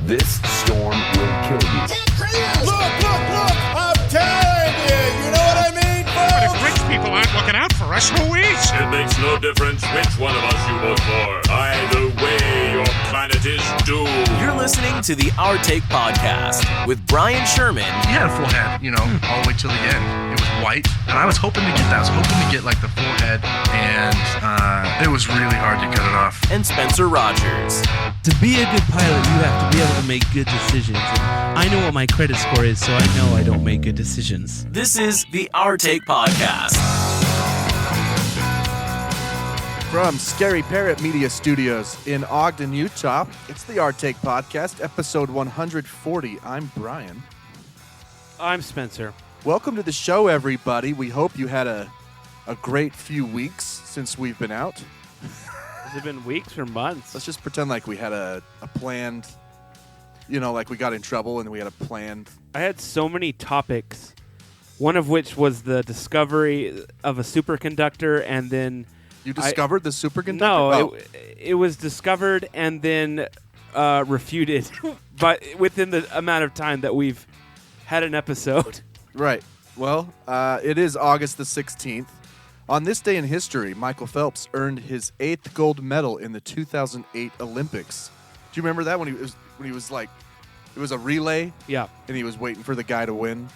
This storm will kill you. Look! I'm telling you! You know what I mean, folks? But if rich people aren't looking out for us, who is? It makes no difference which one of us you vote for. Either way, your planet is doomed. You're listening to the Our Take Podcast with Brian Sherman. He had a full head, all the way till the end. It was white, and I was hoping to get that. I was hoping to get, like, the full head, and it was really hard to cut it off. And Spencer Rogers. To be a good pilot, you have to be able to make good decisions. And I know what my credit score is, so I know I don't make good decisions. This is the Our Take Podcast. From Scary Parrot Media Studios in Ogden, Utah, it's the Our Take Podcast, episode 140. I'm Brian. I'm Spencer. Welcome to the show, everybody. We hope you had a great few weeks since we've been out. Has it been weeks or months? Let's just pretend like we had a planned, like we got in trouble and we had a planned. I had so many topics, one of which was the discovery of a superconductor, and then... You discovered the superconductor? No, it was discovered and then refuted, but within the amount of time that we've had an episode. Right. Well, it is August the 16th. On this day in history, Michael Phelps earned his 8th gold medal in the 2008 Olympics. Do you remember that when he was like, it was a relay? Yeah. And he was waiting for the guy to win?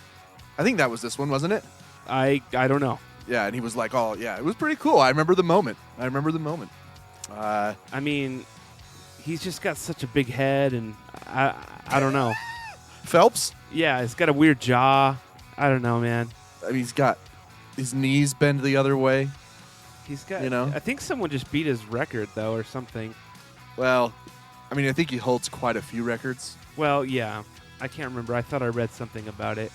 I think that was this one, wasn't it? I don't know. Yeah, and he was like, oh, yeah, it was pretty cool. I remember the moment. I mean, he's just got such a big head, and I don't know. Phelps? Yeah, he's got a weird jaw. I don't know, man. I mean, he's got his knees bend the other way. He's got, I think someone just beat his record, though, or something. Well, I mean, I think he holds quite a few records. Well, yeah. I can't remember. I thought I read something about it.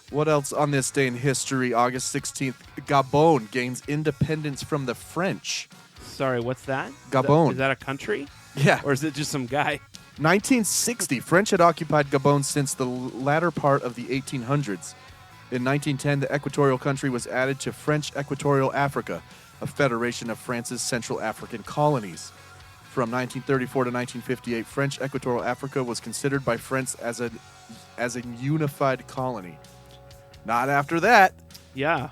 What else on this day in history, August 16th? Gabon gains independence from the French. Sorry, what's that? Gabon. Is that a country? Yeah. Or is it just some guy? 1960, French had occupied Gabon since the latter part of the 1800s. In 1910, the equatorial country was added to French Equatorial Africa, a federation of France's Central African colonies. From 1934 to 1958, French Equatorial Africa was considered by France as a unified colony. Not after that. Yeah.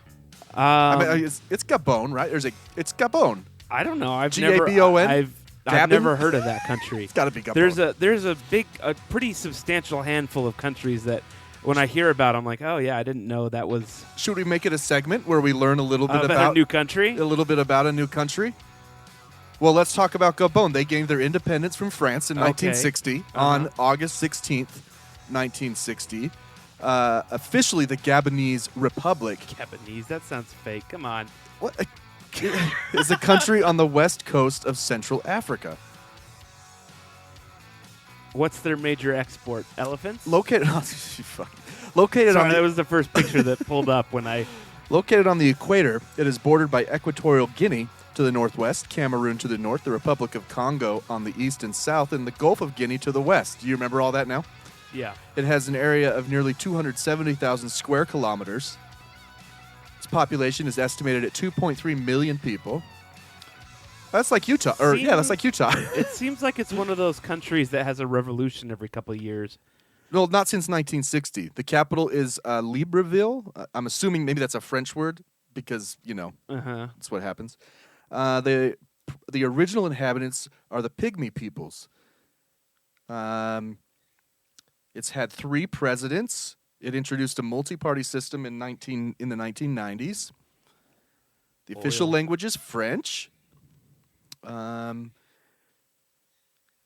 I mean, it's Gabon, right? It's Gabon. I don't know. Gabon? I've never heard of that country. It's got to be Gabon. There's a pretty substantial handful of countries that when I hear about, I'm like, oh yeah, I didn't know that was. Should we make it a segment where we learn a little bit about a new country? A little bit about a new country. Well, let's talk about Gabon. They gained their independence from France in 1960 on August 16th, 1960. Officially the Gabonese Republic. Gabonese? That sounds fake. Come on. What? Is a country on the west coast of Central Africa. What's their major export? Elephants? Located on that was the first picture that pulled up when I... Located on the equator, it is bordered by Equatorial Guinea to the northwest, Cameroon to the north, the Republic of Congo on the east and south, and the Gulf of Guinea to the west. Do you remember all that now? Yeah. It has an area of nearly 270,000 square kilometers. Its population is estimated at 2.3 million people. That's like Utah. That's like Utah. It seems like it's one of those countries that has a revolution every couple of years. No, not since 1960. The capital is Libreville. I'm assuming maybe that's a French word because, that's what happens. The original inhabitants are the Pygmy peoples. It's had 3 presidents. It introduced a multi-party system in the 1990s. The official language is French.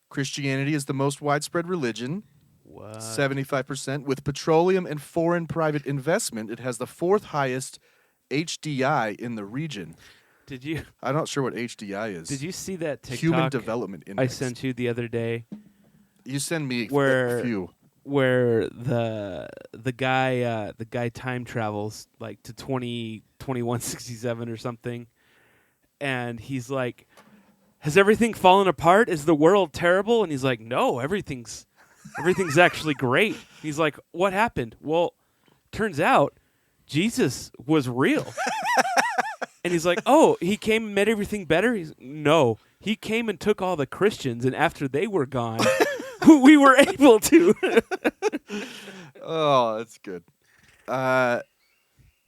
Christianity is the most widespread religion. What? 75%. With petroleum and foreign private investment, it has the 4th highest HDI in the region. I'm not sure what HDI is. Did you see that TikTok Human Development Index I sent you the other day? You send me a few. Where the guy time travels like to 2167 or something, and he's like, "Has everything fallen apart? Is the world terrible?" And he's like, "No, everything's actually great." He's like, "What happened?" Well, turns out Jesus was real. And he's like, "Oh, he came and made everything better?" No, he came and took all the Christians, and after they were gone, we were able to. Oh, that's good.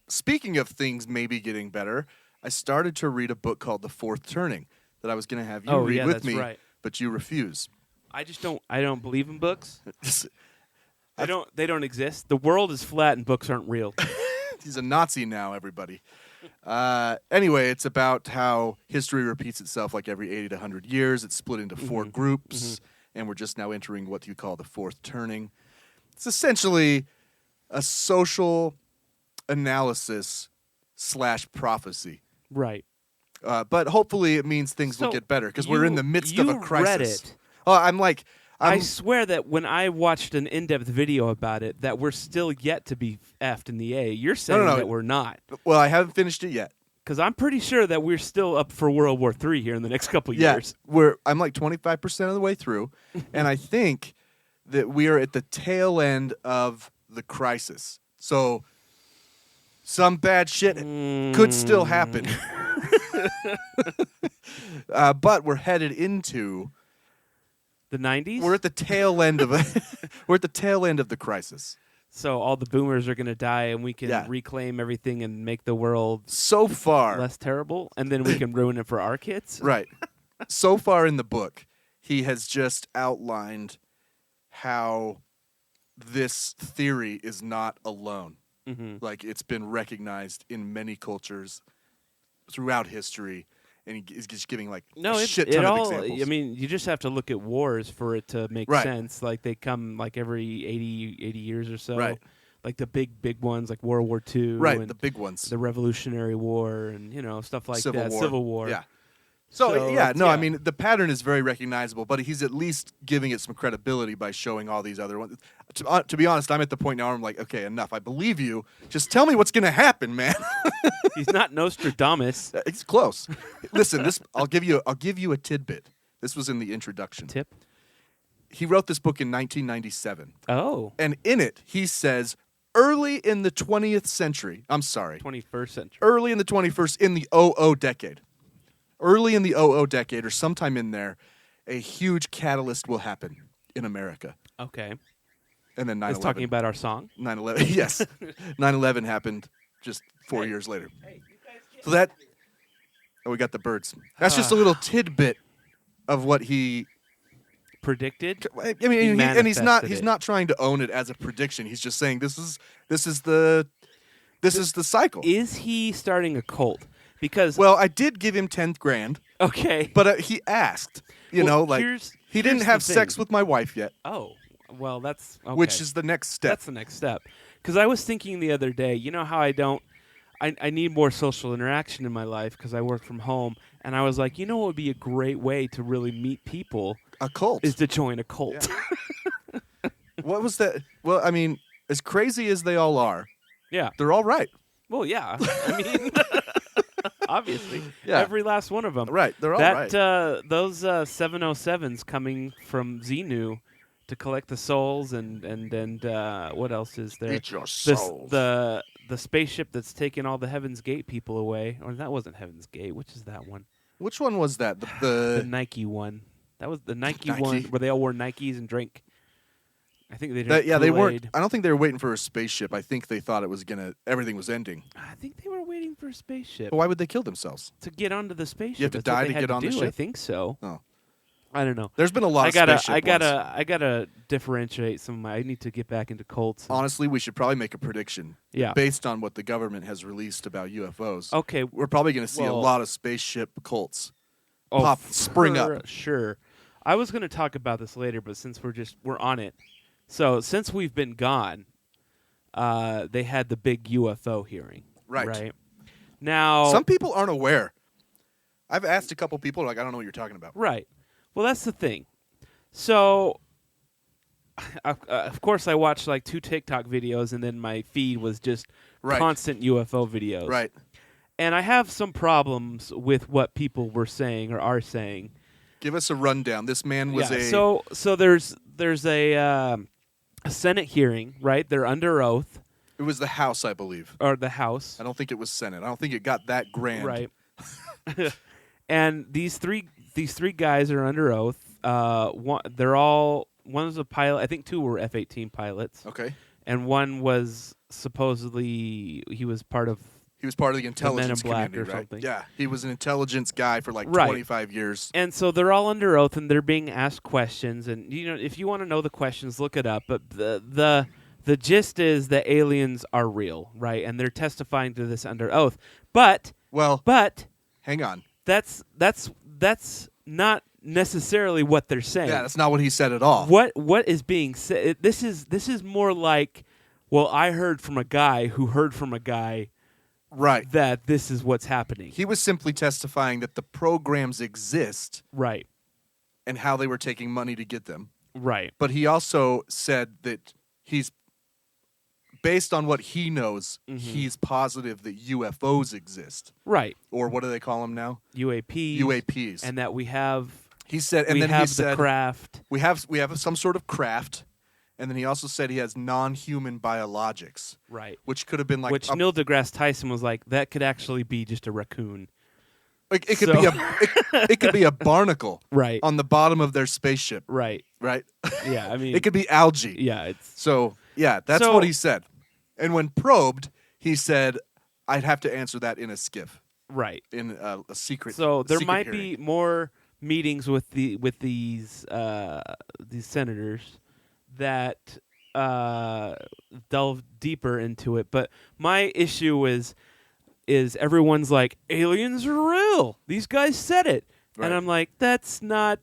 Speaking of things maybe getting better, I started to read a book called The Fourth Turning that I was going to have you read with that's me, right. but you refuse. I don't believe in books. They don't exist. The world is flat and books aren't real. He's a Nazi now, everybody. Anyway, it's about how history repeats itself like every 80 to 100 years. It's split into four groups, and we're just now entering what you call the fourth turning. It's essentially a social analysis / prophecy. Right. But hopefully it means things will get better because we're in the midst of a crisis. Read it. Oh, I swear that when I watched an in-depth video about it, that we're still yet to be effed in the A. You're saying that we're not. Well, I haven't finished it yet. Because I'm pretty sure that we're still up for World War III here in the next couple years. I'm like 25% of the way through, and I think that we are at the tail end of the crisis. So some bad shit could still happen. But we're headed into the 90s. We're at the tail end of we're at the tail end of the crisis. So all the boomers are going to die, and we can reclaim everything and make the world so far less terrible, and then we can ruin it for our kids. Right. So far in the book, he has just outlined how this theory is not alone. Mm-hmm. Like, it's been recognized in many cultures throughout history, and he's just giving like a shit ton of examples. I mean, you just have to look at wars for it to make sense. Like, they come like every 80 years or so. Right. Like the big ones, like World War II. Right, and the big ones. The Revolutionary War and, stuff like that. Civil War. Yeah. So I mean, the pattern is very recognizable, but he's at least giving it some credibility by showing all these other ones. To be honest, I'm at the point now where I'm like, okay, enough. I believe you. Just tell me what's going to happen, man. He's not Nostradamus. It's close. Listen, I'll give you a tidbit. This was in the introduction. Tip? He wrote this book in 1997. Oh. And in it, he says, early in the 20th century, 21st century. Early in the 21st, in the 00 decade. Early in the 00 decade, or sometime in there, a huge catalyst will happen in America. Okay. And then 9/11. He's talking about our song? 9/11, yes. 9/11 happened just 4 years later. So we got the birds. That's just a little tidbit of what he predicted. I mean, and he's not trying to own it as a prediction. He's just saying this is the cycle. Is he starting a cult? Because I did give him $10,000. Okay, but he asked. He didn't have sex with my wife yet. Oh, well, that's okay. Which is the next step. That's the next step. Because I was thinking the other day, you know how I need more social interaction in my life because I work from home, and I was like, what would be a great way to really meet people? A cult. Is to join a cult. Yeah. What was that? Well, I mean, as crazy as they all are, they're all right. Well, yeah. I mean, obviously, yeah. Every last one of them. Right, they're all right. Those 707s coming from Xenu to collect the souls and what else is there? Eat your souls. The spaceship that's taking all the Heaven's Gate people away. Or that wasn't Heaven's Gate. Which is that one? Which one was that? The Nike one. That was the Nike one where they all wore Nikes and drank. I think they drank they weren't. I don't think they were waiting for a spaceship. I think they thought everything was ending. I think they were waiting for a spaceship. Well, why would they kill themselves? To get onto the spaceship. You have to die to get on the ship? I think so. Oh. I don't know. There's been a lot of spaceship I gotta differentiate some of my. I need to get back into cults. Honestly, we should probably make a prediction. Yeah. Based on what the government has released about UFOs. Okay. We're probably going to see a lot of spaceship cults spring up. Sure. I was going to talk about this later, but since we're on it. So since we've been gone, they had the big UFO hearing. Right. Now, some people aren't aware. I've asked a couple people, like, I don't know what you're talking about. Right. Well, that's the thing. So, of course, I watched like 2 TikTok videos, and then my feed was just constant UFO videos. Right. And I have some problems with what people were saying or are saying. Give us a rundown. This man was So there's a Senate hearing, right? They're under oath. It was the House, I believe. Or the House. I don't think it was Senate. I don't think it got that grand. Right. And these three guys are under oath. They're all was a pilot. I think 2 were F-18 pilots. Okay. And one was supposedly he was part of the intelligence Black community, or right? something. Yeah, he was an intelligence guy for like Right. 25 years. And so they're all under oath and they're being asked questions. And if you want to know the questions, look it up. But the gist is that aliens are real, right? And they're testifying to this under oath. But Hang on. that's not necessarily what they're saying. Yeah, that's not what he said at all. What is being said? This is more like, well, I heard from a guy who heard from a guy, right? That this is what's happening. He was simply testifying that the programs exist, right, and how they were taking money to get them, right. But he also said that he's based on what he knows, he's positive that UFOs exist, right? Or what do they call them now? UAPs, and that we have. He said, and we then have he said, the craft. We have some sort of craft, and then he also said he has non-human biologics, right? Which could have been like Neil deGrasse Tyson was like, that could actually be just a raccoon. It could be it could be a barnacle, right, on the bottom of their spaceship, right. Yeah, I mean, it could be algae. Yeah, that's what he said. And when probed, he said, "I'd have to answer that in a skiff, right, in a secret." So there might hearing. be more meetings with these senators that delve deeper into it. But my issue is everyone's like, aliens are real. These guys said it. Right. And I'm like, that's not...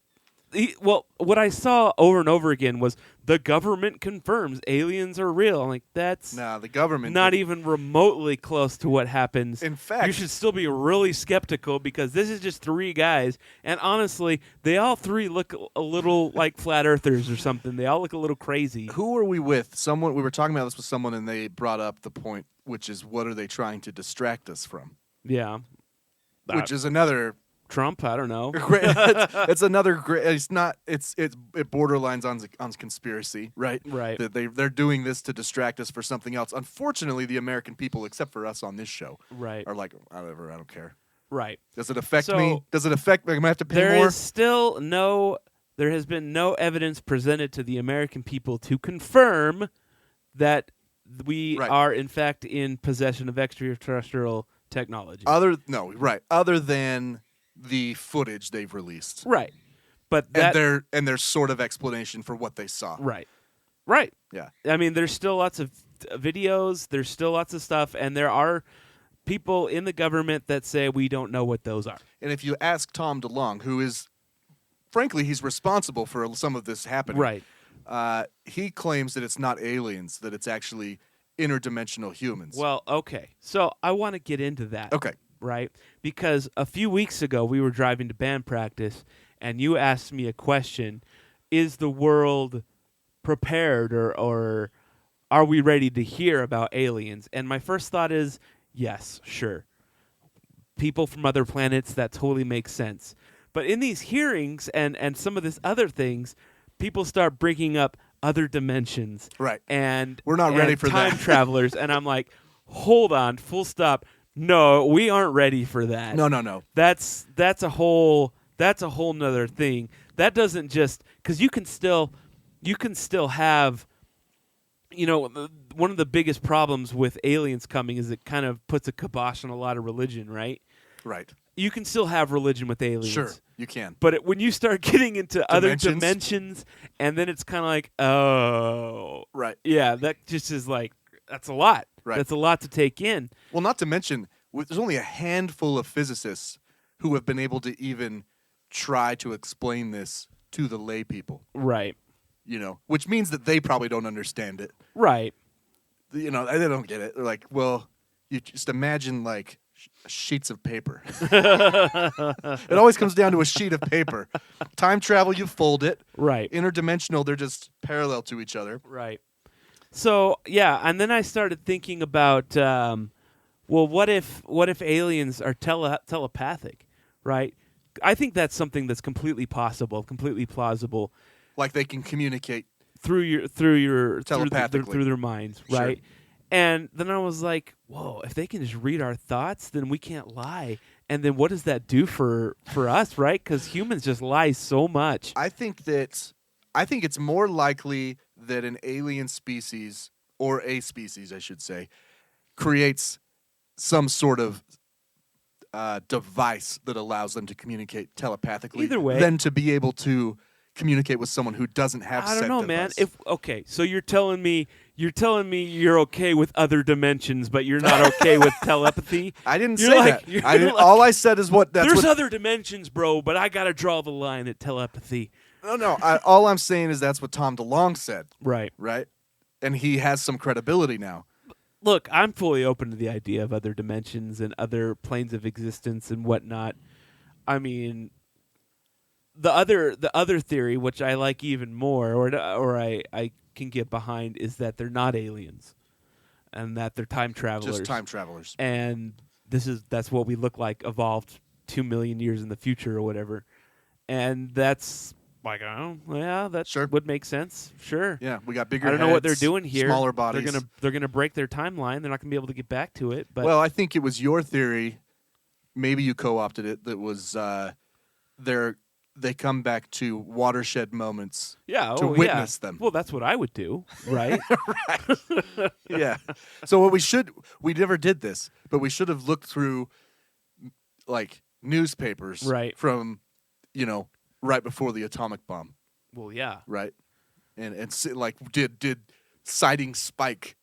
Well, what I saw over and over again was the government confirms aliens are real. I'm like, that's the government not even remotely close to what happens. In fact, you should still be really skeptical because this is just 3 guys, and honestly, they all 3 look a little like flat earthers or something. They all look a little crazy. Who are we with? We were talking about this with someone, and they brought up the point, which is, what are they trying to distract us from? Yeah, which is another. Trump, I don't know. It's another great. It's not. It borderlines on conspiracy, right? Right. That they're doing this to distract us for something else. Unfortunately, the American people, except for us on this show, right, are like, whatever. I don't care. Right. Does it affect me? Does it affect? I'm gonna have to pay more. There has been no evidence presented to the American people to confirm that we are in fact in possession of extraterrestrial technology. Other than the footage they've released, right? But and their sort of explanation for what they saw, right? Yeah. I mean, there's still lots of videos. There's still lots of stuff, and there are people in the government that say we don't know what those are. And if you ask Tom DeLonge, who is, frankly, he's responsible for some of this happening, right? He claims that it's not aliens; that it's actually interdimensional humans. Well, okay. So I want to get into that. Okay. Right? Because a few weeks ago, we were driving to band practice, and you asked me a question. Is the world prepared, or are we ready to hear about aliens? And my first thought is, yes, sure. People from other planets, that totally makes sense. But in these hearings and some of these other things, people start bringing up other dimensions. Right. And we're not ready for time that. travelers. And I'm like, hold on, full stop. No, we aren't ready for that. No. That's a whole nother thing. That doesn't just because you can still have, one of the biggest problems with aliens coming is it kind of puts a kibosh on a lot of religion, right? Right. You can still have religion with aliens. Sure, you can. But when you start getting into other dimensions, and then it's kind of like, oh, right, yeah, that just is like that's a lot. Right. That's a lot to take in. Well, not to mention, there's only a handful of physicists who have been able to even try to explain this to the lay people. Right. Which means that they probably don't understand it. Right. They don't get it. They're like, well, you just imagine like sheets of paper. It always comes down to a sheet of paper. Time travel, you fold it. Right. Interdimensional, they're just parallel to each other. Right. So, yeah, and then I started thinking about, what if aliens are telepathic, right? I think that's something that's completely possible, completely plausible. Like they can communicate through telepathically through their minds, right? Sure. And then I was like, whoa, if they can just read our thoughts, then we can't lie. And then what does that do for us, right? Because humans just lie so much. I think that I think it's more likely that an alien species, or a species, I should say, creates some sort of device that allows them to communicate telepathically. Either way. Than to be able to communicate with someone who doesn't have. I said don't know, man. device. So you're telling me you're okay with other dimensions, but you're not okay with telepathy. I didn't You're say like- that. you're I didn't. like, All I said is what. That's There's what. other dimensions, bro, but I gotta draw the line at telepathy. No. All I'm saying is that's what Tom DeLonge said, Right. right? And he has some credibility now. Look, I'm fully open to the idea of other dimensions and other planes of existence and whatnot. I mean, the other theory, which I like even more, or I can get behind, is that they're not aliens, and that they're time travelers. Just time travelers. And that's what we look like, evolved 2 million years in the future or whatever. And that's like, I don't know, yeah, that Sure. would make sense. Sure. Yeah, we got bigger I don't know what they're heads, doing here. Smaller bodies. They're gonna break their timeline. They're not gonna be able to get back to it. But Well, I think it was your theory. Maybe you co-opted it. That was they come back to watershed moments. yeah, to witness them. Well, that's what I would do, right? Yeah. So we never did this, but we should have looked through like newspapers, Right. From, right before the atomic bomb, Well, yeah. right? And like did sightings spike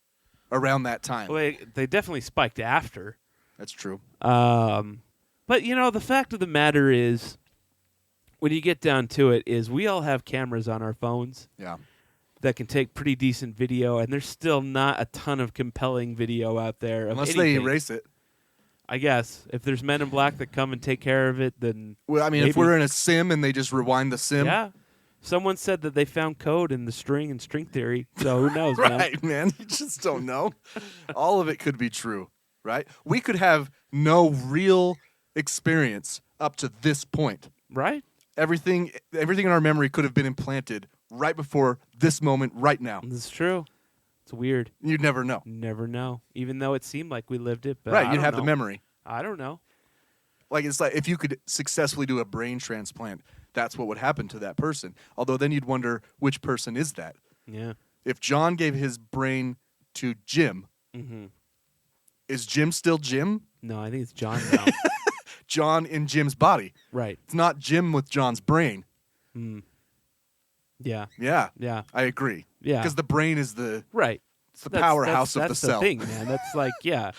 around that time? Well, they definitely spiked after. That's true. But the fact of the matter is, when you get down to it, is we all have cameras on our phones Yeah. that can take pretty decent video, and there's still not a ton of compelling video out there. Of Unless they anything. erase it. I guess if there's Men in Black that come and take care of it, then Well, I mean, if maybe. we're in a sim and they just rewind the sim, Yeah. Someone said that they found code in the string and string theory, so who knows, man? right, man, you just don't know. All of it could be true, right? We could have no real experience up to this point. Right? Everything in our memory could have been implanted right before this moment, right now. This is true. It's weird. You'd never know. Never know. Even though it seemed like we lived it, but Right, I you'd don't have know. the memory. I don't know. Like, it's like if you could successfully do a brain transplant, that's what would happen to that person. Although then you'd wonder, which person is that? Yeah. If John gave his brain to Jim, Mm-hmm. is Jim still Jim? No, I think it's John now. John in Jim's body. Right. It's not Jim with John's brain. Yeah. Yeah, Yeah. I agree. Yeah. Because the brain is the Right. powerhouse of the that's cell. thing, man. That's like, yeah.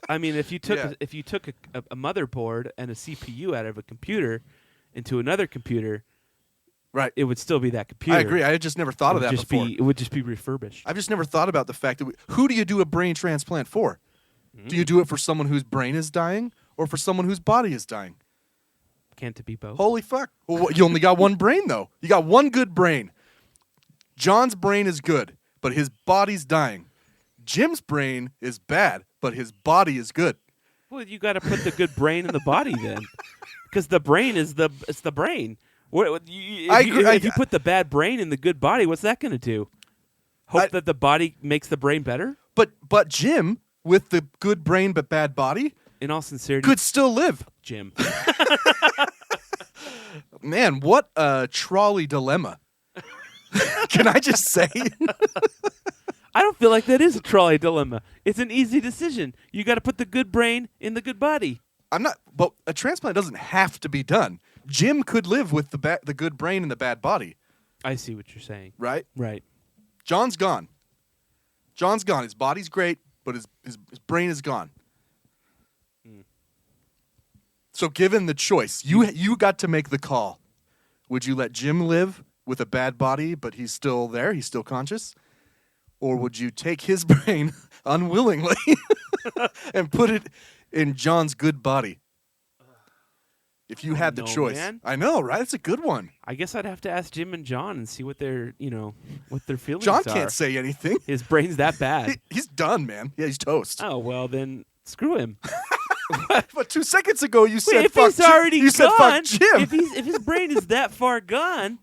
I mean, if you took Yeah. a motherboard and a CPU out of a computer into another computer, Right. it would still be that computer. I agree. I had just never thought of that before. It would just be refurbished. I've just never thought about the fact that who do you do a brain transplant for? Do you do it for someone whose brain is dying or for someone whose body is dying? Can't it be both? Holy fuck. Well, you only got one brain, though. You got one good brain. John's brain is good, but his body's dying. Jim's brain is bad, but his body is good. Well, you got to put the good brain in the body then, because the brain is the brain. If you put the bad brain in the good body, what's that going to do? Hope that the body makes the brain better? But Jim, with the good brain but bad body, In all sincerity, could still live. Jim. Man, what a trolley dilemma. Can I just say? I don't feel like that is a trolley dilemma. It's an easy decision. You got to put the good brain in the good body. But a transplant doesn't have to be done. Jim could live with the good brain and the bad body, I see what you're saying. right? Right. John's gone. John's gone. His body's great, but his brain is gone. So given the choice, you got to make the call. Would you let Jim live with a bad body, but he's still there, he's still conscious? Or would you take his brain unwillingly and put it in John's good body? If you had the No, choice. man. I know, right? It's a good one. I guess I'd have to ask Jim and John and see what their feelings John are. can't say anything. His brain's that bad. He's done, man. Yeah, he's toast. Oh, well, then screw him. But 2 seconds ago you said if fuck he's Jim. already You said gone, fuck Jim. if his brain is that far gone,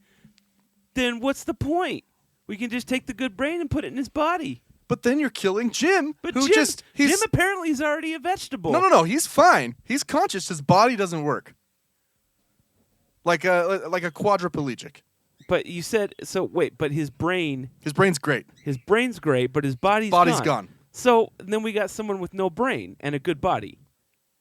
then what's the point? We can just take the good brain and put it in his body. But then you're killing Jim. But who Jim he's apparently is already a vegetable. No, he's fine. He's conscious. His body doesn't work. Like a quadriplegic. But you said so. Wait, but his brain's great. His brain's great, but his body's gone. So then we got someone with no brain and a good body.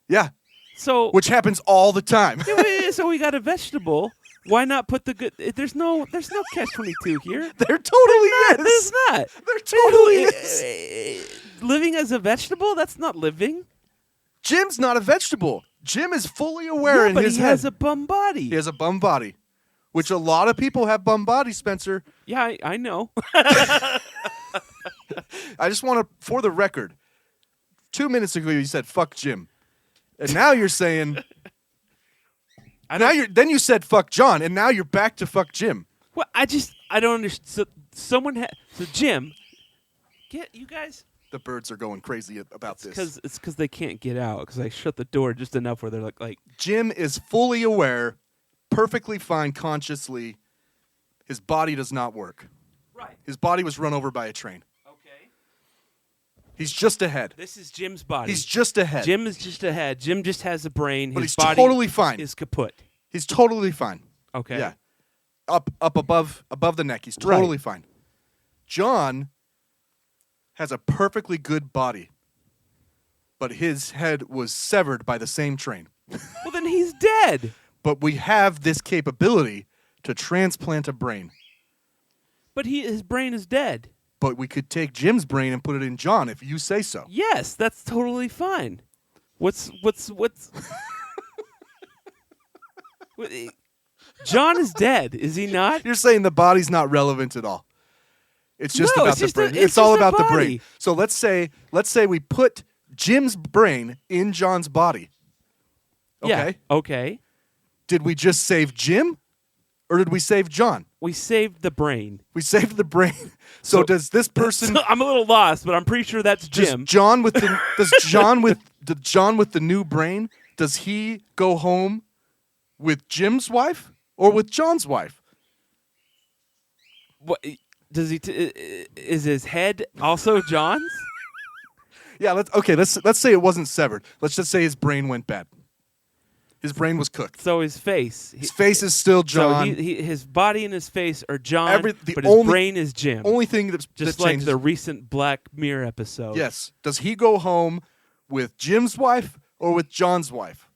Yeah. So which happens all the time. So we got a vegetable. Why not put the good? There's no catch-22 here. There totally is. There's not. There totally is. Living as a vegetable? That's not living. Jim's not a vegetable. Jim is fully aware in but his he head. has a bum body. He has a bum body, which a lot of people have bum bodies, Spencer. Yeah, I know. I just want to, for the record, 2 minutes ago you said fuck Jim, and now you're saying. Then you said fuck John, and now you're back to fuck Jim. Well, I don't understand. So Jim, get you guys. The birds are going crazy about this. It's because they can't get out because I shut the door just enough where they're like. Jim is fully aware, perfectly fine consciously. His body does not work. Right. His body was run over by a train. Okay. He's just ahead. This is Jim's body. He's just ahead. Jim is just ahead. Jim just has a brain. But his he's body totally fine. is kaput. He's totally fine. Okay. Yeah. Up above the neck. He's totally fine. John has a perfectly good body, but his head was severed by the same train. Well, then he's dead. But we have this capability to transplant a brain. But his brain is dead. But we could take Jim's brain and put it in John if you say so. Yes, that's totally fine. What's John is dead, is he not? You're saying the body's not relevant at all. It's just No, about it's the just brain. it's It's all just a about the body. brain. So let's say we put Jim's brain in John's body. Okay? Yeah. Okay. Did we just save Jim or did we save John? We saved the brain. We saved the brain. So does this person So I'm a little lost, but I'm pretty sure that's Jim. Does John with the new brain, does he go home with Jim's wife or with John's wife? What does he? Is his head also John's? Yeah, let's say it wasn't severed. Let's just say his brain went bad. His brain was cooked. So his face. His face is still John. So his body and his face are John, but his brain is Jim. Only thing that just that like changes. the recent Black Mirror episode. Yes. Does he go home with Jim's wife or with John's wife?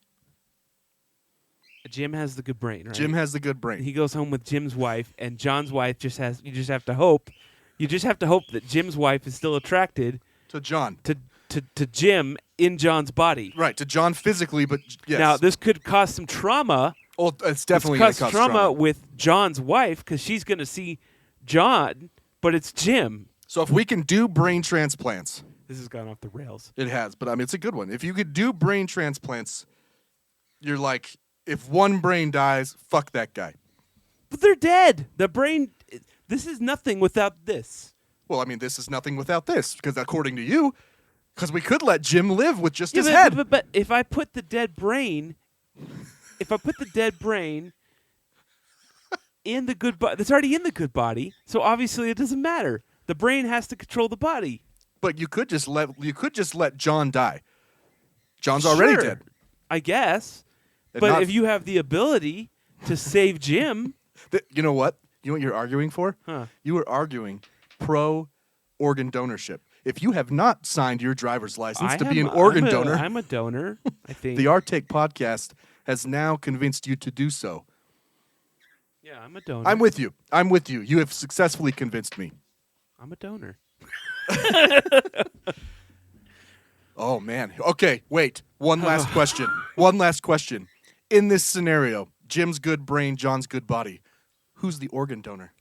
Jim has the good brain, right? Jim has the good brain. He goes home with Jim's wife, and John's wife just has. You just have to hope. You just have to hope that Jim's wife is still attracted to John. To Jim in John's body. Right, to John physically, but yes. Now, this could cause some trauma. Oh, it's definitely going to cause trauma with John's wife because she's going to see John, but it's Jim. So if we can do brain transplants. This has gone off the rails. It has, but I mean, it's a good one. If you could do brain transplants, you're like, if one brain dies, fuck that guy. But they're dead. The brain, this is nothing without this. Well, I mean, this is nothing without this, because according to you, because we could let Jim live with just his head. But if I put the dead brain, in the good body, it's already in the good body, so obviously it doesn't matter. The brain has to control the body. But you could just let John die. John's already dead. I guess. And But if you have the ability to save Jim, you know what? You know what you're arguing for? Huh. You are arguing pro organ donorship. If you have not signed your driver's license to be an organ donor, I'm a donor, I think. the Our Take podcast has now convinced you to do so. Yeah, I'm a donor. I'm with you. I'm with you. You have successfully convinced me. I'm a donor. Oh, man. Okay, wait. One last question. One last question. In this scenario, Jim's good brain, John's good body. Who's the organ donor?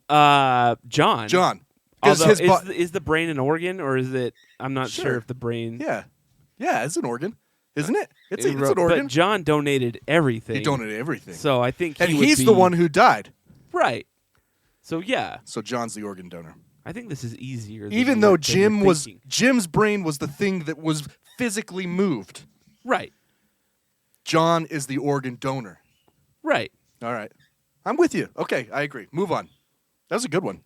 John. John. Although, is the brain an organ, or is it? I'm not sure if the brain. Yeah, it's an organ, isn't it? It's an organ. But John donated everything. He donated everything. So I think he's the one who died. Right. So yeah. So John's the organ donor. I think this is easier. Even though Jim's brain was the thing that was physically moved. Right. John is the organ donor. Right. All right. I'm with you. Okay, I agree. Move on. That was a good one.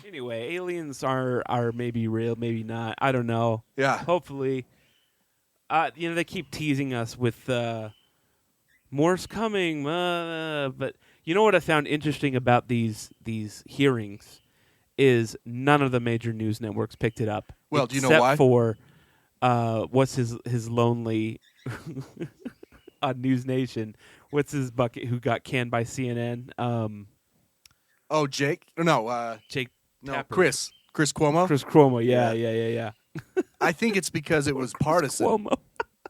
Anyway, aliens are maybe real, maybe not. I don't know. Yeah. Hopefully. They keep teasing us with More's coming. But you know what I found interesting about these hearings is none of the major news networks picked it up. Well, do you know except why? For what's his lonely on News Nation? What's his bucket who got canned by CNN? Oh, Jake? No, Jake. no, Tapper. Chris Cuomo. Chris Cuomo. Yeah. I think it's because it was partisan. Cuomo.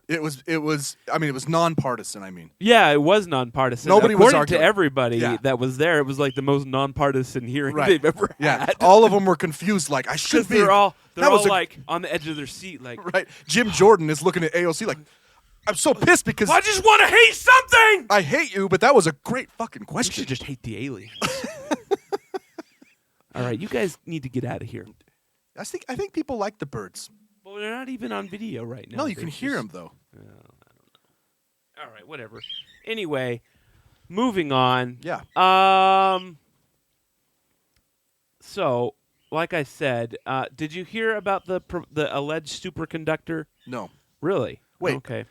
It was. I mean, it was nonpartisan. I mean, Yeah, it was nonpartisan. Nobody was According arguing. to everybody Yeah. that was there, it was like the most nonpartisan hearing right? they've ever Yeah, had. all of them were confused. Like, I should Because be. they're all that was a- like on the edge of their seat, like right. Jim Jordan is looking at AOC like, I'm so pissed because I just want to hate something. I hate you, but that was a great fucking You question. should just hate the aliens. All right, you guys need to get out of here. I think people like the birds. Well, they're not even on video right now. No, you They're can hear just- them though. All right, whatever. Anyway, moving on. Yeah. So, like I said, did you hear about the alleged superconductor? No. Really? Wait. Okay.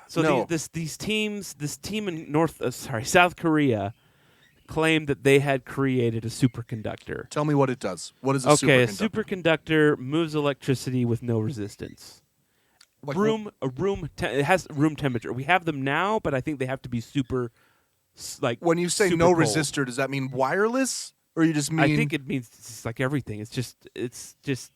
So No. this team in South Korea claimed that they had created a superconductor. Tell me what it does. What is a Okay, a superconductor? superconductor moves electricity with no resistance. Like, It has room temperature. We have them now, but I think they have to be super, when you say super no cold. resistor, does that mean wireless, or you just mean? I think it means it's like everything. It's just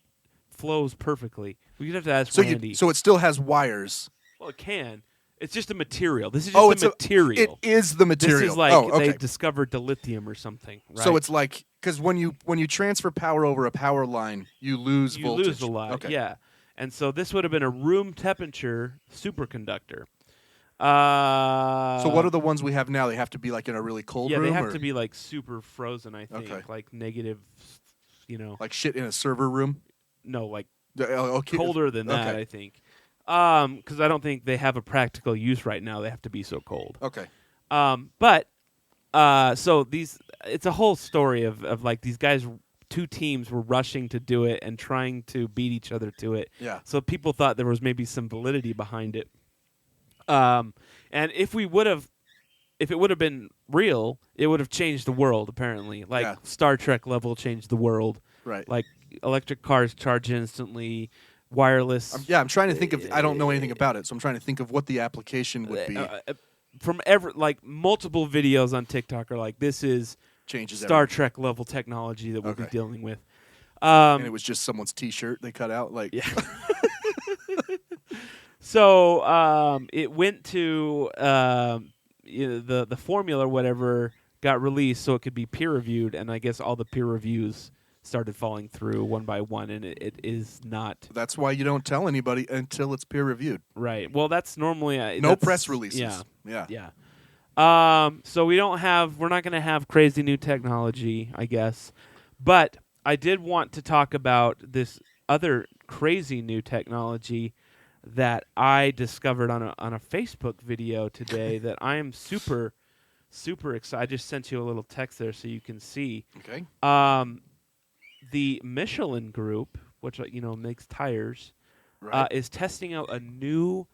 flows perfectly. We'd have to ask Randy. So it still has wires. Well, it can. It's just a material. This is Oh, just it's a material. It is the material. This is like oh, okay. they discovered dilithium or something. Right? So it's like because when you transfer power over a power line, you lose you voltage. lose a lot. Okay. Yeah. And so this would have been a room temperature superconductor. So what are the ones we have now? They have to be like in a really cold Yeah, room. they have or to be like super frozen. I think Okay. like negative. like shit in a server room. No, like Okay. colder than that. Okay. I think. Because I don't think they have a practical use right now. They have to be so cold. Okay. But so it's a whole story of like these guys. Two teams were rushing to do it and trying to beat each other to it. Yeah. So people thought there was maybe some validity behind it. And if it would have been real, it would have changed the world. Apparently, like Yeah. Star Trek level changed the world. Right. Like electric cars charge instantly, wireless. I'm trying to think of. I don't know anything about it, so I'm trying to think of what the application would be. From multiple videos on TikTok are like, this is Changes Star everything. Trek level technology that we'll be Okay. dealing with. And it was just someone's T-shirt they cut out. Like, Yeah. So it went to the formula or whatever got released so it could be peer reviewed, and I guess all the peer reviews started falling through one by one, and it is not that's why you don't tell anybody until it's peer reviewed. right. Well, that's normally No that's- press releases. Yeah. Yeah. So we're not going to have crazy new technology, I guess. But I did want to talk about this other crazy new technology that I discovered on a Facebook video today that I am super, super excited. I just sent you a little text there so you can see. Okay. The Michelin Group, which makes tires, Right. is testing out a new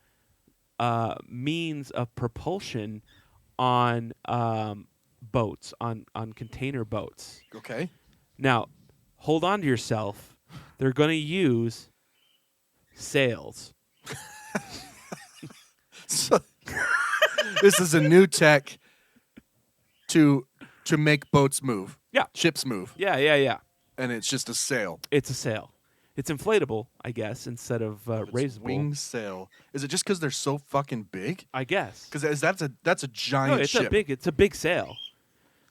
means of propulsion on boats, on container boats. Okay. Now, hold on to yourself. They're going to use sails. So, this is a new tech to make boats move. Yeah. Ships move, Yeah. and it's just a sail. It's a sail. It's inflatable, I guess, instead of It's raisable. wing sail. Is it just because they're so fucking big? I guess. Because that's a giant No, it's ship. it's a big sail.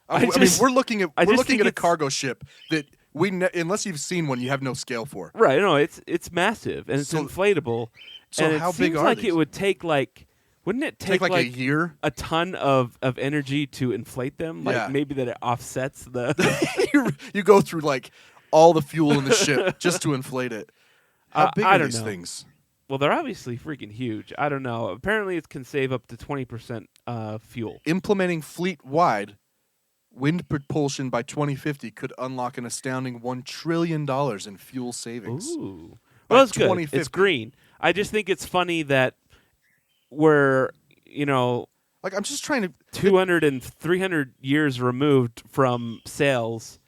I mean, we're looking at I just a think it's- cargo ship that unless you've seen one, you have no scale for. Right. No, it's massive and it's So- inflatable. so and how it big seems are like these? it would take wouldn't it Take like a year. a ton of energy to inflate them? Like Yeah. maybe that it offsets the you go through like all the fuel in the ship just to inflate it. How big I are don't these know. things? Well, they're obviously freaking huge. I don't know. Apparently it can save up to 20% fuel. Implementing fleet-wide wind propulsion by 2050 could unlock an astounding $1 trillion in fuel savings. Ooh. By Well, that's good. 2050. It's green. I just think it's funny that Like, I'm just trying to 200 and 300 years removed from sails,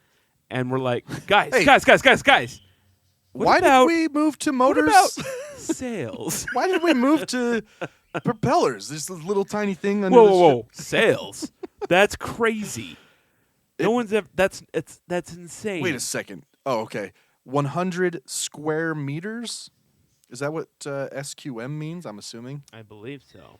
and we're like, guys. What Why about, did we move to what motors? about sails? Why did we move to propellers? This little tiny thing under Whoa. Sails. That's crazy. No one's ever. That's insane. Wait a second. Oh, okay. 100 square meters? Is that what SQM means? I'm assuming. I believe so.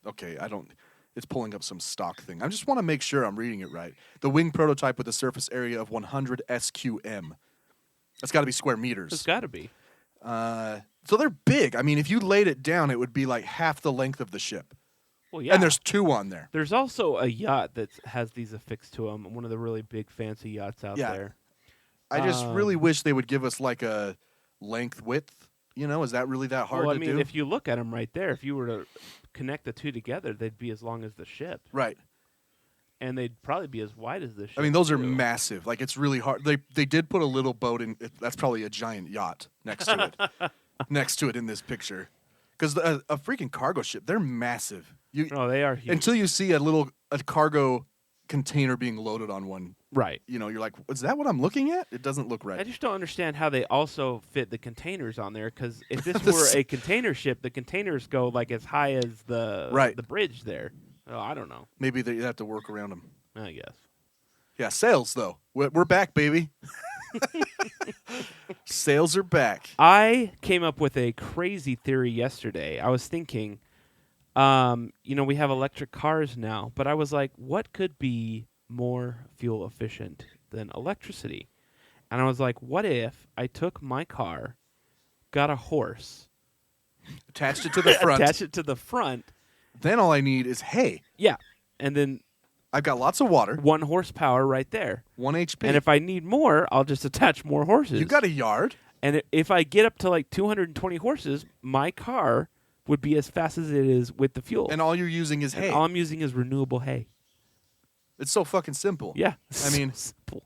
Okay, I don't. It's pulling up some stock thing. I just want to make sure I'm reading it right. The wing prototype with a surface area of 100 SQM. That's got to be square meters. It's got to be. So they're big. I mean, if you laid it down, it would be like half the length of the ship. Well, yeah. And there's 2 on there. There's also a yacht that has these affixed to them. One of the really big fancy yachts out Yeah. there. I just really wish they would give us like a length width. You know, is that really that hard Well, I to mean, do? if you look at them right there, if you were to connect the two together, they'd be as long as the ship, Right. and they'd probably be as wide as the ship. I mean, those are too. massive. Like, it's really hard. They did put a little boat in. That's probably a giant yacht next to it. Next to it in this picture. Because a freaking cargo ship, they're massive. Oh, they are huge. Until you see a cargo container being loaded on one, Right. you know, you're like, is that what I'm looking at? It doesn't look I right. just don't understand how they also fit the containers on there. Because if this The were s- a container ship, the containers go like as high as the bridge there. Oh, I don't know. Maybe they have to work around them. I guess. Yeah, sales, though. We're back, baby. Sales are back. I came up with a crazy theory yesterday. I was thinking, we have electric cars now, but I was like, what could be more fuel efficient than electricity? And I was like, what if I took my car, got a horse, Attached it to the front. attached it to the front, Then all I need is hay. yeah, and then I've got lots of water, 1 horsepower right there. 1 HP. And if I need more, I'll just attach more horses. you got a yard, And if I get up to like 220 horses, my car would be as fast as it is with the fuel. and all you're using is And hay. all I'm using is renewable hay. It's so fucking simple. Yeah. I mean, Simple.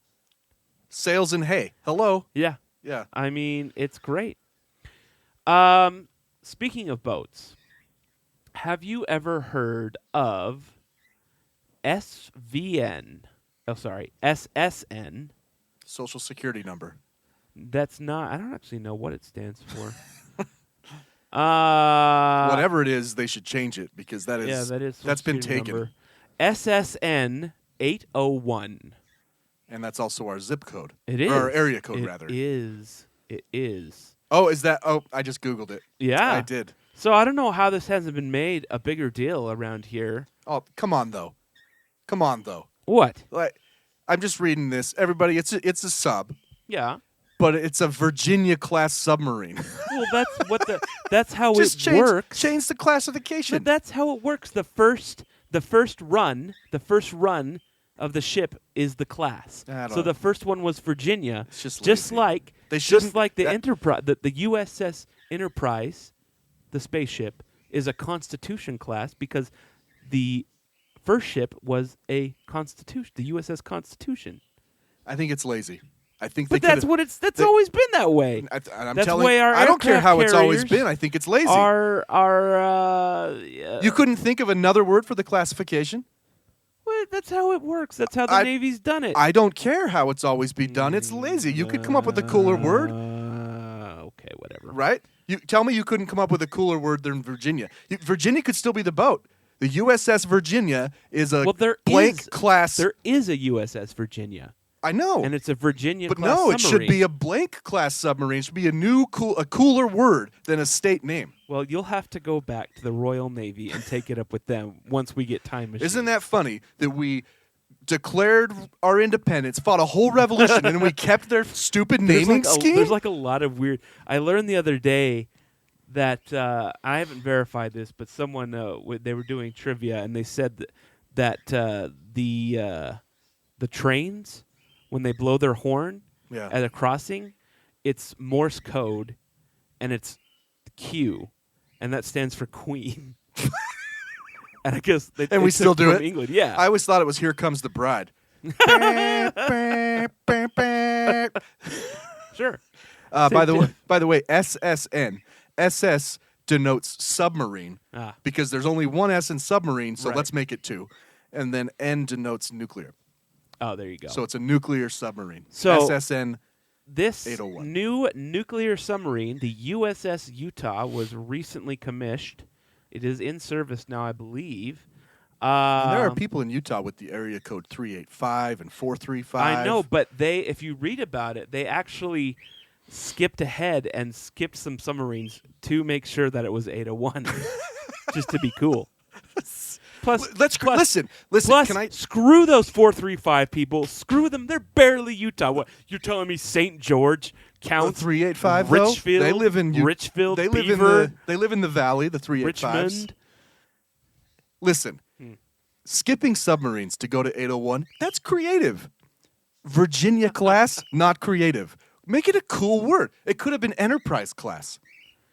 sales and hay. Hello. Yeah. Yeah. I mean, it's great. Speaking of boats, have you ever heard of SSN? Social security number. That's not. I don't actually know what it stands for. Whatever it is, they should change it because that is Yeah, that is. that's been Social taken, Security number. SSN 801. and that's also our zip code. It is. Or our area code, It rather. is. It is. Oh, is that? Oh, I just googled it. Yeah. I did. So I don't know how this hasn't been made a bigger deal around here. Oh, come on though. Come on though. What? Like, I'm just reading this. Everybody, it's a sub, Yeah. but it's a Virginia class submarine. Well, that's what the. That's how just it change, works. change the classification. But that's how it works. The first run of the ship is the class. I don't So know. the first one was Virginia. It's just lazy. like They shouldn't- just like the that- Enterprise, the USS Enterprise, the spaceship is a Constitution class because the first ship was a Constitution, the USS Constitution. I think it's lazy. I think But they that's could've- what it's. That's they- always been that way. I'm That's telling. the way our I don't care aircraft how it's always carriers been. I think it's lazy. You You couldn't think of another word for the classification? Well, that's how it works. That's how the I- Navy's done it. I don't care how it's always been done. It's lazy. You could come up with a cooler word, Okay, whatever. right? You tell me you couldn't come up with a cooler word than Virginia. Virginia could still be the boat. The USS Virginia is a Well, there blank is- class. There is a USS Virginia, I know, and it's a Virginia but class no, it should submarine. be a blank class submarine. It should be a cooler word than a state name. Well, you'll have to go back to the Royal Navy and take it up with them once we get time machines. Isn't that funny that we declared our independence, fought a whole revolution, and we kept their stupid naming scheme? There's like a lot of weird. I learned the other day that I haven't verified this, but someone they were doing trivia and they said that the trains when they blow their horn Yeah. at a crossing, it's Morse code, and it's Q, and that stands for Queen. And I guess And we still do from it? England, yeah. I always thought it was "Here Comes the Bride." Sure. By Same the way, SSN, SS denotes submarine because there's only one S in submarine, so Right. let's make it 2. And then N denotes nuclear. Oh, there you go. So it's a nuclear submarine. So- SSN. This 801. new nuclear submarine, the USS Utah, was recently commissioned. It is in service now, I believe. And there are people in Utah with the area code 385 and 435. I know, but if you read about it, they actually skipped ahead and skipped some submarines to make sure that it was 801, just to be cool. Plus, Listen. Plus, Can I? screw those 435 people. Screw them. They're barely Utah. What you're telling me? St. George counts. 385 Richfield. though. They live in Richfield. They live Beaver, they live in the valley. The 385s. Richmond. Listen, skipping submarines to go to 801. That's creative. Virginia class, not creative. Make it a cool word. It could have been Enterprise class.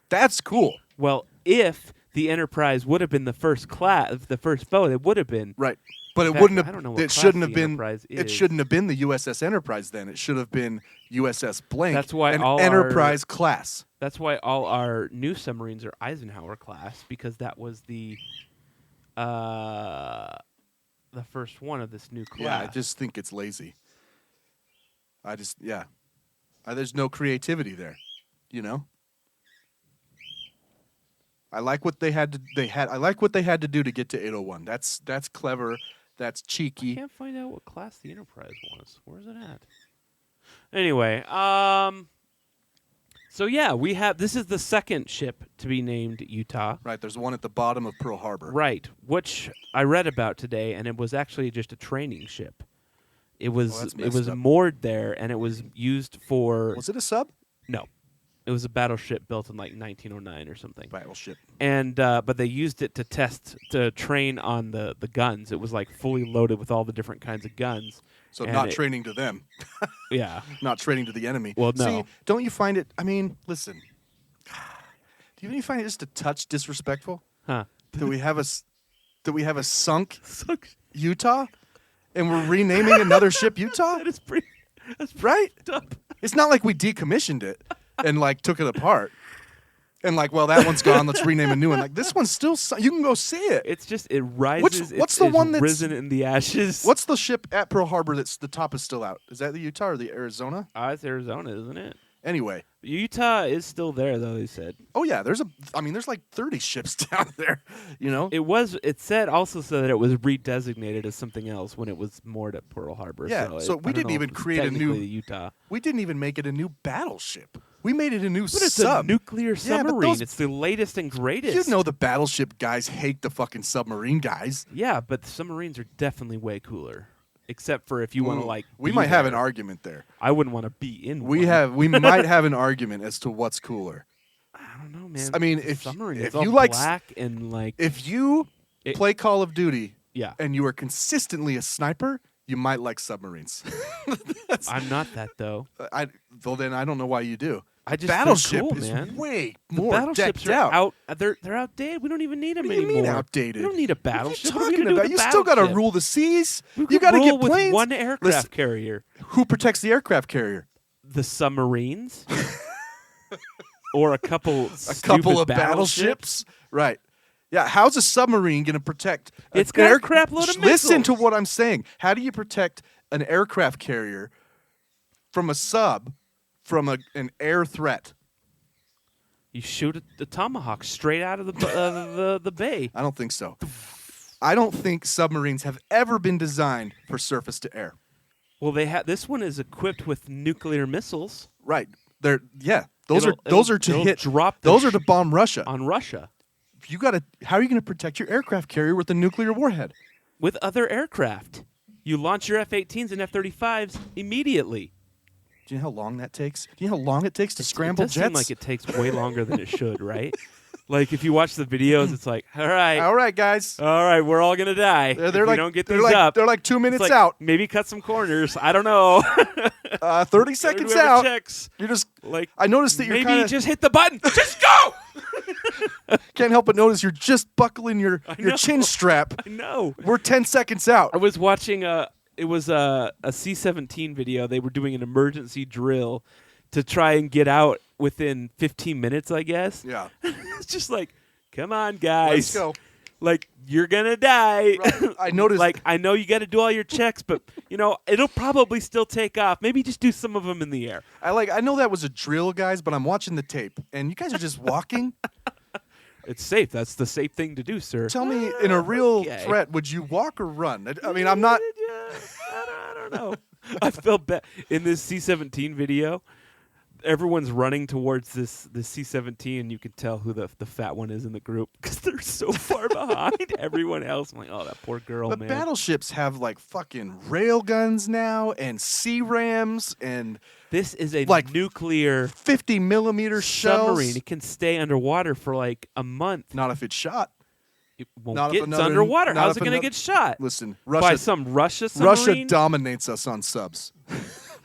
That's cool. Well, if the Enterprise would have been the first class, the first boat, it would have been. Right. But it fact, wouldn't have. I don't know what It class shouldn't have the been. Enterprise It is. shouldn't have been the USS Enterprise. Then it should have been USS blank. That's why an all Enterprise class. That's why all our new submarines are Eisenhower class, because that was the first one of this new class. Yeah, I just think it's lazy. There's no creativity there, you know. I like what they had to. I like what they had to do to get to 801. That's clever. That's cheeky. Can't find out what class the Enterprise was. Where's it at? Anyway, so yeah, we have. This is the second ship to be named Utah. Right. There's one at the bottom of Pearl Harbor. Right, which I read about today, and it was actually just a training ship. It was that's it was messed up. moored there, and it was used for Was it a sub? no, it was a battleship built in like 1909 or something. Battleship. And but they used it to train on the guns. It was like fully loaded with all the different kinds of guns. So And not it- training to them, Yeah, not training to the enemy. Well, no. See, don't you find it? I mean, listen. Do you find it just a touch disrespectful huh? that we have a sunk Utah, and we're renaming another ship Utah? That is pretty. That's Right? up. It's not like we decommissioned it and like took it apart and like, well, that one's gone. Let's rename a new one. Like this one's still. You can go see it. It's just it rises. What's it's, the it's one that's- risen in the ashes? What's the ship at Pearl Harbor that's the top is still out? Is that the Utah or the Arizona? It's Arizona, isn't it? Anyway. Utah is still there, though. They said Oh yeah, there's like 30 ships down there. You know. it said that it was redesignated as something else when it was moored at Pearl Harbor. Yeah, so we I don't didn't know even if it's create a new- technically Utah. We didn't even make it a new battleship. We made it a new But it's sub. a nuclear Yeah, but submarine. those- It's the latest and greatest. You know the battleship guys hate the fucking submarine guys. Yeah, but the submarines are definitely way cooler. Except for if you want to like. We be might have an there. argument there. I wouldn't want to be in. We one. might have an argument as to what's cooler. I don't know, man. I mean, It's a if- submarine, if it's all you like- black and like. If you It- play Call of Duty Yeah, and you are consistently a sniper, you might like submarines. I'm not that though. Well, then I don't know why you do. I just Battleship they're cool, is man. way The more battleships decked are out. They're outdated. We don't even need them What do you anymore. mean outdated? We don't need a What are you battleship. What are we talking gonna do about? with You a still got to battleship? rule the seas. We You could got to rule get with planes. one aircraft Listen, carrier. who protects the aircraft carrier? The submarines, or a couple Of battleships. Right. Yeah, how's a submarine going to protect? It's got a crap load of Listen to missiles. what I'm saying. How do you protect an aircraft carrier from a sub from an air threat? You shoot the tomahawk straight out of the bay. I don't think so. I don't think submarines have ever been designed for surface to air. Well, this one is equipped with nuclear missiles Right. Those It'll are to hit. drop the Those are to bomb Russia. on Russia How are you going to protect your aircraft carrier with a nuclear warhead? with other aircraft. You launch your F-18s and F-35s immediately. Do you know how long that takes? Do you know how long it takes to scramble it does jets? seem like it takes way longer than it should, right? Like if you watch the videos, it's like, all right, guys. we're all gonna die. They're if we like don't get they're these like, up. They're like 2 It's minutes like, out. Maybe cut some corners. I don't know. 30 seconds Whoever out. checks, You're just. like, I noticed that you're maybe kind of just hit the button. Just go. can't help but notice you're just buckling your know. chin strap. I know. We're 10 seconds out. I was watching it was a C-17 video. They were doing an emergency drill to try and get out within 15 minutes, I guess. Yeah. It's just like, come on, guys. Let's go. Like, you're going to die. Right. I noticed. Like, I know you got to do all your checks, but, it'll probably still take off. Maybe just do some of them in the air. I know that was a drill, guys, but I'm watching the tape, and you guys are just walking. It's safe. That's the safe thing to do, sir. Tell me, in a real Okay. threat, would you walk or run? I mean, I'm not. Yeah, I don't know. I felt bad. In this C-17 video, everyone's running towards this C-17, and you can tell who the fat one is in the group because they're so far behind everyone else. I'm like, oh, that poor girl, But man. battleships have like fucking rail guns now and C-rams and This is a like nuclear 50 millimeter shells. submarine. It can stay underwater for like a month. Not if it's shot. It won't Not if get. It's another- underwater. not How's if it going to another- get shot? Listen, By Russia some Russia submarine? dominates us on subs.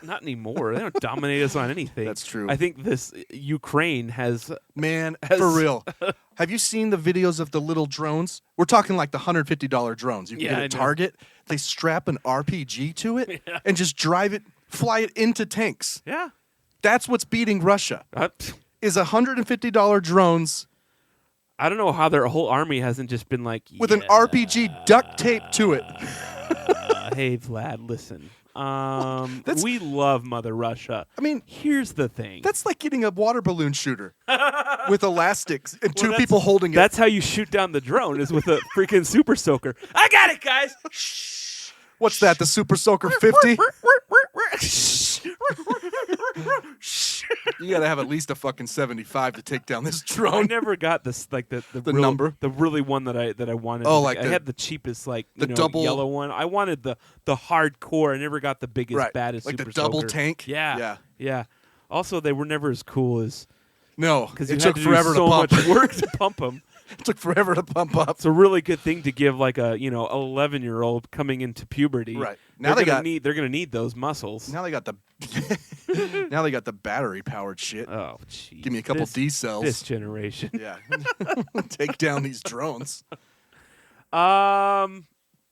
Not anymore. They don't dominate us on anything. That's true. I think this Ukraine has. Man, Has- for real. Have you seen the videos of the little drones? We're talking like the $150 drones. You can Yeah, get I at know. Target. They strap an RPG to it and just fly it into tanks. Yeah. That's what's beating Russia. Is $150 drones I don't know how their whole army hasn't just been like with an RPG duct taped to it. Hey Vlad, listen. That's- We love Mother Russia. I mean, Here's the thing. that's like getting a water balloon shooter with elastics and two that's- people holding it. That's how you shoot down the drone is with a freaking super soaker. I got it, guys. What's that, the Super Soaker 50? You got to have at least a fucking 75 to take down this I drone. never got this like the number? the really one that I wanted. Oh, like I the- had the cheapest like the double- yellow one. I wanted the hardcore. I never got the biggest Right. baddest Like the super double soaker. tank? Yeah, Yeah. Also, they were never as cool as No, because it you took had to forever do so to pump. much work to pump them. It took forever to pump up. It's a really good thing to give like a 11-year-old coming into puberty. Right. Now they're they gonna need those muscles. Now they got the now they got the battery powered shit. Oh, jeez. Give me a couple D cells. This generation. Yeah. Take down these drones. All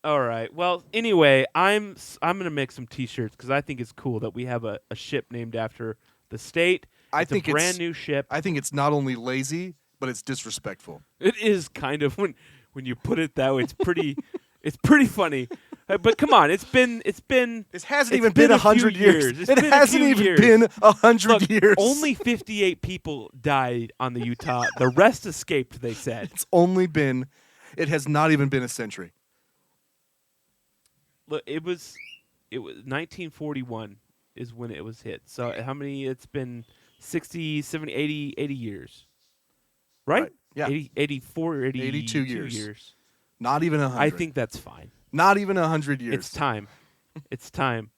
right. Well, anyway, I'm gonna make some T-shirts because I think it's cool that we have a ship named after the state. I think a brand it's- new ship. I think it's not only lazy, but it's disrespectful. It is kind of when you put it that way. It's pretty. It's pretty funny. But come on, it's been. It hasn't it's even been a few 100 years. It's It been a hasn't few even years. been 100 Look, years. only 58 people died on the Utah. The rest escaped. They said. It has not even been a century. Look, it was 1941 is when it was hit. So how many? It's been 60, 70, 80 years. Right? Right, yeah. 84 or 82 years. Not even 100. I think that's fine. Not even 100 years. It's time. It's time.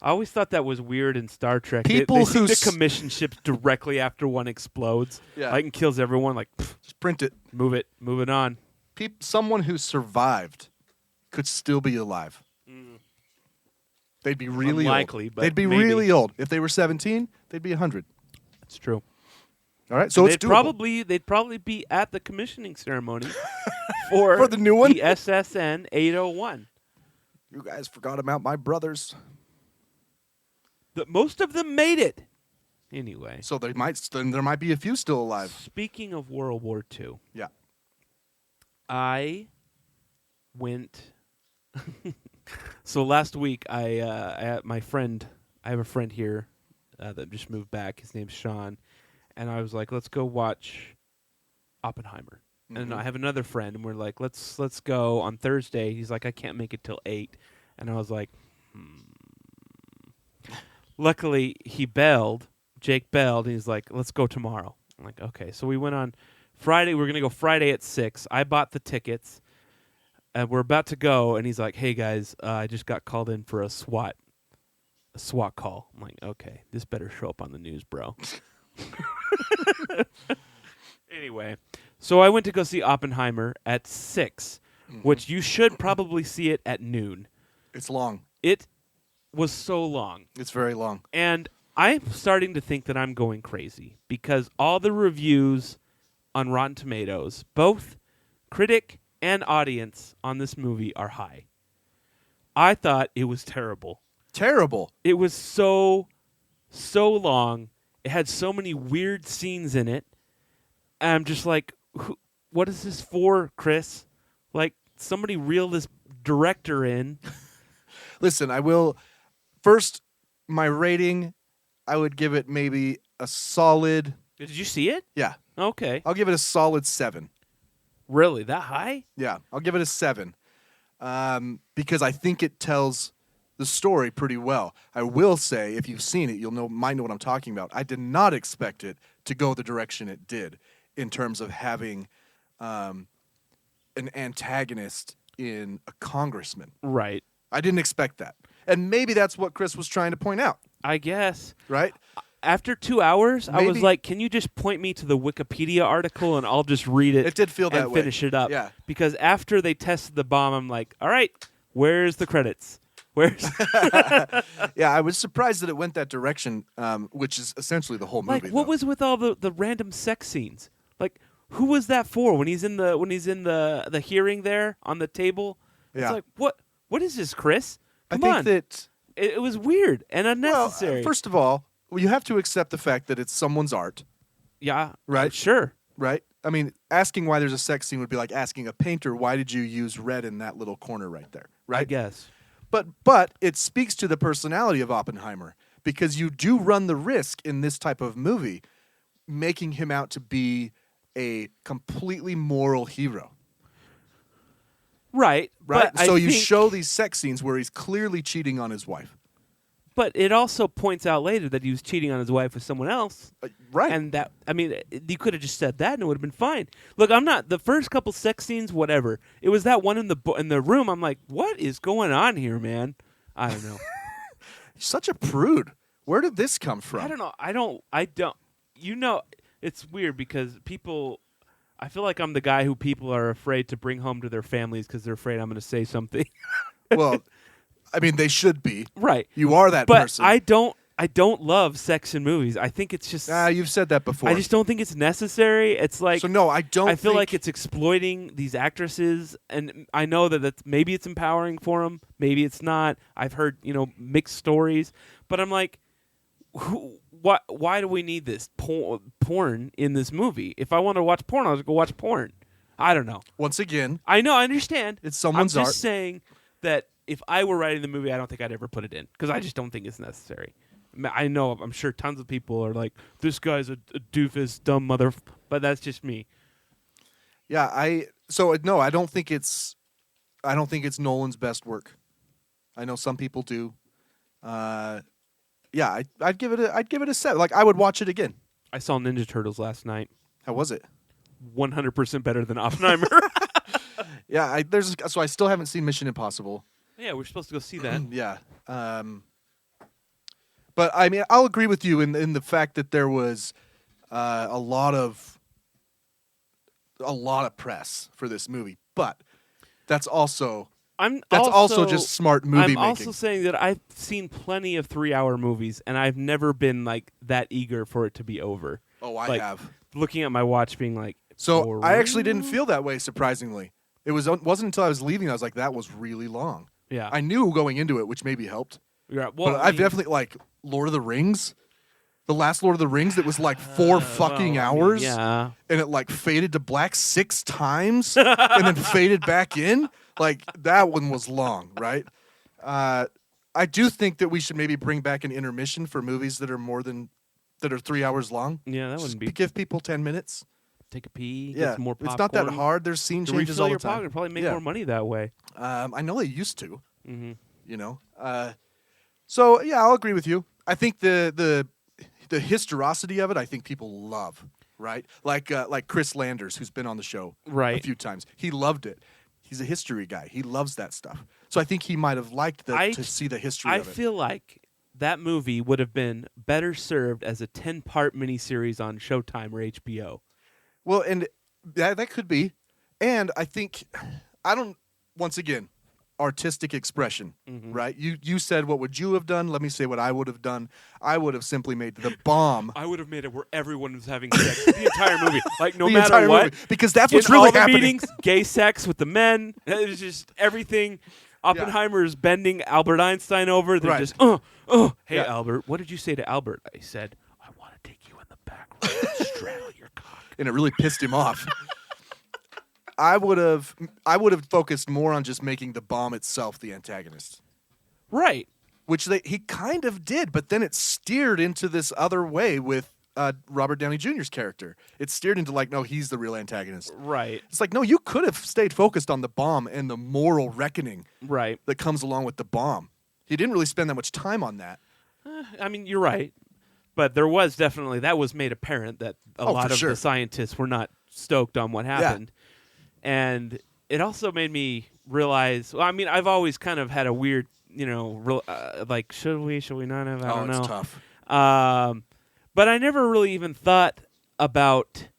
I always thought that was weird in Star Trek. People they seem who to s- commission ships directly after one explodes. Yeah. Like and kills everyone. Like, pff, Just print it. move it on. Someone who survived could still be alive. They'd be really Unlikely, old. but they'd be maybe. really old. If they were 17, they'd be 100. That's true. All right, so it's they'd doable. probably be at the commissioning ceremony for For the new one? the SSN 801. You guys forgot about my brothers. Most of them made it. Anyway, So there might be a few still alive. speaking of World War II, Yeah. I went. So last week, I have a friend here that just moved back. His name's Sean, and I was like, let's go watch Oppenheimer. And I have another friend, and we're like, let's go on Thursday. He's like, I can't make it till 8, and I was like, Luckily, Jake bailed, and he's like, let's go tomorrow. I'm like, okay. So we went on Friday. We're going to go Friday at 6. I bought the tickets, and we're about to go, and he's like, hey, guys, I just got called in for a SWAT call. I'm like, okay, this better show up on the news, bro. Anyway, so I went to go see Oppenheimer at 6, which you should probably see it at noon. It's long. It was so long. It's very long. And I'm starting to think that I'm going crazy because all the reviews on Rotten Tomatoes, both critic and audience on this movie, are high. I thought it was terrible. Terrible. It was so long, It had so many weird scenes in it. And I'm just like, what is this for, Chris? Like, somebody reel this director in. Listen, I will. First, my rating, I would give it maybe a solid. Did you see it? Yeah. Okay. I'll give it a solid 7. Really? That high? Yeah, I'll give it a 7. Because I think it tells the story pretty well. I will say, if you've seen it, might know what I'm talking about. I did not expect it to go the direction it did in terms of having an antagonist in a congressman. Right. I didn't expect that. And maybe that's what Chris was trying to point out. I guess. Right? After 2 hours, I was Maybe- like, can you just point me to the Wikipedia article and I'll just read it? It did feel that and way. finish it up. Yeah. Because after they tested the bomb, I'm like, all right, where's the credits? Where's Yeah, I was surprised that it went that direction, which is essentially the whole movie. like what though. was with all the random sex scenes? Like who was that for when he's in the hearing there on the table? It's Yeah. like what is this, Chris? Come I think on. that It was weird and unnecessary. Well, first of all, you have to accept the fact that it's someone's art, yeah, Right. Sure. right? I mean, asking why there's a sex scene would be like asking a painter, why did you use red in that little corner right there, right? I guess. But it speaks to the personality of Oppenheimer because you do run the risk in this type of movie making him out to be a completely moral hero. Right. Right? But So I you think- show these sex scenes where he's clearly cheating on his wife. But it also points out later that he was cheating on his wife with someone else. Right. And that, I mean, you could have just said that and it would have been fine. Look, I'm not, the first couple sex scenes, whatever. It was that one in the room. I'm like, what is going on here, man? I don't know. You're such a prude. Where did this come from? I don't know. I don't, you know, it's weird because people, I feel like I'm the guy who people are afraid to bring home to their families because they're afraid I'm going to say something. Well, I mean, they should be. Right. You are that But person. I don't love sex in movies. I think it's just, You've said that before. I just don't think it's necessary. It's like, So no, I don't. I feel think- like it's exploiting these actresses, and I know that maybe it's empowering for them, maybe it's not. I've heard mixed stories, but I'm like, why do we need this porn in this movie? If I want to watch porn, I'll just go watch porn. I don't know. Once again, I know, I understand. It's someone's I'm just art. saying that if I were writing the movie, I don't think I'd ever put it in because I just don't think it's necessary. I know, I'm sure tons of people are like, this guy's a doofus, dumb mother, but that's just me. yeah. I don't think it's Nolan's best work. I know some people do. Yeah, I'd give it a 7. Like I would watch it again. I saw Ninja Turtles last night. How was it? 100% better than Oppenheimer. Yeah, so I still haven't seen Mission Impossible. Yeah, we're supposed to go see that. Yeah. But I mean, I'll agree with you in the fact that there was a lot of press for this movie, but that's also That's also just smart movie I'm making. also saying that I've seen plenty of 3-hour movies, and I've never been like that eager for it to be over. Oh, I Like, have. Looking at my watch, being like, So I actually "For didn't feel that way. Surprisingly, it wasn't until I was leaving I was like, that was really long. Yeah. I knew going into it, which maybe helped. Yeah, well, But I I've mean- definitely like Lord of the Rings. The last Lord of the Rings that was like 4 fucking hours. Yeah. And it like faded to black 6 times and then faded back in. Like that one was long, right? I do think that we should maybe bring back an intermission for movies that are 3 hours long. Yeah, that Just wouldn't be. give people 10 minutes. Take a pee. Yeah, Get some more popcorn. it's not that hard. There's scene To changes refill all your the time. pocket, probably make Yeah. more money that way. I know they used to. Mm-hmm. You know. So yeah, I'll agree with you. I think the historicity of it, I think people love. Right, like Chris Landers, who's been on the show Right. a few times. He loved it. He's a history guy. He loves that stuff. So I think he might have liked to see the history I of it. feel like that movie would have been better served as a 10-part miniseries on Showtime or HBO. Well, and that could be. And I think once again, artistic expression, Mm-hmm. right? You said, what would you have done? Let me say what I would have done. I would have simply made the bomb. I would have made it where everyone was having sex the entire movie, like no The matter entire what. movie, because that's what's In really all the happening. meetings, gay sex with the men. It was just everything. Oppenheimer is bending Albert Einstein over. They're Right. just, hey Yeah. Albert, what did you say to Albert? I said, I want to take Straddle your cock. and it really pissed him off. I would have focused more on just making the bomb itself the antagonist, Right. which he kind of did, but then it steered into this other way with Robert Downey Jr.'s character. It steered into like, no, he's the real antagonist. Right. It's like, no, you could have stayed focused on the bomb and the moral reckoning Right. that comes along with the bomb. He didn't really spend that much time on that. I mean, you're right. But there was definitely, that was made apparent that a lot for of sure. the scientists were not stoked on what happened. And it also made me realize, well, I mean, I've always kind of had a weird, like, should we not have? I don't know. It's tough. But I never really even thought about,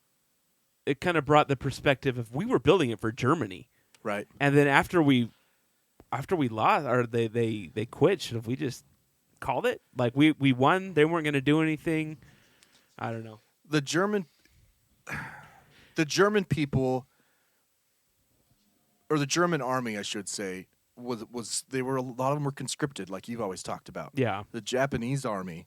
it kind of brought the perspective of we were building it for Germany. Right. And then after we lost, or they quit, should have we just called it? Like, we won, they weren't going to do anything. I don't know. The German people, or the German army, I should say, was they were, a lot of them were conscripted, like you've always talked about. Yeah. The Japanese army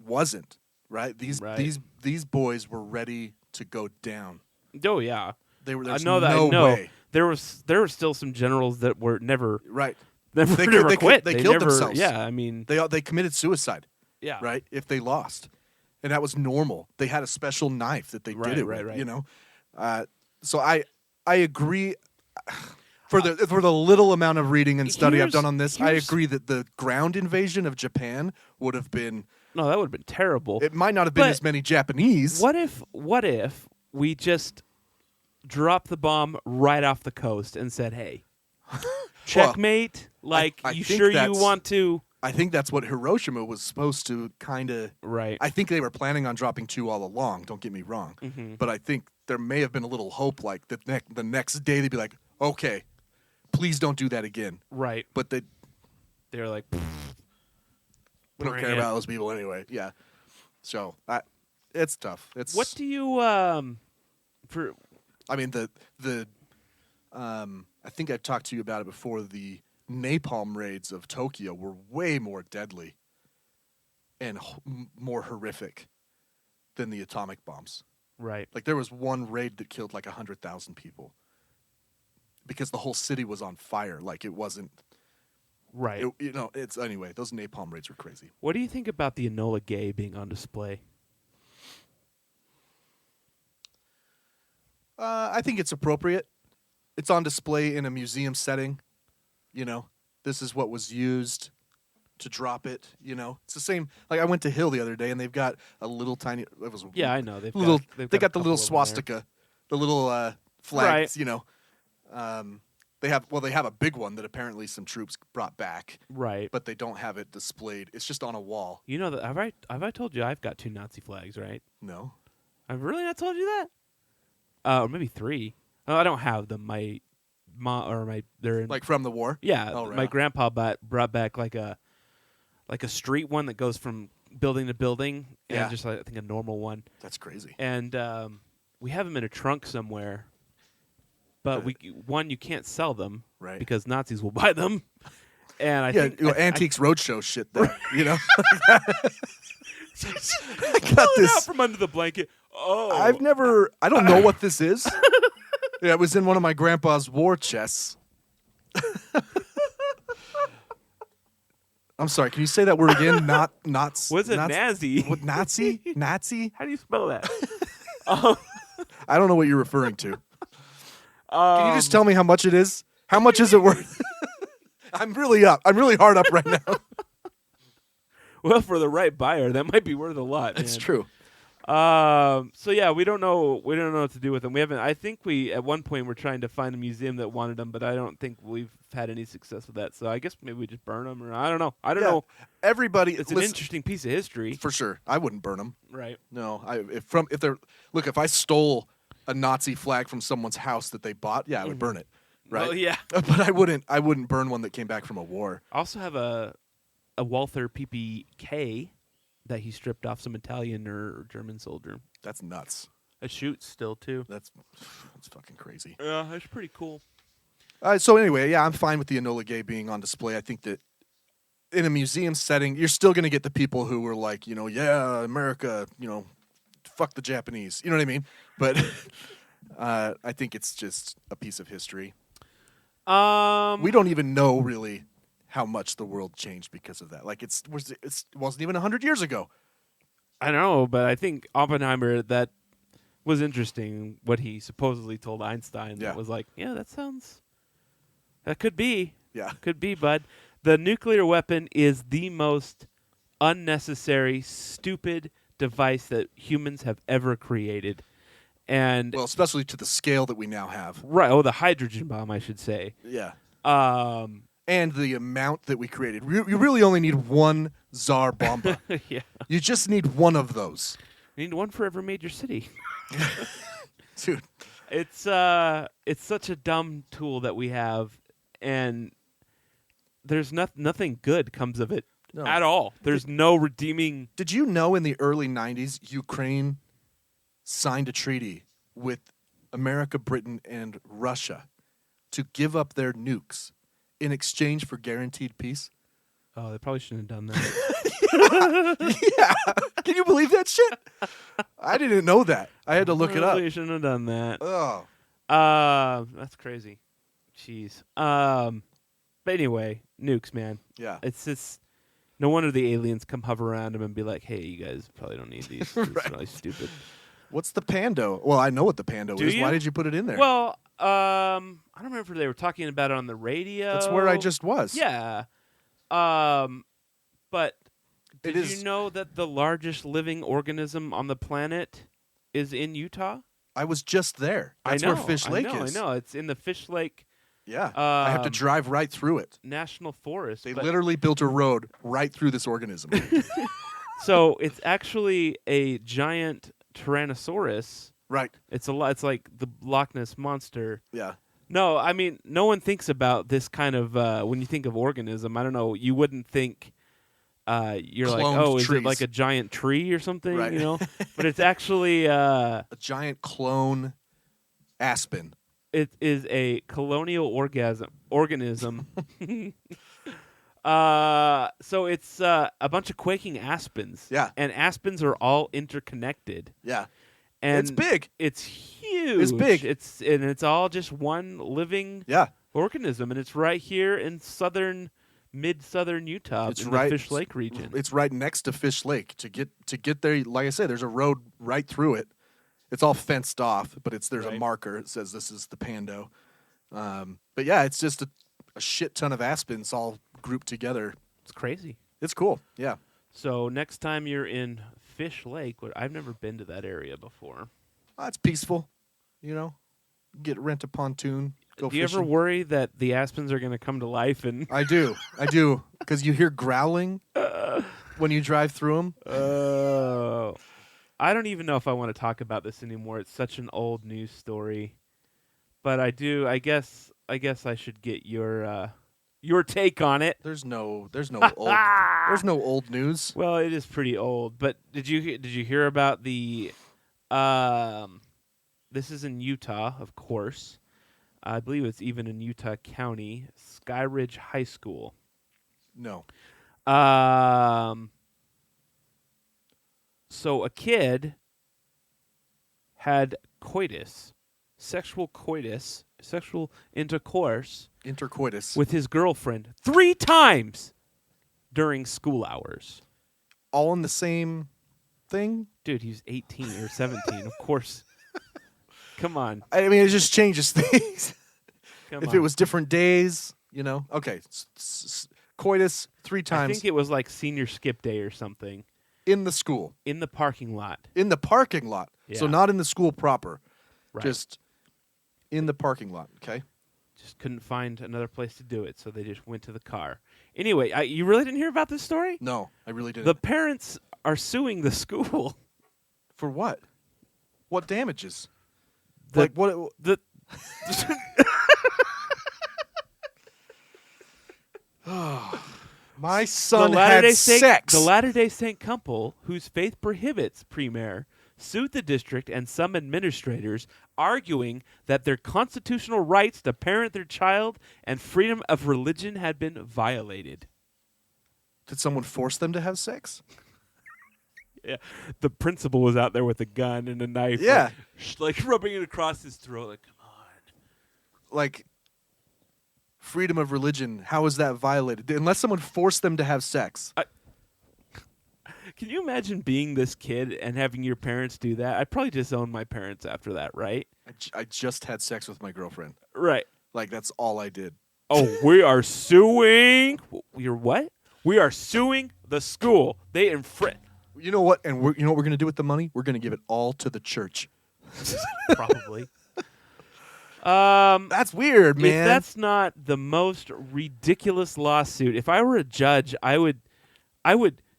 wasn't, right? These boys were ready to go down. Oh, yeah. There I was know that. no I know. way. There were still some generals that were never Right. never They never quit. They killed never, themselves. Yeah, I mean, They committed suicide, yeah, right? If they lost. And that was normal. They had a special knife that they Right, did it right, with, right. you know? So I agree. For the little amount of reading and study I've done on this, I agree that the ground invasion of Japan would have been. No, that would have been terrible. It might not have been But as many Japanese. What if we just dropped the bomb right off the coast and said, "Hey, checkmate"? Like, I you think sure you that's- want to? I think that's what Hiroshima was supposed to kind of. Right. I think they were planning on dropping 2 all along. Don't get me wrong, but I think there may have been a little hope, like the next day they'd be like, "Okay, please don't do that again." Right. But they They're like, don't Bring care it. about those people anyway. Yeah. So it's tough. It's what do you for? I mean I think I've talked to you about it before. The napalm raids of Tokyo were way more deadly and more horrific than the atomic bombs. Right. Like, there was one raid that killed like 100,000 people because the whole city was on fire. Like, it wasn't. Right. It's anyway. Those napalm raids were crazy. What do you think about the Enola Gay being on display? I think it's appropriate. It's on display in a museum setting. This is what was used to drop it. It's the same. Like, I went to Hill the other day, and they've got a little tiny. It was Yeah, I know. They've they got a the couple little of them there. swastika, the little flags. Right. They have a big one that apparently some troops brought back, Right. but they don't have it displayed. It's just on a wall. You know that have I told you I've got 2 Nazi flags, right? No. I've really not told you that? Or maybe 3. Oh, I don't have them. My mom or they're in, Like from the war? yeah. Oh, right My on. grandpa brought back like a street one that goes from building to building, Yeah. and just like, I think a normal one. That's crazy. And we have them in a trunk somewhere. But you can't sell them, Right. because Nazis will buy them. And I Yeah, think Antiques Roadshow shit there, I got pull it this. out from under the blanket. Oh, I don't know what this is. Yeah, it was in one of my grandpa's war chests. I'm sorry, can you say that word again? Not was it not, Nazi? What, Nazi? Nazi? How do you spell that? I don't know what you're referring to. Can you just tell me how much it is? How much is it worth? I'm really hard up right now. Well, for the right buyer, that might be worth a lot. It's man. true. So yeah, we don't know what to do with them. We haven't. I think we at one point were trying to find a museum that wanted them, but I don't think we've had any success with that. So I guess maybe we just burn them, or I don't know. I don't know. Everybody, It's an interesting piece of history, for sure. I wouldn't burn them. right? No, if I stole a Nazi flag from someone's house that they bought, yeah, I would burn it. Right? Well, yeah. But I wouldn't burn one that came back from a war. I also have a Walther PPK that he stripped off some Italian or German soldier. That's nuts. It shoots still too. That's fucking crazy. Yeah, that's pretty cool. So anyway, yeah, I'm fine with the Enola Gay being on display. I think that in a museum setting, you're still going to get the people who were like, yeah, America, fuck the Japanese. You know what I mean? But I think it's just a piece of history. We don't even know really how much the world changed because of that. Like it wasn't even 100 years ago. I know, but I think Oppenheimer, that was interesting what he supposedly told Einstein. Yeah. That was like, yeah, that could be. Yeah. Could be, bud. The nuclear weapon is the most unnecessary, stupid device that humans have ever created. And Well, especially to the scale that we now have. right, the hydrogen bomb, I should say. Yeah. Um, And the amount that we created. You really only need one Tsar Bomba. yeah. You just need one of those. You need one for every major city. Dude. It's such a dumb tool that we have, and there's nothing good comes of it at all. There's no redeeming. Did you know in the early 90s, Ukraine signed a treaty with America, Britain, and Russia to give up their nukes in exchange for guaranteed peace? Oh, they probably shouldn't have done that. Yeah. Can you believe that shit? I didn't know that. I had to look it up. Probably shouldn't have done that. Oh. That's crazy. Jeez. But anyway, nukes, man. Yeah. It's no wonder the aliens come hover around them and be like, "Hey, you guys probably don't need these. It's really stupid." What's the Pando? Well, I know what the Pando Do is. you? Why did you put it in there? Well, I don't remember if they were talking about it on the radio. That's where I just was. Yeah. But did you know that the largest living organism on the planet is in Utah? I was just there. That's I know, where Fish Lake is. I know. It's in the Fish Lake Yeah. I have to drive right through it. National Forest. They but- literally built a road right through this organism. So it's actually a giant Tyrannosaurus. Right. It's it's like the Loch Ness monster. Yeah. No, I mean, no one thinks about this kind of when you think of organism. I don't know. You wouldn't think you're like, Cloned oh, is trees. it like a giant tree or something? Right. You know, but it's actually A giant clone aspen. it is a colonial organism. So it's a bunch of quaking aspens. Yeah. And aspens are all interconnected. Yeah. And It's big. It's huge. It's big. It's all just one living Yeah. organism, and it's right here in mid-southern Utah, It's in right- the Fish Lake region. It's right next to Fish Lake. To get there, like I said, there's a road right through it. It's all fenced off, but there's a Right. marker. It says this is the Pando. But yeah, it's just a shit ton of aspens all grouped together. It's crazy. It's cool. Yeah. So next time you're in Fish Lake, I've never been to that area before. It's peaceful. You know, rent a pontoon. Go Do you ever fishing. worry that the aspens are going to come to life and? I do, because you hear growling when you drive through them. Oh, I don't even know if I want to talk about this anymore. It's such an old news story, but I do. I guess I should get your take on it. There's no old news. Well, it is pretty old, but did you hear about the? This is in Utah, of course. I believe it's even in Utah County, Skyridge High School. No. So a kid had sexual intercourse Intercoitus. with his girlfriend 3 times during school hours. All in the same thing? Dude, he's 18 or 17, of course. Come on. I mean, it just changes things. Come If on. it was different days, you know. Okay. Coitus 3 I times think it was like senior skip day or something in the school. in the parking lot. In the parking lot. So Yeah. not in the school proper. Right. Just in the parking lot, okay? Just couldn't find another place to do it, so they just went to the car. Anyway, you really didn't hear about this story? No, I really didn't. The parents are suing the school. For what? What damages? The- Like what? The My son the had Latter-day Saint, sex. The Latter-day Saint couple, whose faith prohibits pre-marriage, sued the district and some administrators, arguing that their constitutional rights to parent their child and freedom of religion had been violated. Did someone force them to have sex? Yeah, the principal was out there with a gun and a knife. Yeah. like rubbing it across his throat. Like, come on. Like, freedom of religion, how is that violated? Unless someone forced them to have sex. Can you imagine being this kid and having your parents do that? I'd probably disown my parents after that, right? I just had sex with my girlfriend. Right. Like, that's all I did. Oh, we are suing. You're what? We are suing the school. They infringe. You know what? And you know what we're going to do with the money? We're going to give it all to the church. Probably. That's weird, man. If that's not the most ridiculous lawsuit, if I were a judge, I would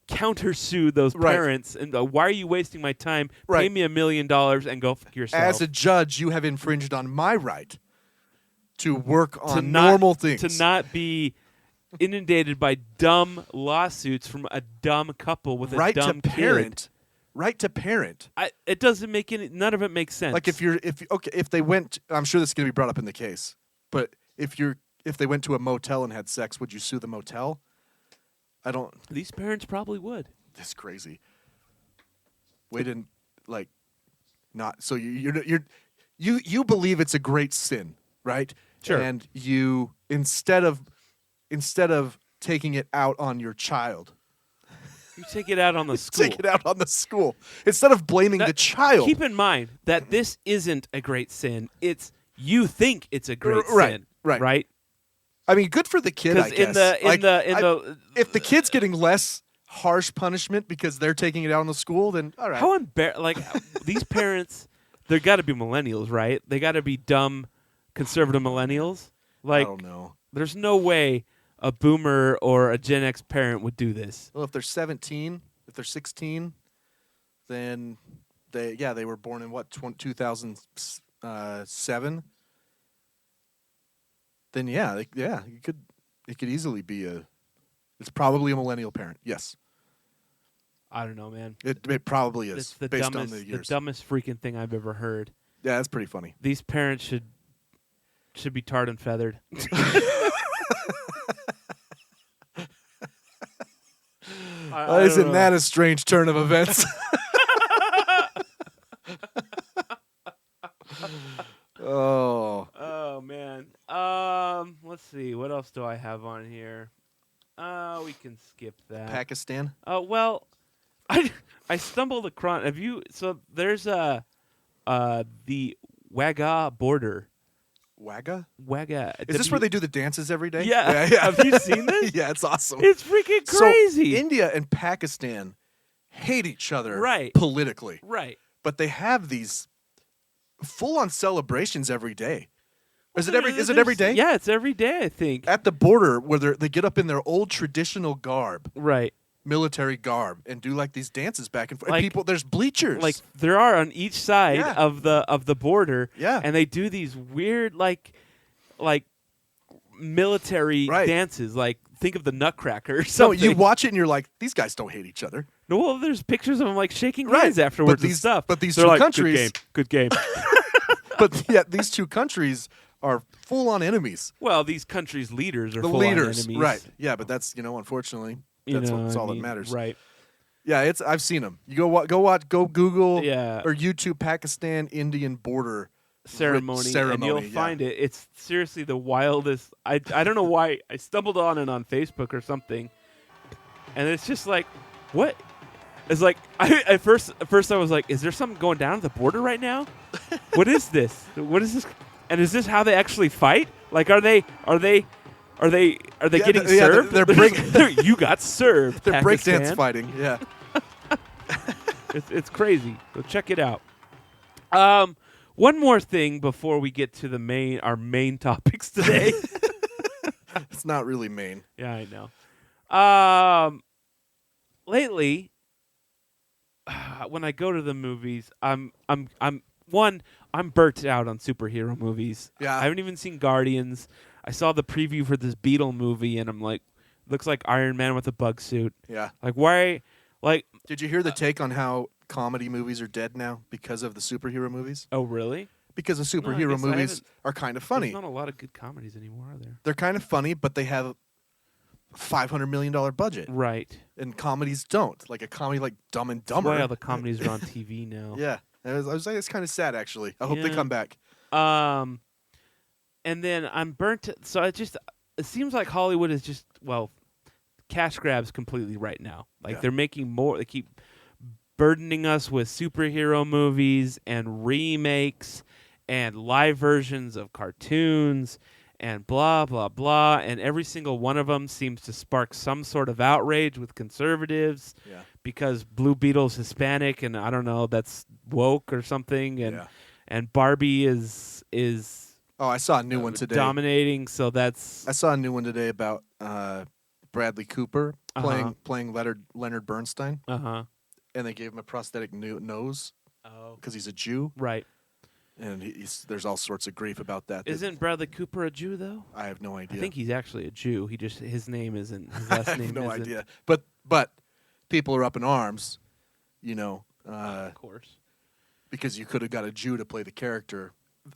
countersue those Right. parents and go, why are you wasting my time? Pay Right. me $1 million and go fuck yourself. As a judge, you have infringed on my right to work on to not, normal things. To not be inundated by dumb lawsuits from a dumb couple with right a dumb to parent. kid. Right to parent. It doesn't make any. None of it makes sense. Like if they went, I'm sure this is going to be brought up in the case. But if they went to a motel and had sex, would you sue the motel? I don't. These parents probably would. That's crazy. We didn't like, not so you believe it's a great sin, right? Sure. And you instead of taking it out on your child, You take it out on the school. take it out on the school instead of blaming Now, the child. Keep in mind that this isn't a great sin. It's you think it's a great Right, sin, right. right? I mean, good for the kid. I Because guess. If the kid's getting less harsh punishment because they're taking it out on the school, then all right. how these parents, they got to be millennials, right? They got to be dumb, conservative millennials. I don't know. There's no way a boomer or a Gen X parent would do this. Well, if they're 17, if they're 16, then they were born in what 2007. Then it could easily be it's probably a millennial parent. Yes, I don't know, man. it probably is It's the based dumbest, on the years. dumbest freaking thing I've ever heard. Yeah, that's pretty funny. These parents should be tarred and feathered. Isn't that a strange turn of events? Oh. Oh man. Let's see. What else do I have on here? We can skip that. Pakistan? Oh well, I stumbled across. Have you? So there's the Wagah border. Wagga? Wagah. Is this where they do the dances every day? Yeah. Have you seen this? Yeah, it's awesome. It's freaking crazy. So India and Pakistan hate each other Right. politically. Right. But they have these full-on celebrations every day. Is it every day? Yeah, it's every day, I think. At the border where they get up in their old traditional garb, Right. military garb, and do like these dances back and forth. Like- And people, there's bleachers. Like there are on each side Yeah. of the border. Yeah. And they do these weird like military Right. dances. Like think of the Nutcracker or so something. you watch it and you're like, these guys don't hate each other. No, well, there's pictures of them like shaking Right. hands afterwards But and stuff. but these They're two like, countries- good game. But yet these two countries are full-on enemies. Well, these countries' leaders are The full leaders, enemies. right? Yeah, but that's unfortunately, that's all that matters. Right. Yeah, I've seen them. You go Google Yeah. or YouTube Pakistan Indian border Ceremony, and you'll yeah. find it. It's seriously the wildest. I don't know why I stumbled on it on Facebook or something, and it's just like, what? It's like at first I was like, is there something going down at the border right now? What is this? What is this? And is this how they actually fight? Like, are they getting served? You got served. They're Pakistan. breakdance fighting. Yeah. It's crazy. So check it out. One more thing before we get to our main topics today. It's not really Maine. Yeah, I know. Lately, when I go to the movies, I'm burnt out on superhero movies. Yeah. I haven't even seen Guardians. I saw the preview for this Beetle movie, and I'm like, looks like Iron Man with a bug suit. Yeah. Like, why? Like, Did you hear the take on how comedy movies are dead now because of the superhero movies? oh really? Because the superhero guess I movies haven't- are kind of funny. There's not a lot of good comedies anymore, are there? They're kind of funny, but they have $500 million budget. Right. And comedies don't. Like a comedy like Dumb and That's Dumber. why all the comedies are on TV now. Yeah. I was like, it's kind of sad, actually. I hope they Yeah. come back. And then I'm burnt. So it seems like Hollywood is just, cash grabs completely right now. Like they're making more. They keep burdening us with superhero movies and remakes and live versions of cartoons and blah, blah, blah. And every single one of them seems to spark some sort of outrage with conservatives because Blue Beetle's Hispanic and I don't know, that's woke or something. And Barbie is Oh, I saw a new one today. dominating. So that's I saw a new one today about Bradley Cooper playing Leonard Bernstein. And they gave him a prosthetic nose because he's a Jew. Right. And there's all sorts of grief about that. Isn't Bradley Cooper a Jew, though? I have no idea. I think he's actually a Jew. His name isn't. His last I have name no isn't. idea. But people are up in arms, Of course. because you could have got a Jew to play the character.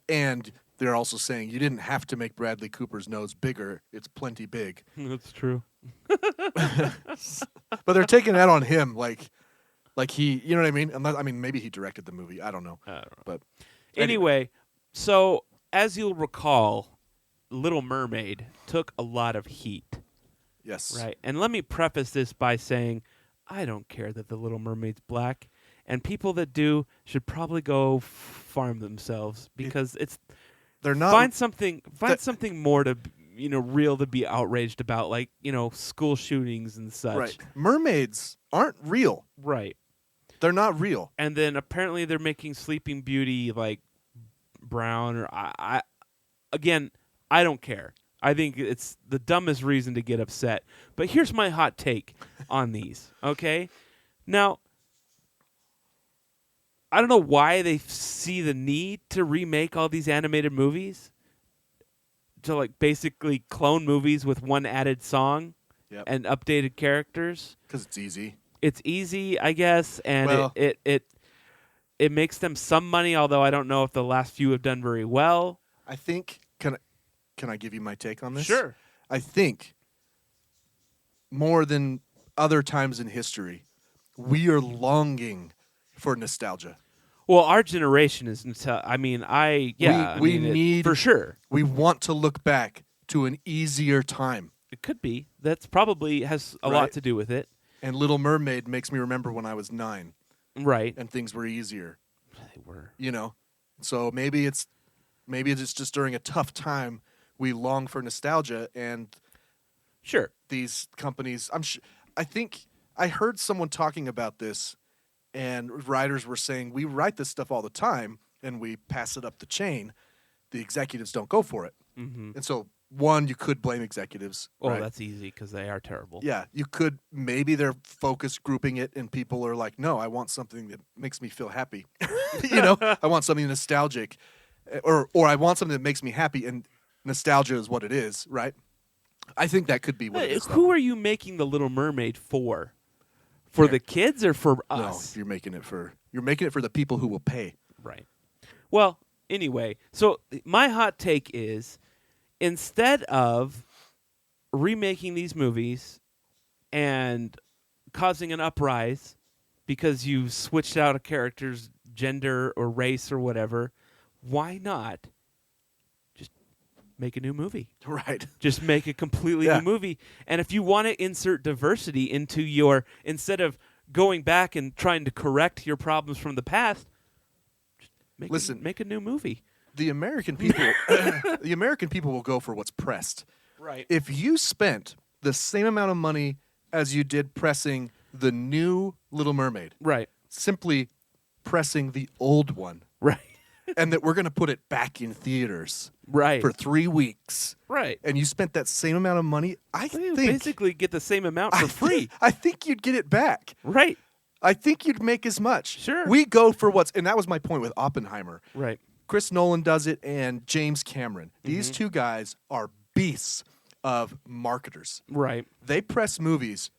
And they're also saying you didn't have to make Bradley Cooper's nose bigger. It's plenty big. That's true. But they're taking that on him like he, you know what I mean? Unless, I mean, maybe he directed the movie. I don't know. But Anyway, so as you'll recall, Little Mermaid took a lot of heat. yes. Right. And let me preface this by saying I don't care that the Little Mermaid's black. And people that do should probably go farm themselves because They're not. find something more to real to be outraged about, like school shootings and such. Right. Mermaids aren't real. Right. They're not real. And then apparently they're making Sleeping Beauty like brown or I don't care. I think it's the dumbest reason to get upset. But here's my hot take on these. Okay, now I don't know why they see the need to remake all these animated movies, to like basically clone movies with one added song and updated characters. Because it's easy. It's easy, I guess, and Well- it makes them some money. Although I don't know if the last few have done very well. I think. Can I give you my take on this? Sure. I think more than other times in history, we are longing for nostalgia. Well, our generation is. I mean, we need for sure. We want to look back to an easier time. It could be. That's probably has a Right. lot to do with it. And Little Mermaid makes me remember when I was 9 Right. and things were easier. They were. So maybe it's just during a tough time we long for nostalgia, and Sure. these companies. I think I heard someone talking about this, and writers were saying we write this stuff all the time and we pass it up the chain. The executives don't go for it, and so you could blame executives. Oh, right? that's easy because they are terrible. Yeah, you could. Maybe they're focus grouping it, and people are like, "No, I want something that makes me feel happy." I want something nostalgic, or I want something that makes me happy, and nostalgia is what it is, right? I think that could be what it is. Who are you making the Little Mermaid for? For the kids or for us? No, you're making it for the people who will pay. Right. Well, anyway, so my hot take is instead of remaking these movies and causing an uprise because you switched out a character's gender or race or whatever, why not just make a new movie? Right. Just make a completely new movie. And if you want to insert diversity into instead of going back and trying to correct your problems from the past, just make a new movie. The American people will go for what's pressed. Right. If you spent the same amount of money as you did pressing the new Little Mermaid, Right. simply pressing the old one, Right. and that we're going to put it back in theaters Right. for 3 weeks, Right. and you spent that same amount of money, I You think basically get the same amount for free. I think you'd get it back. Right. I think you'd make as much. Sure. We go for and that was my point with Oppenheimer. Right. Chris Nolan does it, and James Cameron. Mm-hmm. These two guys are beasts of marketers. Right. They press movies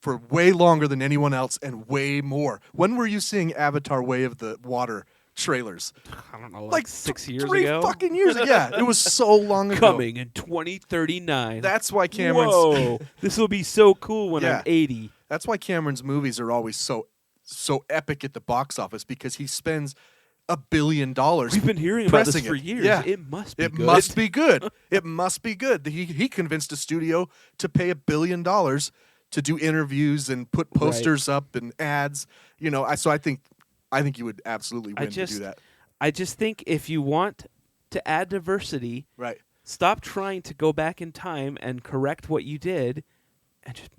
for way longer than anyone else and way more. When were you seeing Avatar Way of the Water trailers. I don't know, like 6 years three ago. fucking years ago. Yeah, it was so long ago. Coming in 2039. That's why Cameron's. Whoa, this will be so cool when Yeah. I'm 80. That's why Cameron's movies are always so epic at the box office, because he spends $1 billion. We've been hearing about this pressing for it. years. Yeah. It must be It good. must be good. It must be good. He convinced a studio to pay $1 billion to do interviews and put posters up and ads. You know, I think you would absolutely win to do that. I just think if you want to add diversity, Right. stop trying to go back in time and correct what you did, and just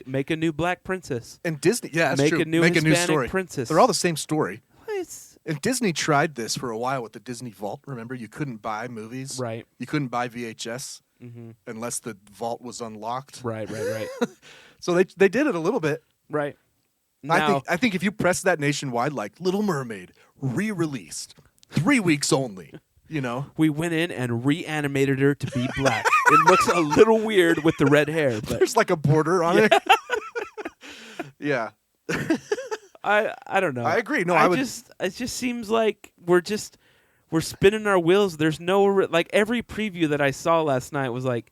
make a new black princess. And Disney, yeah, that's Make true. a new Make a new Hispanic story. princess. They're all the same story. It's And Disney tried this for a while with the Disney Vault. Remember, you couldn't buy movies. right, You couldn't buy VHS unless the vault was unlocked. right. So they did it a little bit. Right. Now, I think if you press that nationwide, like Little Mermaid, re-released, 3 weeks only. You know, we went in and reanimated her to be black. It looks a little weird with the red hair, but there's like a border on it. Yeah, I don't know. I agree. No, it just seems like we're spinning our wheels. There's no like every preview that I saw last night was like,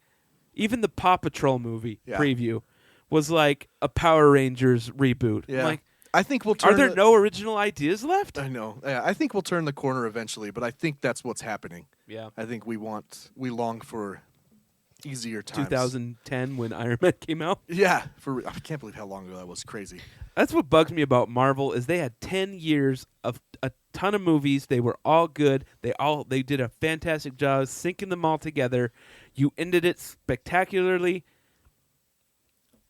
even the Paw Patrol movie preview was like a Power Rangers reboot. Yeah. I'm like, I think we'll turn. are there no original ideas left? I know. Yeah, I think we'll turn the corner eventually, but I think that's what's happening. Yeah. I think we long for easier times. 2010 when Iron Man came out. Yeah, I can't believe how long ago that was. Crazy. That's what bugs me about Marvel is they had 10 years of a ton of movies. They were all good. They did a fantastic job syncing them all together. You ended it spectacularly.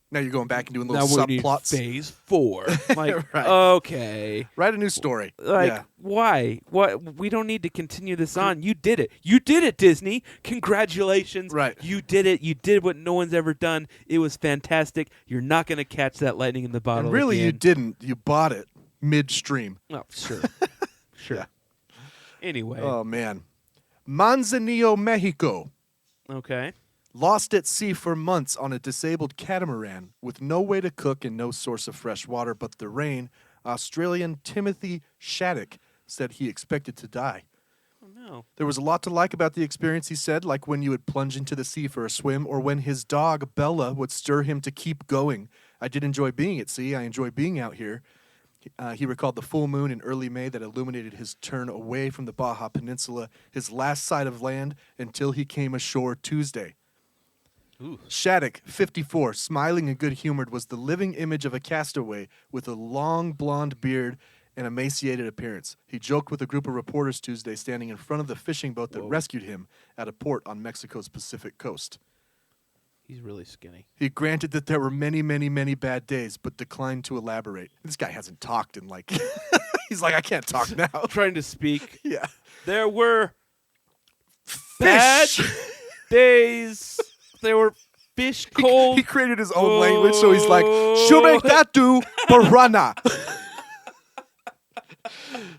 Now you're going back and doing Now little we need subplots. phase 4. Like, Right. okay. Write a new story. Like, yeah. why? What? We don't need to continue this on. You did it. You did it, Disney. Congratulations. Right. You did it. You did what no one's ever done. It was fantastic. You're not going to catch that lightning in the bottle And really, you again. didn't. You bought it midstream. Oh, sure. Sure. Yeah. Anyway. Oh man, Manzanillo, Mexico. Okay. Lost at sea for months on a disabled catamaran with no way to cook and no source of fresh water but the rain, Australian Timothy Shattuck said he expected to die. Oh, no. There was a lot to like about the experience, he said, like when you would plunge into the sea for a swim or when his dog, Bella, would stir him to keep going. I did enjoy being at sea. I enjoy being out here. He recalled the full moon in early May that illuminated his turn away from the Baja Peninsula, his last sight of land, until he came ashore Tuesday. Ooh. Shattuck, 54, smiling and good-humored, was the living image of a castaway with a long blonde beard and emaciated appearance. He joked with a group of reporters Tuesday standing in front of the fishing boat that rescued him at a port on Mexico's Pacific coast. He's really skinny. He granted that there were many, many, many bad days, but declined to elaborate. This guy hasn't talked in like... He's like, I can't talk now. Trying to speak. Yeah. There were bad days. There were fish cold. He created his own language, so he's like, Shumekatu Parana.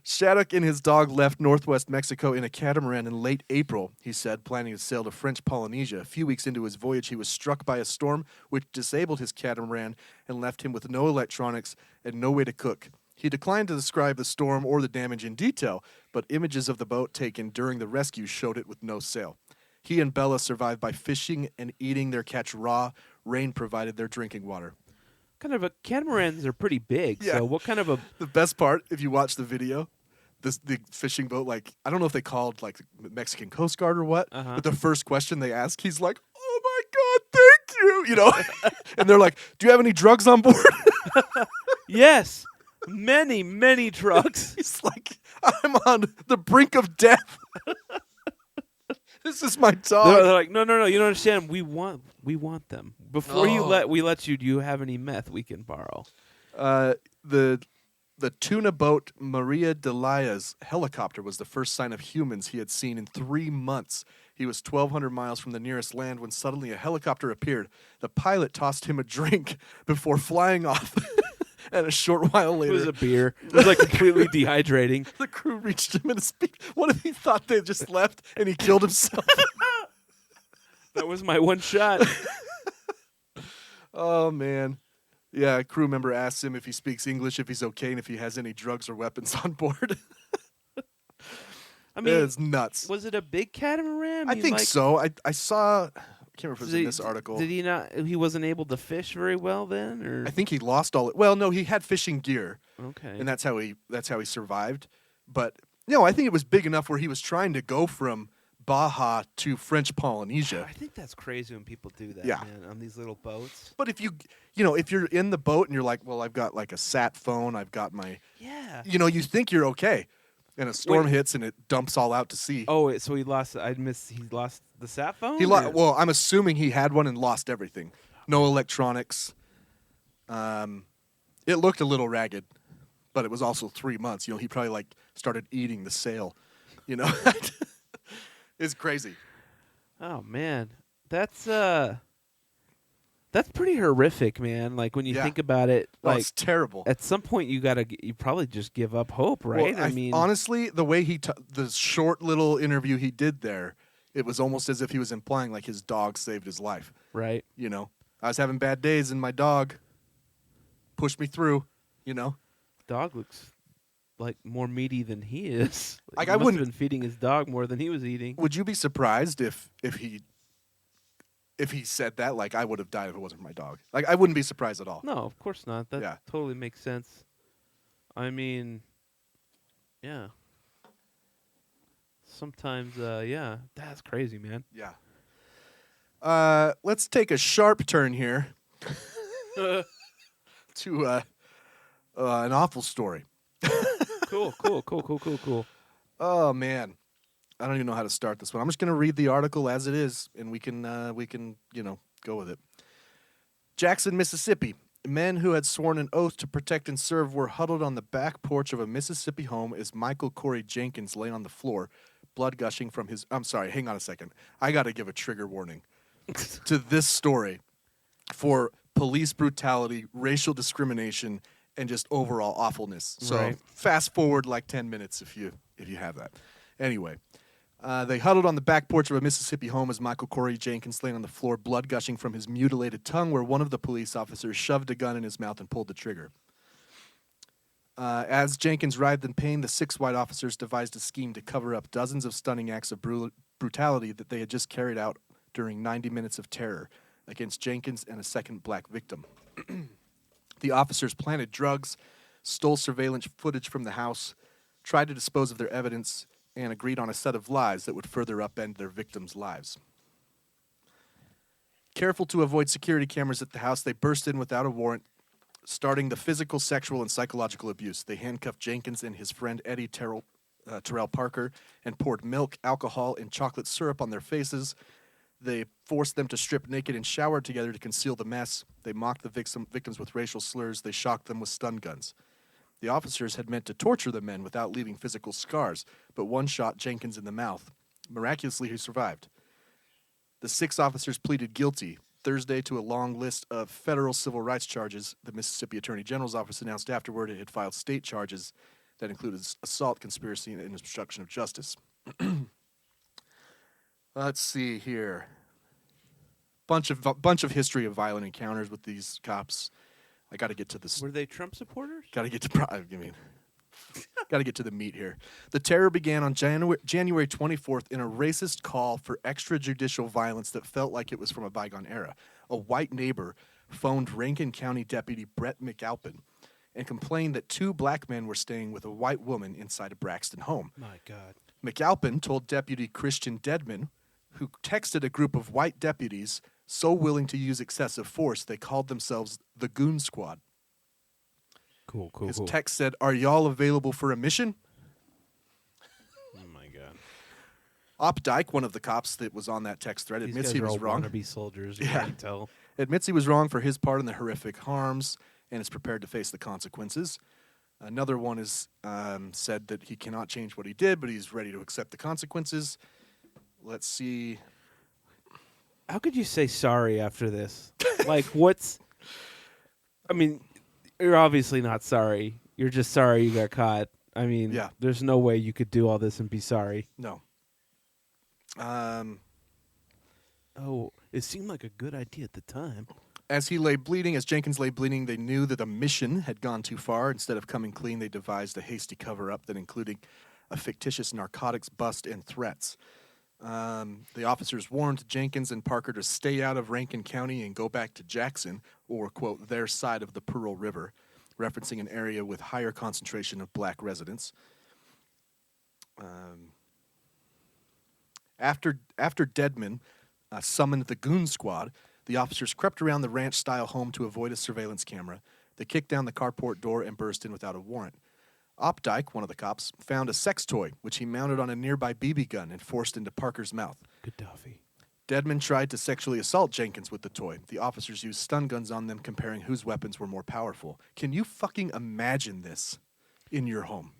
Shattuck and his dog left northwest Mexico in a catamaran in late April, he said, planning to sail to French Polynesia. A few weeks into his voyage, he was struck by a storm which disabled his catamaran and left him with no electronics and no way to cook. He declined to describe the storm or the damage in detail, but images of the boat taken during the rescue showed it with no sail. He and Bella survived by fishing and eating their catch raw. Rain provided their drinking water. Catamarans are pretty big. Yeah. So what kind of a... The best part, if you watch the video, the fishing boat, like, I don't know if they called, like, the Mexican Coast Guard or what, but the first question they ask, he's like, oh, my God, thank you, you know? And they're like, do you have any drugs on board? Yes. Many, many drugs. He's like, I'm on the brink of death. This is my dog. They're like, no. You don't understand. We want them. Before we let you. Do you have any meth we can borrow? The tuna boat Maria Delia's helicopter was the first sign of humans he had seen in 3 months. He was 1,200 miles from the nearest land when suddenly a helicopter appeared. The pilot tossed him a drink before flying off. And a short while later... It was a beer. It was like completely dehydrating. The crew reached him in a speak. What if he thought they just left and he killed himself? That was my one shot. Oh, man. Yeah, a crew member asks him if he speaks English, if he's okay, and if he has any drugs or weapons on board. I mean, it's nuts. Was it a big catamaran? I mean, think like, so. I saw. I can't remember if it was in this Did article. he not? He wasn't able to fish very well then, or I think he lost all it. Well, no, he had fishing gear, okay. and that's how he survived. But no, I think it was big enough where he was trying to go from Baja to French Polynesia. I think that's crazy when people do that, Yeah. man, on these little boats. But if if you're in the boat and you're like, well, I've got like a sat phone, I've got my, Yeah. you think you're okay, and a storm Wait. hits and it dumps all out to sea. Oh, so he lost. He lost the sat phone. Well, I'm assuming he had one and lost everything. No electronics. It looked a little ragged, but it was also 3 months. He probably like started eating the sail. It's crazy. Oh man, that's pretty horrific, man. Like when you Yeah. think about it, Oh, like it's terrible. at some point you probably just give up hope, right? Well, I mean, honestly, the way the short little interview he did there, it was almost as if he was implying like his dog saved his life. right? I was having bad days and my dog pushed me through. Dog looks like more meaty than he is. Like, he I must wouldn't- have been feeding his dog more than he was eating. Would you be surprised if he said that? Like, I would have died if it wasn't for my dog. Like, I wouldn't be surprised at all. No, of course not. That Yeah. totally makes sense. I mean, yeah. Sometimes, yeah, that's crazy, man. Yeah. Let's take a sharp turn here to an awful story. Cool. Oh man, I don't even know how to start this one. I'm just going to read the article as it is, and we can go with it. Jackson, Mississippi. Men who had sworn an oath to protect and serve were huddled on the back porch of a Mississippi home as Michael Corey Jenkins lay on the floor, blood gushing from his. I'm sorry. Hang on a second. I got to give a trigger warning to this story for police brutality, racial discrimination, and just overall awfulness. So Right. fast forward like 10 minutes if you have that. Anyway, they huddled on the back porch of a Mississippi home as Michael Corey Jenkins lay on the floor, blood gushing from his mutilated tongue, where one of the police officers shoved a gun in his mouth and pulled the trigger. As Jenkins writhed in pain, the 6 white officers devised a scheme to cover up dozens of stunning acts of brutality that they had just carried out during 90 minutes of terror against Jenkins and a second black victim. The officers planted drugs, stole surveillance footage from the house, tried to dispose of their evidence, and agreed on a set of lies that would further upend their victims' lives. Careful to avoid security cameras at the house, they burst in without a warrant, starting the physical, sexual, and psychological abuse. They handcuffed Jenkins and his friend Eddie Terrell Parker and poured milk, alcohol, and chocolate syrup on their faces. They forced them to strip naked and shower together to conceal the mess. They mocked the victims with racial slurs. They shocked them with stun guns. The officers had meant to torture the men without leaving physical scars, but one shot Jenkins in the mouth. Miraculously, he survived. The 6 officers pleaded guilty Thursday to a long list of federal civil rights charges. The Mississippi Attorney General's office announced afterward it had filed state charges that included assault, conspiracy, and obstruction of justice. Let's see here. Bunch of history of violent encounters with these cops. I got to get to this. Were they Trump supporters? Got to get to. Got to get to the meat here. The terror began on January 24th in a racist call for extrajudicial violence that felt like it was from a bygone era. A white neighbor phoned Rankin County Deputy Brett McAlpin and complained that 2 black men were staying with a white woman inside a Braxton home. My God. McAlpin told Deputy Christian Dedman, who texted a group of white deputies so willing to use excessive force they called themselves the Goon Squad. Cool. His text said, "Are y'all available for a mission?" Oh my God. Opdyke, one of the cops that was on that text thread, These admits guys he are was all wrong. wannabe soldiers. You Yeah. can't tell. Admits he was wrong for his part in the horrific harms and is prepared to face the consequences. Another one is said that he cannot change what he did, but he's ready to accept the consequences. Let's see. How could you say sorry after this? Like, what's... I mean, you're obviously not sorry. You're just sorry you got caught. I mean, Yeah. there's no way you could do all this and be sorry. No. Oh, it seemed like a good idea at the time. As Jenkins lay bleeding, they knew that the mission had gone too far. Instead of coming clean, they devised a hasty cover-up that included a fictitious narcotics bust, and threats. The officers warned Jenkins and Parker to stay out of Rankin County and go back to Jackson, or, quote, their side of the Pearl River, referencing an area with higher concentration of black residents. After Deadman summoned the goon squad, the officers crept around the ranch-style home to avoid a surveillance camera. They kicked down the carport door and burst in without a warrant. Opdyke, one of the cops, found a sex toy, which he mounted on a nearby BB gun and forced into Parker's mouth. Gaddafi. Deadman tried to sexually assault Jenkins with the toy. The officers used stun guns on them, comparing whose weapons were more powerful. Can you fucking imagine this in your home?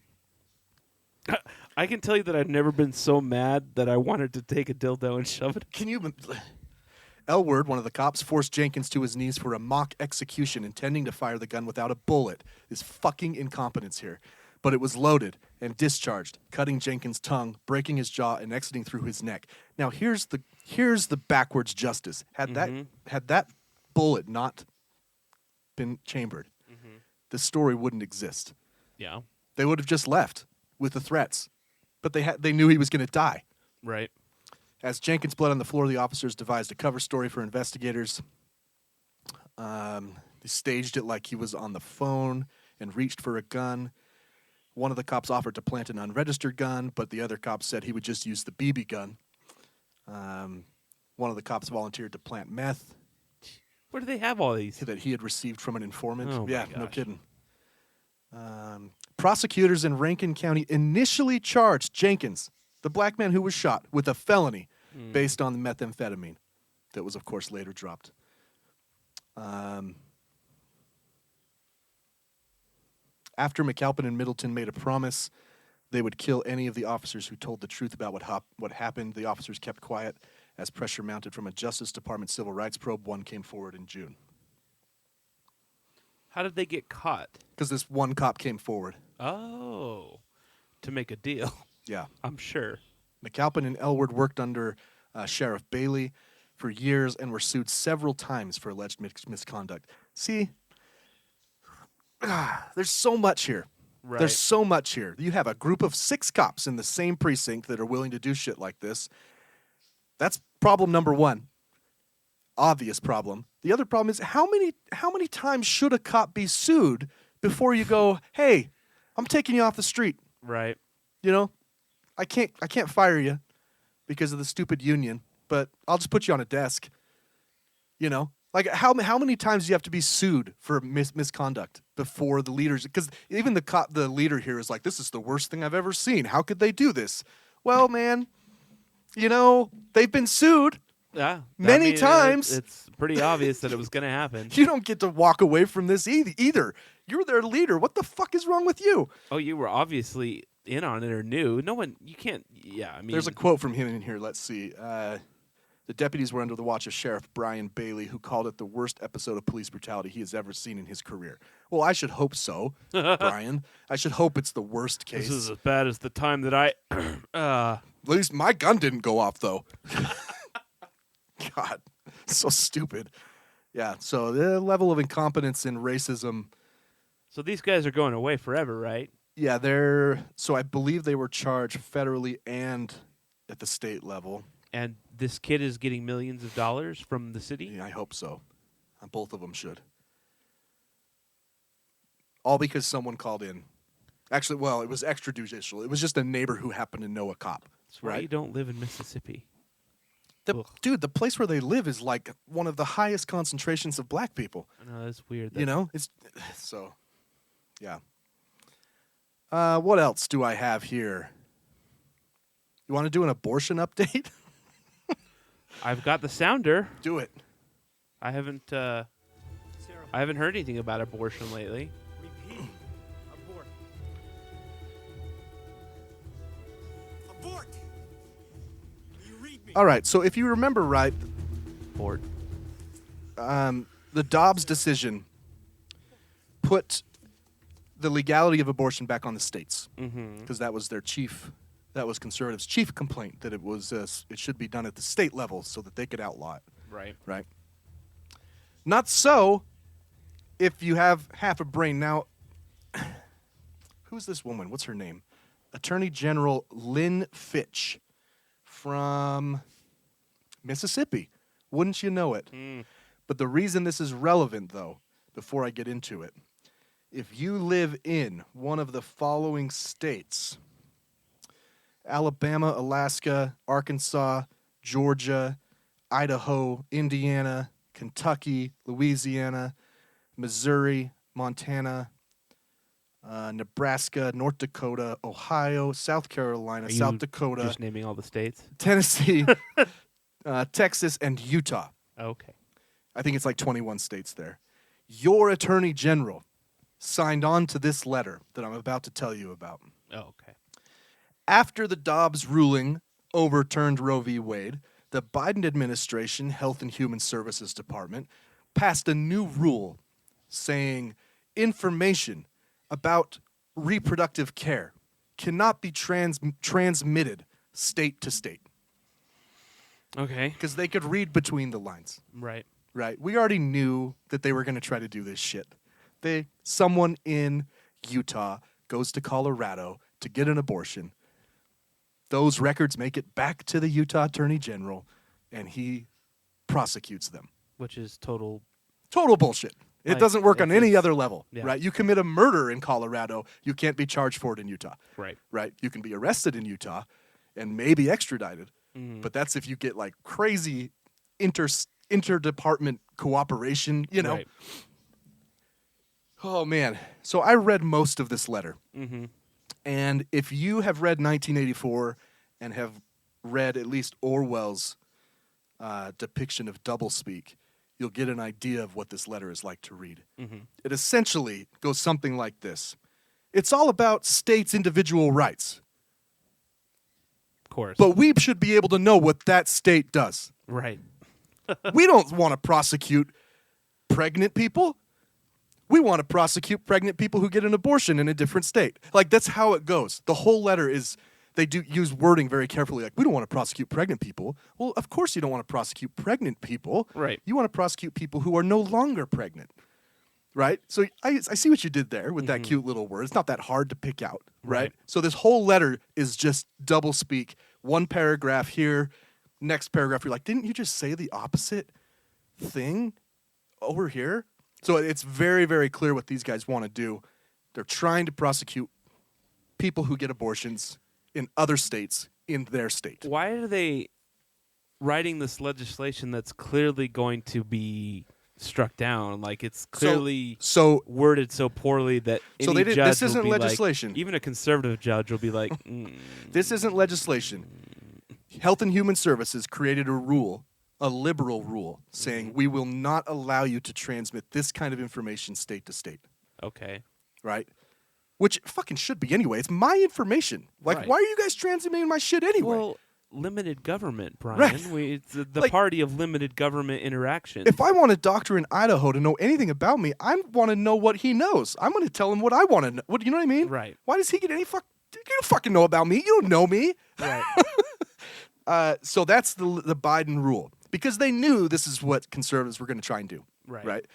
I can tell you that I've never been so mad that I wanted to take a dildo and shove it. Can you... Elward, one of the cops, forced Jenkins to his knees for a mock execution, intending to fire the gun without a bullet. His fucking incompetence here. But it was loaded and discharged, cutting Jenkins' tongue, breaking his jaw, and exiting through his neck. Now here's the backwards justice. Had that bullet not been chambered, the story wouldn't exist. Yeah. They would have just left with the threats, but they knew he was going to die. Right. As Jenkins bled on the floor, the officers devised a cover story for investigators. They staged it like he was on the phone and reached for a gun. One of the cops offered to plant an unregistered gun, but the other cop said he would just use the BB gun. One of the cops volunteered to plant meth Where do they have all these? that he had received from an informant. Oh, my yeah, no gosh. kidding. Prosecutors in Rankin County initially charged Jenkins, the black man who was shot, with a felony based on the methamphetamine. That was, of course, later dropped. After McAlpin and Middleton made a promise they would kill any of the officers who told the truth about what happened, the officers kept quiet as pressure mounted from a Justice Department civil rights probe. One came forward in June. How did they get caught? Because this one cop came forward. Oh, to make a deal. Yeah. I'm sure. McAlpin and Elward worked under Sheriff Bailey for years and were sued several times for alleged misconduct. See, there's so much here. Right. There's so much here. You have a group of 6 cops in the same precinct that are willing to do shit like this. That's problem number one. Obvious problem. The other problem is how many times should a cop be sued before you go, hey, I'm taking you off the street. Right. You know, I can't fire you because of the stupid union, but I'll just put you on a desk. You know, like how many times do you have to be sued for misconduct before the leaders? Because even the leader here is like, this is the worst thing I've ever seen. How could they do this? Well, man, you know, they've been sued. Yeah. Many times. It's pretty obvious that it was going to happen. You don't get to walk away from this either. You're their leader. What the fuck is wrong with you? Oh, you were obviously in on it or knew. No one, you can't, yeah, I mean. There's a quote from him in here. Let's see. The deputies were under the watch of Sheriff Brian Bailey, who called it the worst episode of police brutality he has ever seen in his career. Well, I should hope so, Brian. I should hope it's the worst case. This is as bad as the time that I, At least my gun didn't go off, though. God, so stupid. Yeah, so the level of incompetence and racism. So these guys are going away forever, right? Yeah, so I believe they were charged federally and at the state level. And this kid is getting millions of dollars from the city? Yeah, I hope so. Both of them should. All because someone called in. Actually, well, it was extrajudicial. It was just a neighbor who happened to know a cop. That's why right? you don't live in Mississippi. Dude, the place where they live is like one of the highest concentrations of black people. I know, that's weird. You know? It's so, yeah. What else do I have here? You want to do an abortion update? I've got the sounder. Do it. I haven't heard anything about abortion lately. Repeat. Abort. Abort. You read me. All right, so if you remember right, Abort. the Dobbs decision put the legality of abortion back on the states because that was conservatives' chief complaint, that it should be done at the state level so that they could outlaw it. Right. Not so if you have half a brain. Now, who's this woman? What's her name? Attorney General Lynn Fitch from Mississippi. Wouldn't you know it? But the reason this is relevant, though, before I get into it, if you live in one of the following states, Alabama, Alaska, Arkansas, Georgia, Idaho, Indiana, Kentucky, Louisiana, Missouri, Montana, Nebraska, North Dakota, Ohio, South Carolina, South Dakota, Just naming all the states. Tennessee, Texas, and Utah. Okay. I think it's like 21 states there. Your attorney general signed on to this letter that I'm about to tell you about. Oh, okay. After the Dobbs ruling overturned Roe v. Wade, the Biden administration Health and Human Services Department passed a new rule saying information about reproductive care cannot be transmitted state to state Okay. because they could read between the lines. Right. Right. We already knew that they were going to try to do this shit. Someone in Utah goes to Colorado to get an abortion. Those records make it back to the Utah Attorney General, and he prosecutes them. Which is total. Total bullshit. It Like, doesn't work on it's- any other level, yeah. right? You commit a murder in Colorado, you can't be charged for it in Utah, Right. right? You can be arrested in Utah and maybe extradited, but that's if you get like crazy interdepartment cooperation, you know. Right. Oh, man. So I read most of this letter. Mm-hmm. And if you have read 1984 and have read at least Orwell's depiction of doublespeak, you'll get an idea of what this letter is like to read. Mm-hmm. It essentially goes something like this. It's all about states' individual rights, Of course. but we should be able to know what that state does. Right. We don't want to prosecute pregnant people. We want to prosecute pregnant people who get an abortion in a different state. Like, that's how it goes. The whole letter is, they do use wording very carefully. Like, we don't want to prosecute pregnant people. Well, of course you don't want to prosecute pregnant people. Right. You want to prosecute people who are no longer pregnant. Right? So I see what you did there with that cute little word. It's not that hard to pick out. Right? So this whole letter is just double speak. One paragraph here, next paragraph, you're like, didn't you just say the opposite thing over here? So it's very, very clear what these guys want to do. They're trying to prosecute people who get abortions in other states in their state. Why are they writing this legislation that's clearly going to be struck down? Like, it's clearly So worded so poorly that So any they did- judge this will isn't be like- legislation. even a conservative judge will be like, this isn't legislation. Health and Human Services created a rule, a liberal rule, saying we will not allow you to transmit this kind of information state to state. okay. Right? Which it fucking should be anyway. It's my information. Like, Right. why are you guys transmitting my shit anyway? Well, limited government, Brian. Right. It's the Like- party of limited government interaction. If I want a doctor in Idaho to know anything about me, I want to know what he knows. I'm going to tell him what I want to know. What, you know what I mean? Right. Why does he get any fuck? You don't fucking know about me. You don't know me. Right. So that's the Biden rule because they knew this is what conservatives were going to try and do. Right. Right.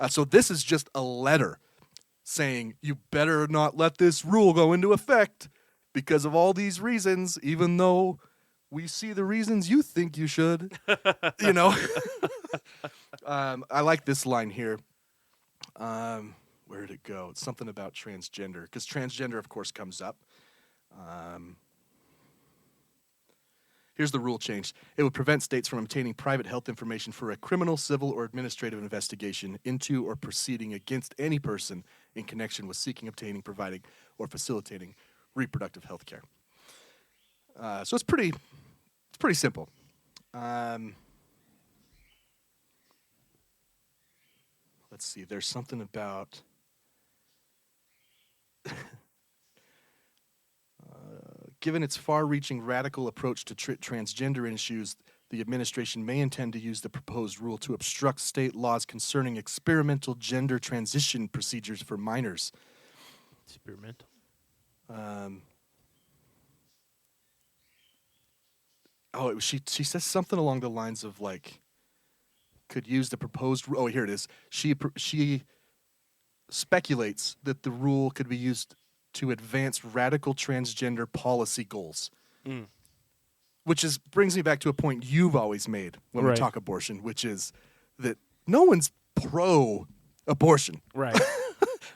So this is just a letter saying you better not let this rule go into effect because of all these reasons, even though we see the reasons you think you should. You know. I like this line here. Where did it go? It's something about transgender because transgender, of course, comes up. Here's the rule change. It would prevent states from obtaining private health information for a criminal, civil, or administrative investigation into or proceeding against any person in connection with seeking, obtaining, providing, or facilitating reproductive health care. So it's pretty simple. Let's see. There's something about... Given its far-reaching radical approach to transgender issues, the administration may intend to use the proposed rule to obstruct state laws concerning experimental gender transition procedures for minors. Experimental. She says something along the lines of like, could use the proposed. Oh, here it is. She speculates that the rule could be used to advance radical transgender policy goals. Which brings me back to a point you've always made when we Right. talk abortion, which is that no one's pro-abortion. Right.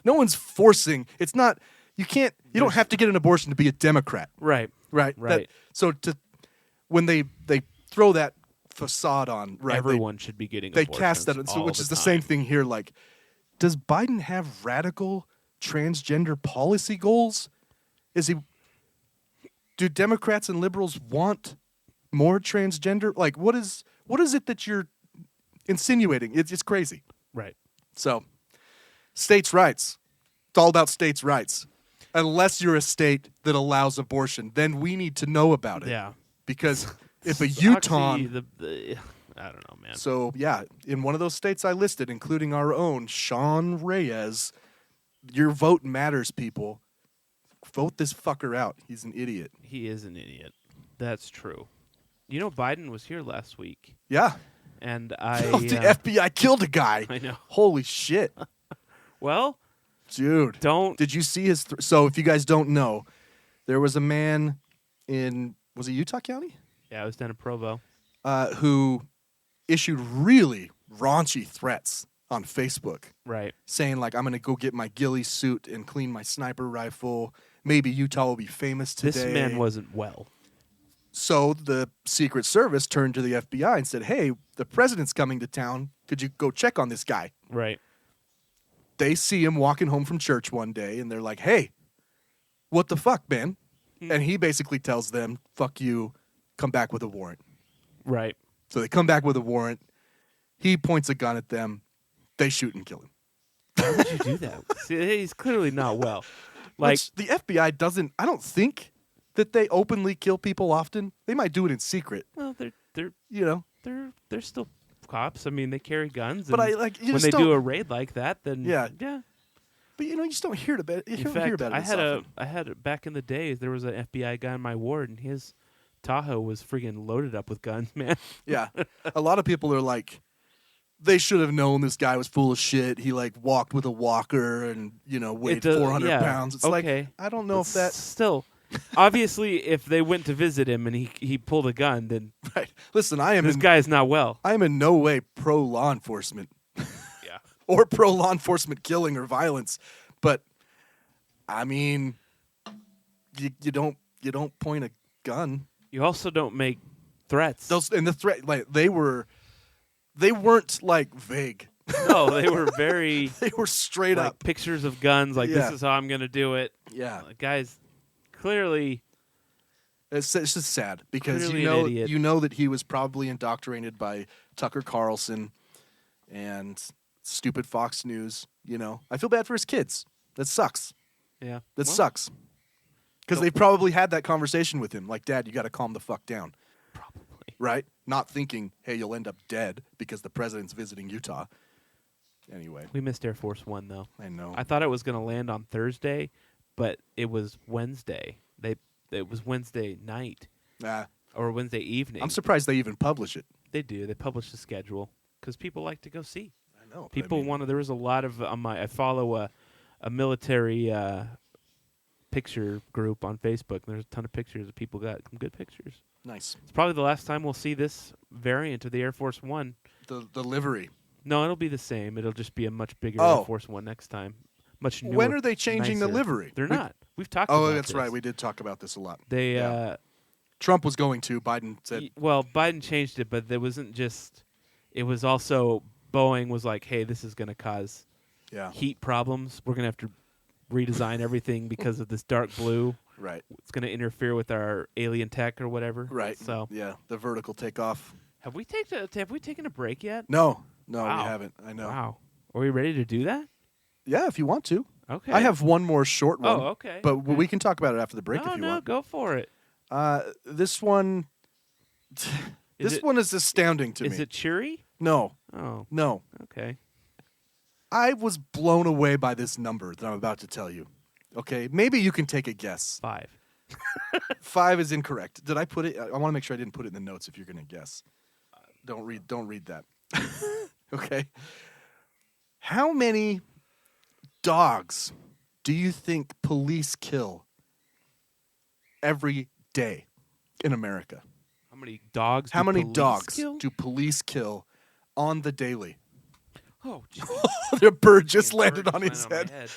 No one's forcing. It's not. You don't have to get an abortion to be a Democrat. Right. Right. Right. When they throw that facade on, right? Everyone should be getting They abortions cast that, which is the same thing here. Like, does Biden have radical transgender policy goals? Do Democrats and liberals want more transgender? Like, what is it that you're insinuating? It's crazy. Right. So, states' rights. It's all about states' rights. Unless you're a state that allows abortion, then we need to know about it. Yeah. Because if a Utah... I don't know, man. So, yeah, in one of those states I listed, including our own, Sean Reyes, your vote matters, people. Vote this fucker out. He's an idiot. He is an idiot. That's true. You know, Biden was here last week, Yeah. and I... the FBI killed a guy. I know. Holy shit. Well, Dude. don't... Did you see his... So, if you guys don't know, there was a man in... Was it Utah County? Yeah, I was down in Provo. Who issued really raunchy threats on Facebook. Right. Saying, like, I'm going to go get my ghillie suit and clean my sniper rifle. Maybe Utah will be famous today. This man wasn't well. So the Secret Service turned to the FBI and said, hey, the president's coming to town. Could you go check on this guy? Right. They see him walking home from church one day, and they're like, hey, what the fuck, man? And he basically tells them, fuck you, come back with a warrant. Right. So they come back with a warrant. He points a gun at them. They shoot and kill him. Why would you do that? See, he's clearly not well. Like, Which the FBI doesn't, I don't think that they openly kill people often. They might do it in secret, well, they're you know. they're still cops. I mean, they carry guns. But and you when just they do don't- a raid like that, then Yeah. yeah. But you just don't hear about it. You In don't fact, hear about it as I had back in the days. There was an FBI guy in my ward, and his Tahoe was freaking loaded up with guns, man. Yeah. A lot of people are like, they should have known this guy was full of shit. He like walked with a walker and, weighed 400 yeah, pounds. It's okay. like, I don't know if that. Still, obviously, if they went to visit him and he pulled a gun, then Right. Listen, I am this guy is not well. I am in no way pro law enforcement. Yeah. Or pro law enforcement killing or violence. But I mean, you don't point a gun. You also don't make threats. The threat, like they weren't like vague. No, they were very They were straight like up. pictures of guns. Like Yeah. this is how I'm going to do it. Yeah. Guys, clearly. It's just sad because Clearly an idiot. you know that he was probably indoctrinated by Tucker Carlson and stupid Fox News. I feel bad for his kids. That sucks. Yeah. That Well, sucks. Because they probably had that conversation with him, like, Dad, you got to calm the fuck down, Probably. right? Not thinking, hey, you'll end up dead because the president's visiting Utah. Anyway, We missed Air Force One though. I know. I thought it was going to land on Thursday, but it was Wednesday. It was Wednesday night or Wednesday evening. I'm surprised they even publish it. They do. They publish the schedule because people like to go see. I know. but People I mean, want to. There was a lot of I follow a military picture group on Facebook. And there's a ton of pictures of people got some good pictures. Nice. It's probably the last time we'll see this variant of the Air Force One. The livery. No, it'll be the same. It'll just be a much bigger Oh. Air Force One next time. Much newer. When are they changing the nicer. livery? They're not. We've talked Oh, about that's this. right. We did talk about this a lot. They Yeah. Trump was going to. Biden said, well, Biden changed it, but there wasn't just. It was also Boeing was like, "Hey, this is going to cause yeah, heat problems. We're going to have to redesign everything because of this dark blue. right, It's going to interfere with our alien tech or whatever." right. So, yeah, the vertical takeoff. have we taken a break yet? No, Wow. we haven't. I know. Wow. Are we ready to do that? Yeah, if you want to. Okay. I have one more short one. Oh, okay. But okay. we can talk about it after the break No, if you no, want. go for it. This one. This one is astounding to me. Is it cheery? No, Oh, no. okay. I was blown away by this number that I'm about to tell you. Okay, maybe you can take a guess. 5. 5 is incorrect. Did I put it? I want to make sure I didn't put it in the notes. If you're going to guess, don't read that. Okay. How many dogs do you think police kill every day in America? How many dogs? How do many police dogs kill? do police kill on the daily? Oh, geez. The bird just Bird landed just on his landed head.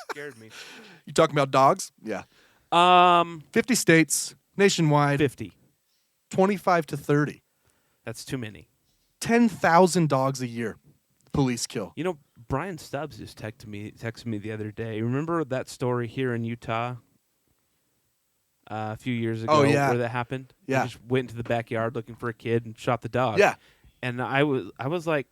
Scared me. You talking about dogs? Yeah. 50 states, nationwide, 50. 25 to 30. That's too many. 10,000 dogs a year police kill. You know, Brian Stubbs just texted me the other day. Remember that story here in Utah a few years ago where that happened? Yeah. He just went into the backyard looking for a kid and shot the dog. Yeah. And I was like,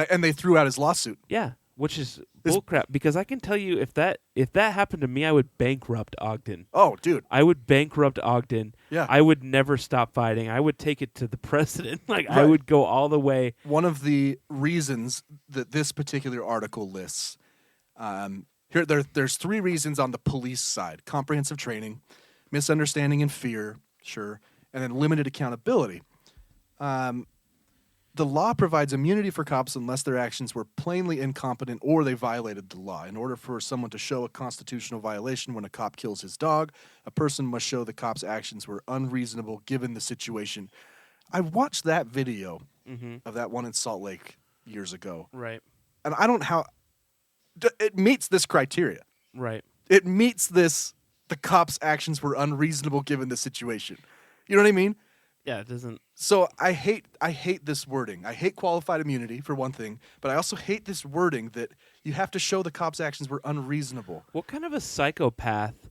And they threw out his lawsuit. yeah, which is bullcrap, because I can tell you if that happened to me, I would bankrupt Ogden. Oh, dude. I would bankrupt Ogden. Yeah. I would never stop fighting. I would take it to the president. I Right. would go all the way. One of the reasons that this particular article lists, there's 3 reasons on the police side: comprehensive training, misunderstanding and fear, sure, and then limited accountability. The law provides immunity for cops unless their actions were plainly incompetent or they violated the law. In order for someone to show a constitutional violation when a cop kills his dog, a person must show the cop's actions were unreasonable given the situation. I watched that video of that one in Salt Lake years ago, Right. and I don't how it meets this criteria. Right. It meets this. The cop's actions were unreasonable given the situation. You know what I mean? Yeah, it doesn't. So I hate this wording. I hate qualified immunity for one thing, but I also hate this wording that you have to show the cop's actions were unreasonable. What kind of a psychopath?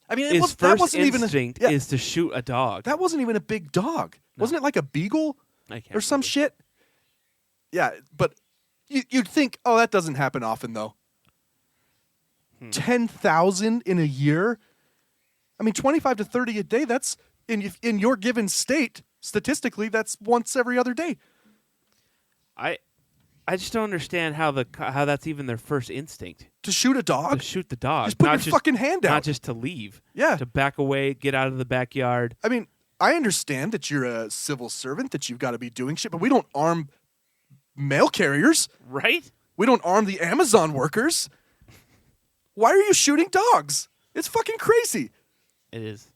I mean, His that first wasn't even instinct yeah, is to shoot a dog. that wasn't even a big dog. Wasn't it like a beagle I can't or some remember. shit? Yeah, but you'd think, oh, that doesn't happen often though. 10,000 in a year. I mean, 25 to 30 a day. That's in your given state. Statistically, that's once every other day. I just don't understand how that's even their first instinct, To shoot a dog? to shoot the dog. Just put not your fucking hand out. Not just to leave. Yeah. To back away, get out of the backyard. I mean, I understand that you're a civil servant, that you've got to be doing shit, but we don't arm mail carriers. Right? We don't arm the Amazon workers. Why are you shooting dogs? It's fucking crazy. It is.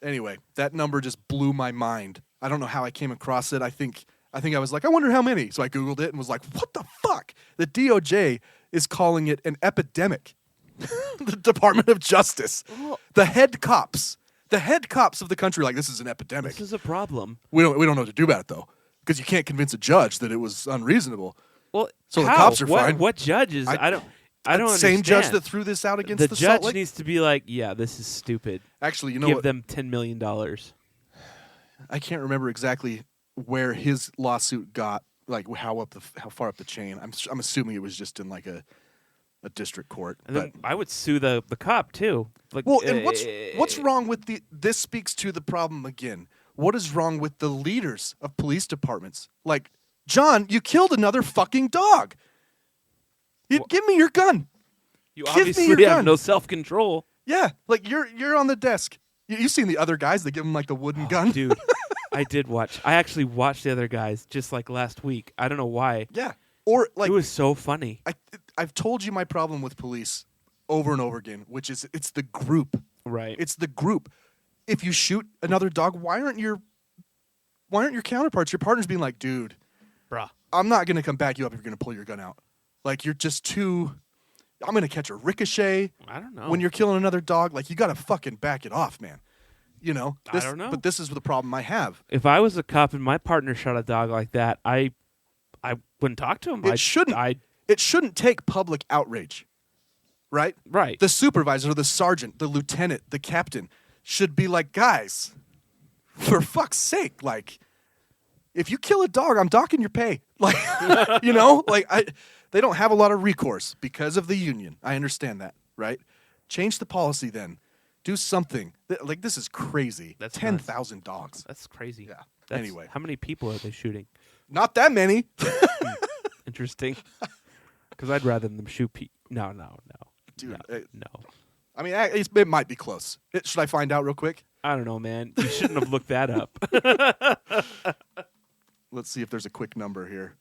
Anyway, that number just blew my mind. I don't know how I came across it. I think I was like, I wonder how many. So I Googled it and was like, what the fuck? The DOJ is calling it an epidemic. The Department of Justice. The head cops of the country are like, this is an epidemic. This is a problem. We don't know what to do about it though, because you can't convince a judge that it was unreasonable. Well, So the how? cops are what, fine. What judges? I don't Same understand. judge that threw this out against the the judge Salt Lake. needs to be like, yeah, this is stupid. Actually, you know Give what? them $10 million. I can't remember exactly where his lawsuit got, like how far up the chain. I'm assuming it was just in like a district court. And But then I would sue the cop too. Like, well, and what's wrong with this speaks to the problem again. What is wrong with the leaders of police departments? Like, John, you killed another fucking dog. Give me your gun. You give me obviously your have gun. no self-control. Yeah, like you're on the desk. You've seen the other guys that give them like the wooden gun. Dude, I did watch. I actually watched the other guys just like last week. I don't know why. Yeah, or like It was so funny. I've told you my problem with police over and over again, which is it's the group. Right. It's the group. If you shoot another dog, why aren't your counterparts, your partners, being like, dude, Bruh. I'm not gonna come back you up if you're gonna pull your gun out. Like you're just too. I'm gonna catch a ricochet. I don't know. When you're killing another dog, like you gotta fucking back it off, man. You know. I don't know. But this is the problem I have. If I was a cop and my partner shot a dog like that, I wouldn't talk to him. It shouldn't take public outrage, right? Right. The supervisor, the sergeant, the lieutenant, the captain should be like, guys, for fuck's sake, like, if you kill a dog, I'm docking your pay. Like, you know, like they don't have a lot of recourse because of the union. I understand that, right? Change the policy then. Do something. Like, this is crazy. That's 10,000 dogs. That's crazy. Yeah. That's, Anyway. how many people are they shooting? Not that many. Interesting. Because I'd rather them shoot people. No. Dude, No. I mean, it might be close. Should I find out real quick? I don't know, man. You shouldn't have looked that up. Let's see if there's a quick number here.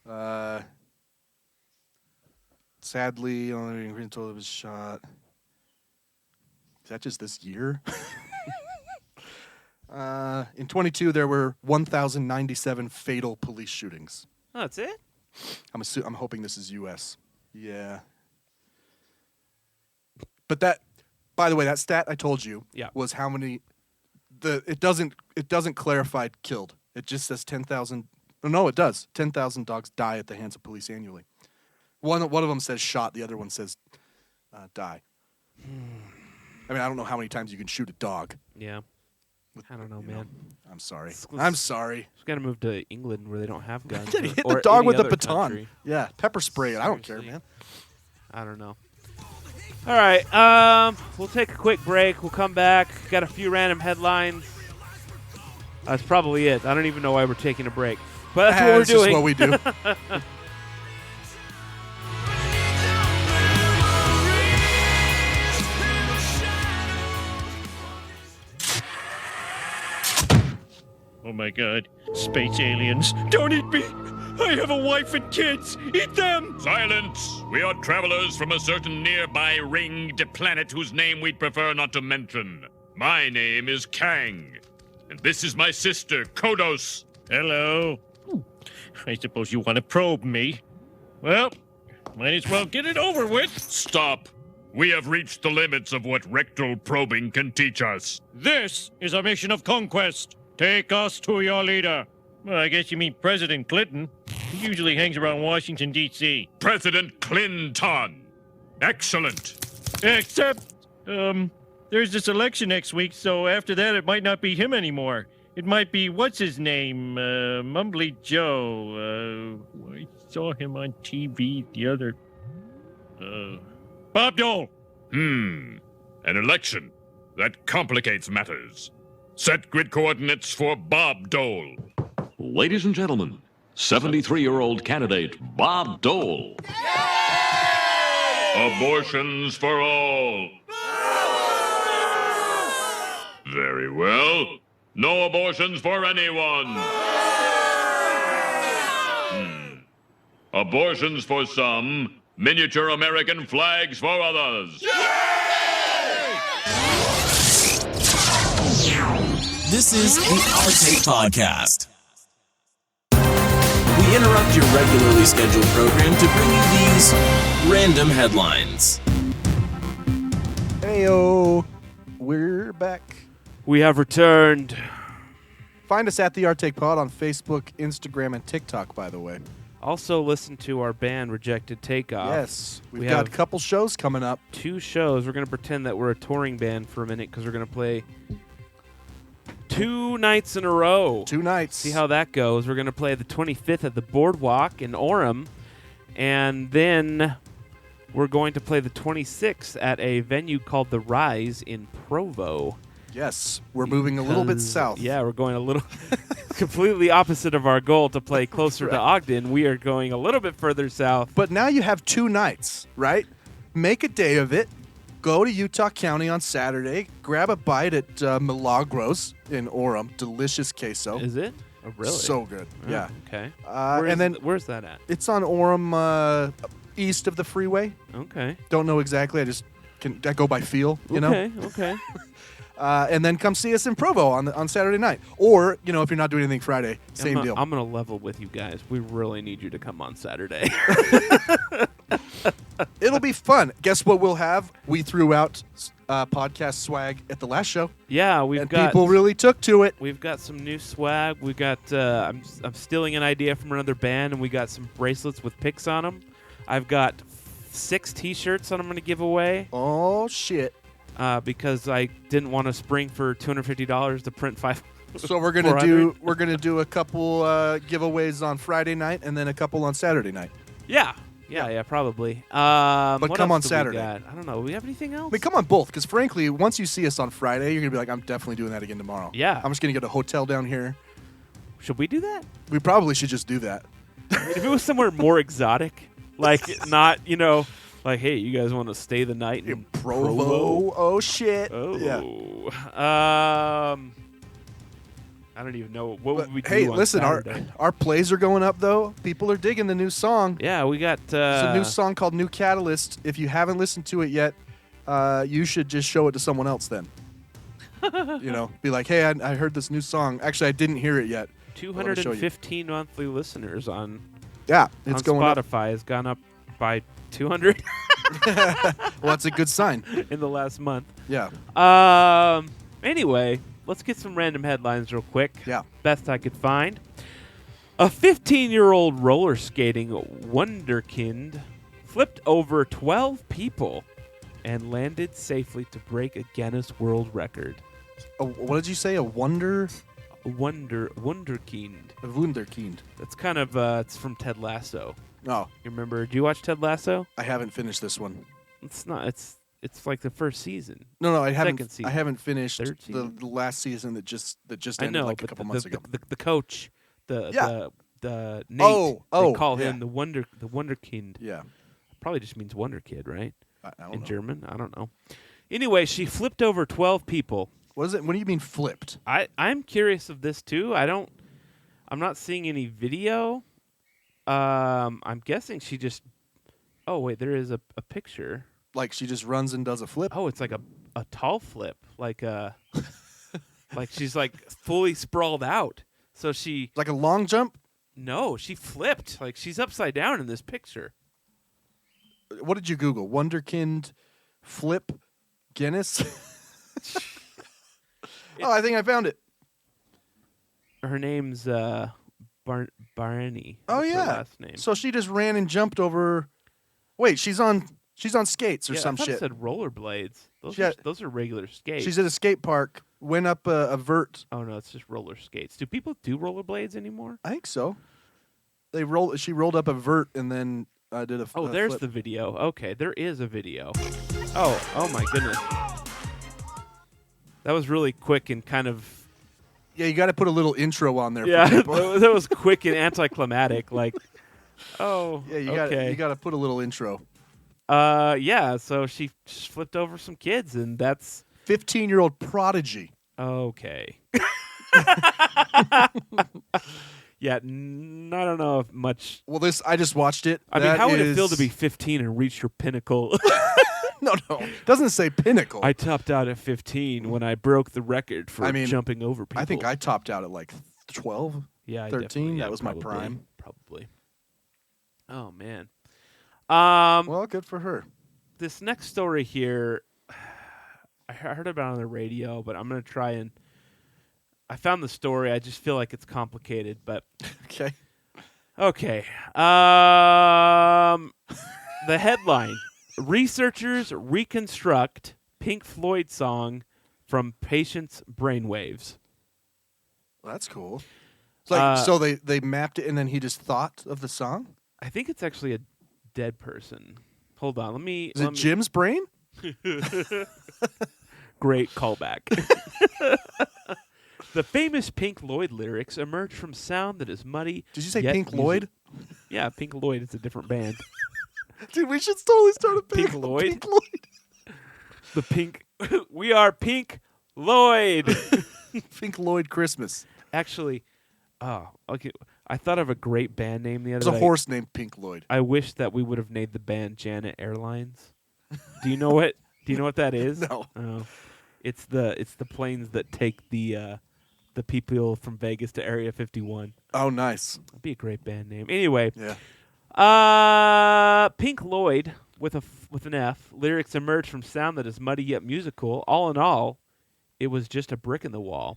Let's Sadly, only until it was shot. Is that just this year? In 22, there were 1,097 fatal police shootings. Oh, that's it? I'm hoping this is U.S. Yeah. But that, by the way, that stat I told you was how many. It doesn't clarify killed. It just says 10,000. No, it does. 10,000 dogs die at the hands of police annually. One of them says shot. The other one says die. I mean, I don't know how many times you can shoot a dog. Yeah. I don't know, man. I'm sorry. Just got to move to England where they don't have guns. Hit or the dog any with a other baton. country. Yeah, pepper spray it. I don't care, Seriously. man. I don't know. All right. We'll take a quick break. We'll come back. Got a few random headlines. That's probably it. I don't even know why we're taking a break. But that's what we're doing. That's just what we do. Oh my god. Space aliens. Don't eat me! I have a wife and kids! Eat them! Silence! We are travelers from a certain nearby ringed planet whose name we'd prefer not to mention. My name is Kang, and this is my sister, Kodos. Hello. I suppose you want to probe me. Well, might as well get it over with. Stop. We have reached the limits of what rectal probing can teach us. This is a mission of conquest. Take us to your leader. Well, I guess you mean President Clinton. He usually hangs around Washington, D.C. President Clinton. Excellent. Except, there's this election next week, so after that it might not be him anymore. It might be, what's his name? Mumbly Joe. I saw him on TV the other... Bob Dole. An election. That complicates matters. Set grid coordinates for Bob Dole. Ladies and gentlemen, 73-year-old candidate Bob Dole. Abortions for all. Very well. No abortions for anyone. Abortions for some, miniature American flags for others. This is an Our Take podcast. We interrupt your regularly scheduled program to bring you these random headlines. Heyo, we're back. We have returned. Find us at the Our Take Pod on Facebook, Instagram, and TikTok, by the way. Also, listen to our band Rejected Takeoff. Yes, we've We got have a couple shows coming up. 2 shows. We're going to pretend that we're a touring band for a minute because we're going to play 2 nights in a row. 2 nights. See how that goes. We're going to play the 25th at the Boardwalk in Orem, and then we're going to play the 26th at a venue called The Rise in Provo. Yes, we're moving a little bit Because- south. Yeah, we're going a little completely opposite of our goal to play closer to Ogden. We are going a little bit further south. But now you have 2 nights, right? Make a day of it. Go to Utah County on Saturday. Grab a bite at Milagros in Orem. Delicious queso. Is it? Oh, really? So good. Oh, Yeah. Okay. Where's that at? It's on Orem, east of the freeway. Okay. Don't know exactly. I go by feel, you know? Okay. And then come see us in Provo on Saturday night. Or, if you're not doing anything Friday, same deal. I'm going to level with you guys. We really need you to come on Saturday. It'll be fun. Guess what we'll have? We threw out podcast swag at the last show. Yeah, people really took to it. We've got some new swag. We got I'm stealing an idea from another band, and we got some bracelets with pics on them. I've got 6 T-shirts that I'm going to give away. Oh shit! Because I didn't want to spring for $250 to print 5. So we're gonna do a couple giveaways on Friday night, and then a couple on Saturday night. Yeah, probably. But what come else on do we Saturday. got? I don't know. Do we have anything else? I mean, come on both, because frankly, once you see us on Friday, you're gonna be like, I'm definitely doing that again tomorrow. Yeah. I'm just gonna get a hotel down here. Should we do that? We probably should just do that. If it was somewhere more exotic, like not, like, hey, you guys want to stay the night in Provo? Oh shit! Oh. Yeah. I I don't even know what would we do. Hey, on listen, Saturday? our plays are going up though. People are digging the new song. Yeah, we got. It's a new song called New Catalyst. If you haven't listened to it yet, you should just show it to someone else then. Be like, hey, I heard this new song. Actually, I didn't hear it yet. 215 monthly listeners on it's on going up. Spotify has gone up by 200 Well, that's a good sign. in the last month. Yeah. Anyway, let's get some random headlines real quick. Yeah. Best I could find. A 15-year-old roller skating wonderkind flipped over 12 people and landed safely to break a Guinness World Record. What did you say? A wonderkind. Wunderkind. A wunderkind. That's kind of it's from Ted Lasso. Oh, You remember? Do you watch Ted Lasso? I haven't finished this one. It's not. It's like the first season. No, I haven't. Second season. I haven't finished Third the season. last season that just I ended know, like a but couple months ago. the coach, the Nate. Oh, they call yeah. him the Wunderkind. Yeah. Probably just means Wonder Kid, right? I don't In know. German, I don't know. Anyway, she flipped over 12 people. What is it? What do you mean flipped? I'm curious of this too. I'm not seeing any video. I'm guessing she just. Oh wait, there is a picture. Like she just runs and does a flip? Oh, it's like a tall flip, like like she's like fully sprawled out. So she Like a long jump? no, she flipped. Like she's upside down in this picture. What did you Google? Wonderkind flip Guinness? I think I found it. Her name's Barney. Oh That's her yeah. last name. So she just ran and jumped over. Wait, she's on skates or Yeah, some I thought shit. it said rollerblades. Yeah. Those are regular skates. She's at a skate park. Went up a vert. Oh no, it's just roller skates. Do people do rollerblades anymore? I think so. She rolled up a vert and then did a. Oh, a there's flip. the video. Okay, there is a video. Oh my goodness. That was really quick and kind of. Yeah, you got to put a little intro on there. Yeah, For people. that was quick and anticlimactic. Like, oh, Yeah, you okay. got to put a little intro. Yeah. So she just flipped over some kids, and that's 15-year-old prodigy. okay. Yeah, I don't know if much. Well, I just watched it. I mean, That how would it is- feel to be 15 and reach your pinnacle? No, doesn't say pinnacle. I topped out at 15 when I broke the record for jumping over people. I think I topped out at like 12. Yeah, 13. Yeah, That was probably, my prime. Probably. Oh man. Well, good for her. This next story here, I heard about it on the radio, but I'm gonna try and. I found the story. I just feel like it's complicated, but Okay. okay. The headline: Researchers reconstruct Pink Floyd song from patients' brainwaves. Well, that's cool. It's like, so they mapped it and then he just thought of the song? I think it's actually a dead person. Hold on, let me. Is it Jim's brain? Great callback. The famous Pink Floyd lyrics emerge from sound that is muddy. Did you say yet Pink Lloyd? Yeah, Pink Lloyd is a different band. Dude, we should totally start a band Pink called Lloyd? Pink Lloyd. The Pink. We are Pink Lloyd. Pink Lloyd Christmas. Actually, okay. I thought of a great band name the other There's day. a horse named Pink Lloyd. I wish that we would have named the band Janet Airlines. Do you know what? Do you know what that is? No. Oh, it's the planes that take the people from Vegas to Area 51. Oh, nice. That'd be a great band name. Anyway, Yeah. Pink Lloyd with an F. Lyrics emerge from sound that is muddy yet musical. All in all, it was just a brick in the wall.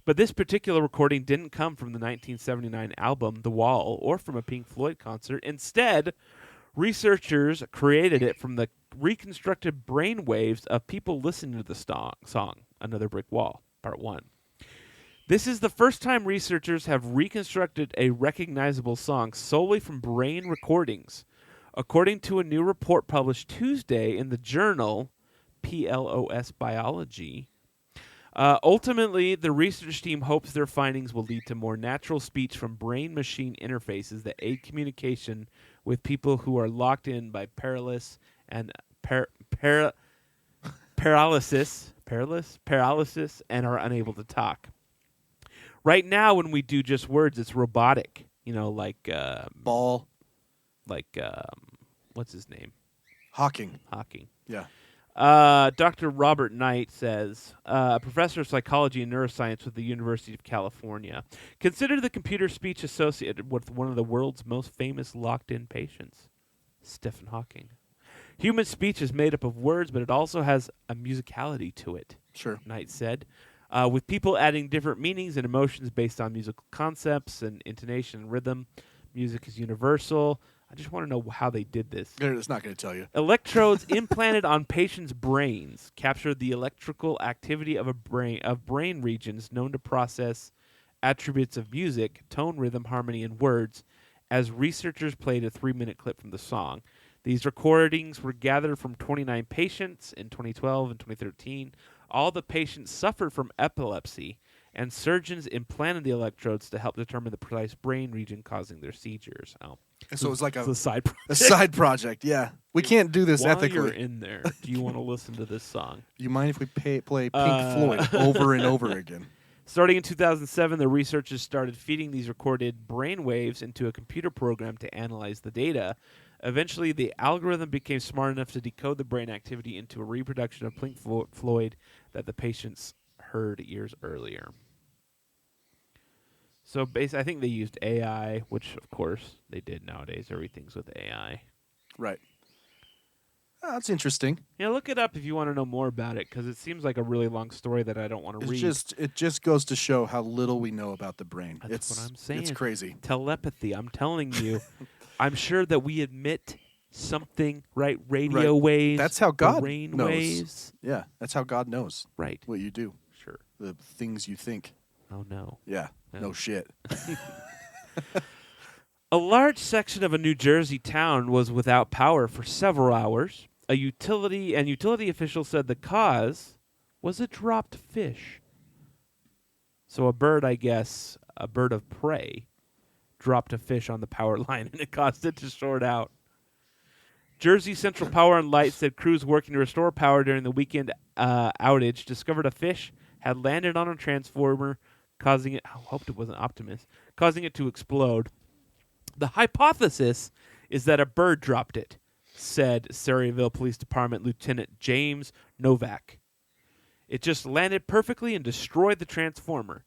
But this particular recording didn't come from the 1979 album The Wall or from a Pink Floyd concert. Instead, researchers created it from the reconstructed brain waves of people listening to the song Another Brick Wall, Part 1. This is the first time researchers have reconstructed a recognizable song solely from brain recordings, according to a new report published Tuesday in the journal PLOS Biology. Ultimately, the research team hopes their findings will lead to more natural speech from brain-machine interfaces that aid communication with people who are locked in by paralysis and paralysis and are unable to talk. Right now, when we do just words, it's robotic. Like Ball. What's his name? Hawking. Yeah. Yeah. Dr. Robert Knight says, professor of psychology and neuroscience with the University of California. Consider the computer speech associated with one of the world's most famous locked-in patients, Stephen Hawking. Human speech is made up of words, but it also has a musicality to it, Sure. Knight said, with people adding different meanings and emotions based on musical concepts and intonation and rhythm. Music is universal. I just want to know how they did this. It's not going to tell you. Electrodes implanted on patients' brains capture the electrical activity of brain regions known to process attributes of music, tone, rhythm, harmony, and words, as researchers played a 3-minute clip from the song. These recordings were gathered from 29 patients in 2012 and 2013. All the patients suffered from epilepsy, and surgeons implanted the electrodes to help determine the precise brain region causing their seizures. Oh. So it was like It's a side project. a side project. Yeah. We can't do this While ethically. you're in there, do you want to listen to this song? You mind if we play Pink Floyd over and over again? Starting in 2007, the researchers started feeding these recorded brain waves into a computer program to analyze the data. Eventually, the algorithm became smart enough to decode the brain activity into a reproduction of Pink Floyd that the patients heard years earlier. So I think they used AI, which, of course, they did nowadays. Everything's with AI. Right. Oh, that's interesting. Yeah, look it up if you want to know more about it, because it seems like a really long story that I don't want to read. It just goes to show how little we know about the brain. That's what I'm saying. It's crazy. Telepathy. I'm telling you. I'm sure that we emit something, right? Radio waves. That's how God brain knows. waves. Yeah, that's how God knows. Right. What you do. Sure. The things you think. Oh, no. Yeah. Yeah. No shit. A large section of a New Jersey town was without power for several hours. A utility official said the cause was a dropped fish. So a bird, I guess, a bird of prey, dropped a fish on the power line, and it caused it to short out. Jersey Central Power and Light said crews working to restore power during the weekend outage discovered a fish had landed on a transformer, causing it. I hoped it wasn't Optimus, causing it to explode. The hypothesis is that a bird dropped it, said Saryville Police Department Lieutenant James Novak. It just landed perfectly and destroyed the transformer.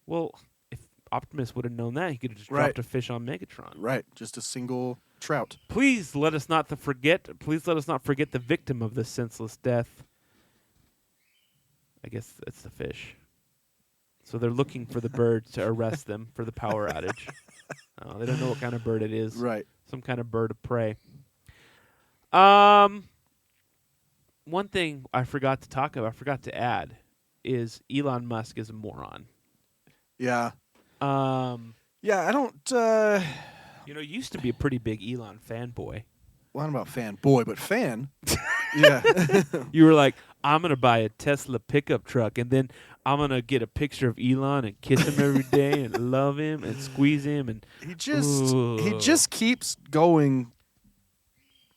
Well, if Optimus would have known that, he could have just dropped a fish on Megatron. Right, just a single trout. Please let us not forget the victim of this senseless death. I guess it's the fish. So they're looking for the bird to arrest them for the power outage. They don't know what kind of bird it is. Right. Some kind of bird of prey. One thing I forgot to add, is Elon Musk is a moron. Yeah. Yeah, I don't... You used to be a pretty big Elon fanboy. Well, I don't know about fanboy, but fan. Yeah. You were like, I'm going to buy a Tesla pickup truck, and then I'm going to get a picture of Elon and kiss him every day and love him and squeeze him. And he just keeps going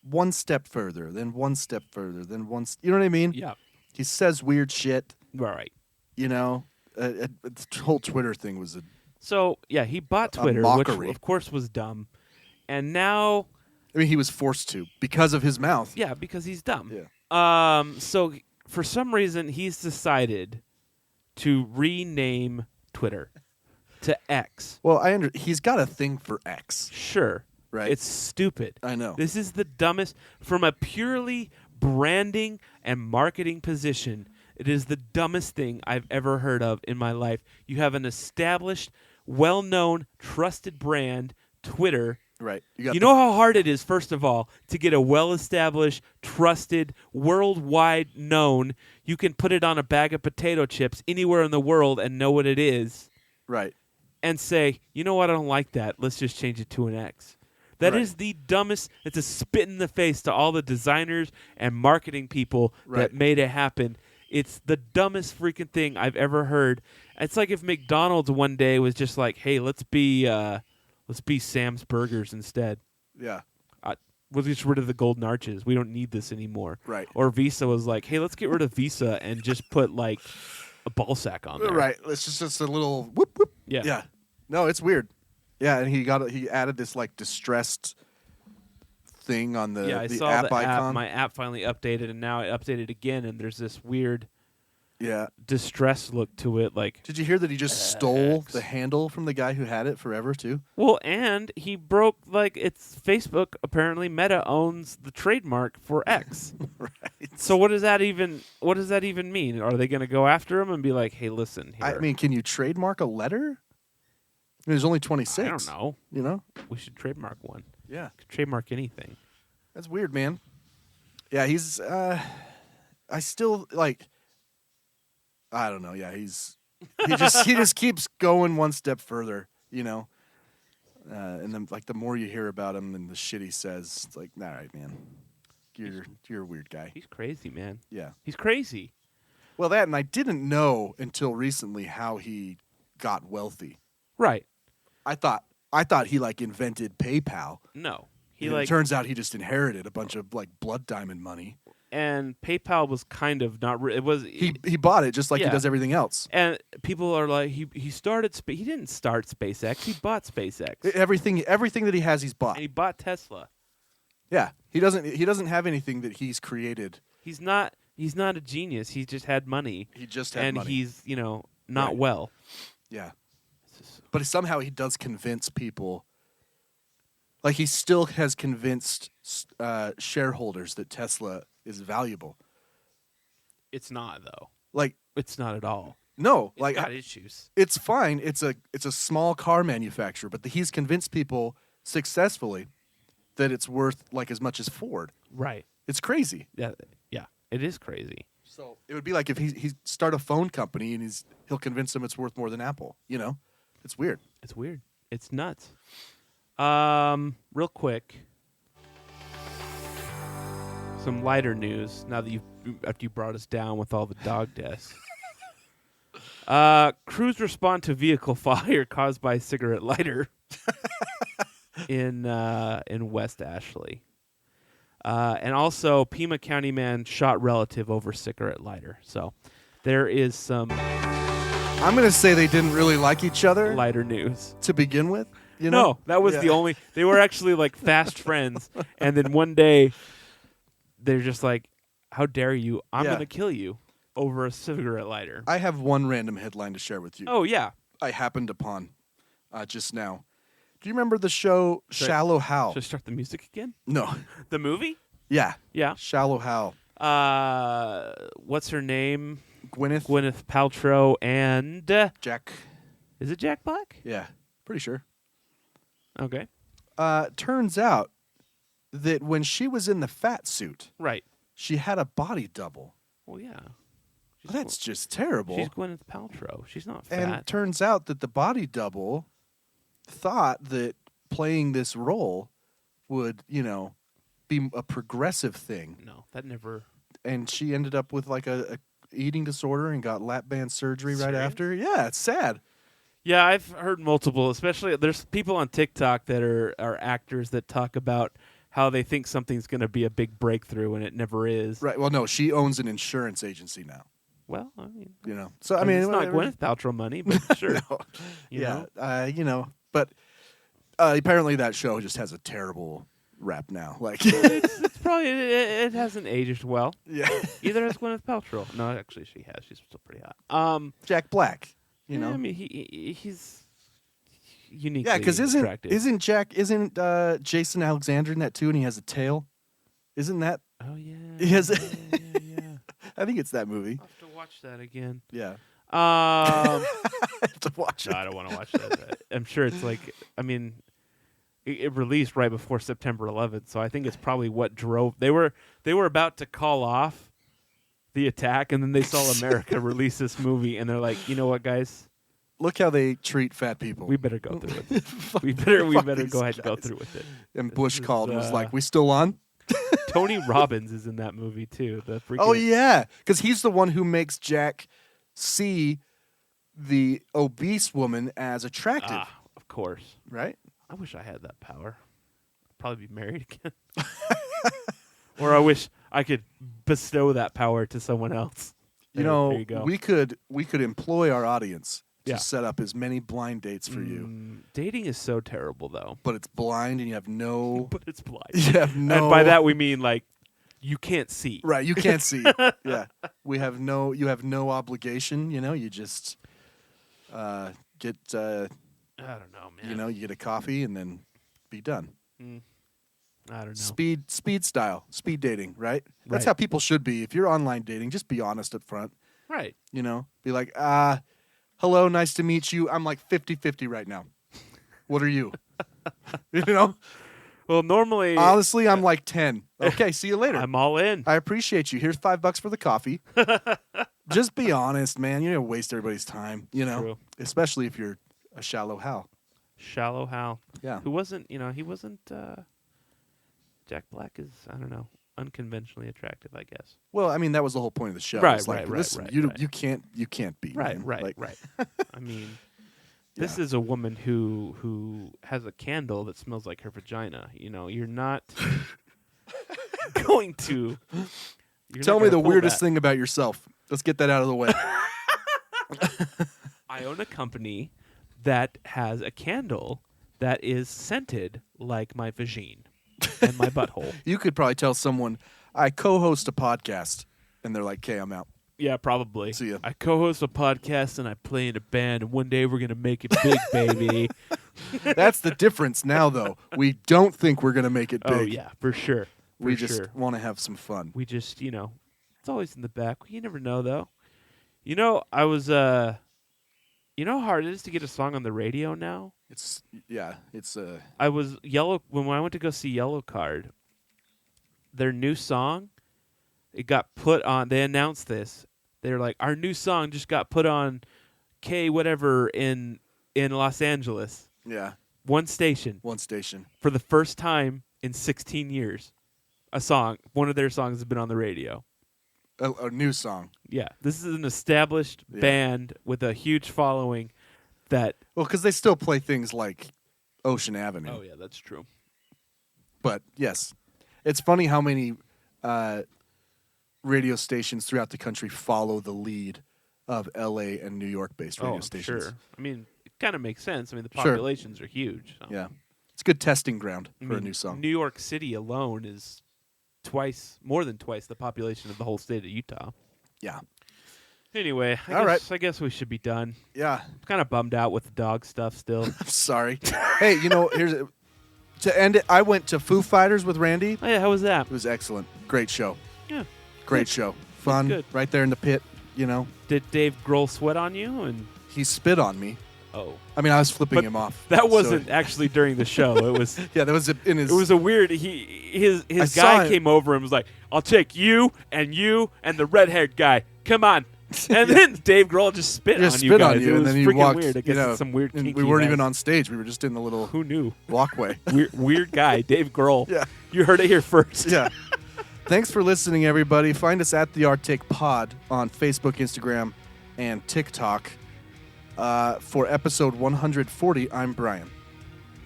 one step further, then one step further, then you know what I mean? Yeah. He says weird shit. Right. The whole Twitter thing was So, yeah, he bought Twitter, which of course was dumb. And now... I mean, he was forced to because of his mouth. Yeah, because he's dumb. Yeah. So, for some reason, he's decided to rename Twitter to X. Well, he's got a thing for X. Sure. Right. It's stupid. I know. This is the dumbest. From a purely branding and marketing position, it is the dumbest thing I've ever heard of in my life. You have an established, well-known, trusted brand, Twitter. Right. You know how hard it is, first of all, to get a well-established, trusted, worldwide known. You can put it on a bag of potato chips anywhere in the world and know what it is. Right. And say, you know what, I don't like that. Let's just change it to an X. That is the dumbest. It's a spit in the face to all the designers and marketing people that made it happen. It's the dumbest freaking thing I've ever heard. It's like if McDonald's one day was just like, hey, let's be Sam's Burgers instead. Yeah. We'll get rid of the golden arches. We don't need this anymore. Right. Or Visa was like, hey, let's get rid of Visa and just put like a ball sack on there. Right. It's just a little whoop whoop. Yeah. Yeah. No, it's weird. Yeah, and he added this like distressed thing on the I the saw app the icon. app. My app finally updated, and now it updated again, and there's this weird Yeah. distress look to it. Like, Did you hear that he just stole X. the handle from the guy who had it forever too? well, and he broke it's Facebook. Apparently, Meta owns the trademark for X. Right. So what does that even mean? Are they going to go after him and be like, "Hey, listen here"? I mean, can you trademark a letter? I mean, there's only 26. I don't know. You know? We should trademark one. Yeah. Could trademark anything. That's weird, man. Yeah, he's I still like I don't know. Yeah, he just keeps going one step further, you know. And then like the more you hear about him and the shit he says, it's like, all right, man. You're a weird guy. He's crazy, man. Yeah. He's crazy. Well, that and I didn't know until recently how he got wealthy. Right. I thought he like invented PayPal. No. He And it turns out he just inherited a bunch of like blood diamond money. and PayPal was kind of not. It was He bought it just like Yeah. he does everything else. and people are like he started. He didn't start SpaceX. He bought SpaceX. Everything that he has, he's bought. And he bought Tesla. Yeah, he doesn't have anything that he's created. He's not a genius. He just had money. He just had and money. he's not Right. well. Yeah, but somehow he does convince people. Like he still has convinced shareholders that Tesla is valuable. It's not though. Like It's not at all. no, It's like got issues. it's fine. It's a small car manufacturer, but he's convinced people successfully that it's worth like as much as Ford. Right. It's crazy. Yeah. Yeah. It is crazy. So it would be like if he start a phone company and he'll convince them it's worth more than Apple. You know, it's weird. It's weird. It's nuts. Real quick. Some lighter news. Now that after you brought us down with all the dog deaths. Crews respond to vehicle fire caused by cigarette lighter in West Ashley. And also, Pima County man shot relative over cigarette lighter. So there is some I'm going to say they didn't really like each other lighter news. to begin with. You know? No, that was Yeah. the only. They were actually like fast friends, and then one day, they're just like, "How dare you? I'm Yeah. gonna kill you over a cigarette lighter." I have one random headline to share with you. Oh yeah, I happened upon just now. Do you remember the show Should I- Shallow Hal? should I start the music again? No. The movie? Yeah. Yeah. Shallow Hal. What's her name? Gwyneth. Gwyneth Paltrow and Jack. is it Jack Black? Yeah. Pretty sure. Okay, Turns out that when she was in the fat suit, right. she had a body double. Well, yeah. She's That's just terrible. She's Gwyneth Paltrow. She's not And fat. turns out that the body double thought that playing this role would, be a progressive thing. No, that never. And she ended up with like a eating disorder and got lap band surgery right Serious? after. Yeah, it's sad. Yeah, I've heard multiple, especially there's people on TikTok that are actors that talk about how they think something's going to be a big breakthrough and it never is. Right. Well, no, she owns an insurance agency now. Well, I mean, So I mean, it's not whatever. Gwyneth Paltrow money, but sure. No. You Yeah. know? But apparently that show just has a terrible rap now. Like, it's probably it hasn't aged well. yeah, Either has Gwyneth Paltrow. No, actually, she has. She's still pretty hot. Jack Black. Yeah, I mean, he's uniquely Yeah, because attractive. isn't Jason Alexander in that too? And he has a tail. Isn't that? Oh yeah. He has. yeah. I think it's that movie. I'll have to watch that again. Yeah. I I have to watch it. don't want to watch that. I'm sure it's like. I mean, it released right before September 11th, so I think it's probably what drove. They were about to call off the attack, and then they saw America release this movie, and they're like, you know what, guys, Look how they treat fat people. we better go through with it. we better these go ahead and go guys. through with it. And Bush This called is, and was like, "We still on?" Tony Robbins is in that movie too. The freaking Oh yeah, because he's the one who makes Jack see the obese woman as attractive, of course. right? I wish I had that power. I'd probably be married again. Or I wish I could bestow that power to someone else. You There know, you go. we could employ our audience to Yeah. set up as many blind dates for you. Dating is so terrible, though. But it's blind, and you have no. But it's blind. You have no. And by that we mean like you can't see. Right, you can't see. Yeah, you have no obligation. You know, you just get. I don't know, man. You know, you get a coffee and then be done. I don't know. Speed style, speed dating, right? That's Right. how people should be. If you're online dating, just be honest up front. Right. You know, be like, hello, nice to meet you. I'm like 50-50 right now. What are you? You know? Well, normally Honestly, I'm like 10. Okay, see you later. I'm all in. I appreciate you. Here's $5 for the coffee. Just be honest, man. You don't waste everybody's time, you know? True. Especially if you're a shallow Hal. Shallow Hal. Yeah. Who wasn't, he wasn't Jack Black is, I don't know, unconventionally attractive, I guess. Well, I mean, that was the whole point of the show. Right, It's like, right, right, listen, right, you right. you can't beat Right, man. right, Like, right. I mean, this is a woman who has a candle that smells like her vagina. You know, you're not going to. Tell me the weirdest thing about yourself. Let's get that out of the way. I own a company that has a candle that is scented like my vagine and my butthole. You could probably tell someone, I co-host a podcast, and they're like, okay, I'm out. Yeah, probably. See ya. I co-host a podcast and I play in a band, and one day we're gonna make it big, baby. That's the difference now, though. We don't think we're going to make it big. Oh yeah, for sure. We For just sure. want to have some fun. We just, it's always in the back. You never know, though. I was, you know how hard it is to get a song on the radio now? It's I was when I went to go see Yellow Card, their new song, it got put on, they announced this. They were like, our new song just got put on K whatever in Los Angeles. yeah, One station. For the first time in 16 years. One of their songs has been on the radio. A new song. Yeah, this is an established band with a huge following that... Well, because they still play things like Ocean Avenue. Oh, yeah, that's true. But, yes, it's funny how many radio stations throughout the country follow the lead of L.A. and New York-based radio stations. Sure. I mean, it kind of makes sense. I mean, the Sure. populations are huge. So. Yeah. It's a good testing ground I for mean, a new song. New York City alone is more than twice the population of the whole state of Utah. Yeah. Anyway, I guess we should be done. Yeah. I'm kind of bummed out with the dog stuff still. I'm sorry. Hey, to end it, I went to Foo Fighters with Randy. Oh, yeah, how was that? It was excellent. Great show. Yeah. Great show. Fun. Good. Right there in the pit, Did Dave Grohl sweat on you? And He spit on me. oh, I mean, I was flipping But him off. that so- wasn't actually during the show. It was. Yeah, that was in his. It was a weird. His I saw guy him. came over and was like, "I'll take you and the red-haired guy. Come on." And then Dave Grohl just spit just on you spit guys. on you, It and was then he freaking walked. weird. I guess it's some weird. and kinky we weren't even guys. on stage. We were just in the little Who knew? walkway. Weird guy, Dave Grohl. Yeah. You heard it here first. Yeah. Thanks for listening, everybody. Find us at the Arctic Pod on Facebook, Instagram, and TikTok. For episode 140, I'm Brian.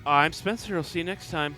I'm Spencer. I'll see you next time.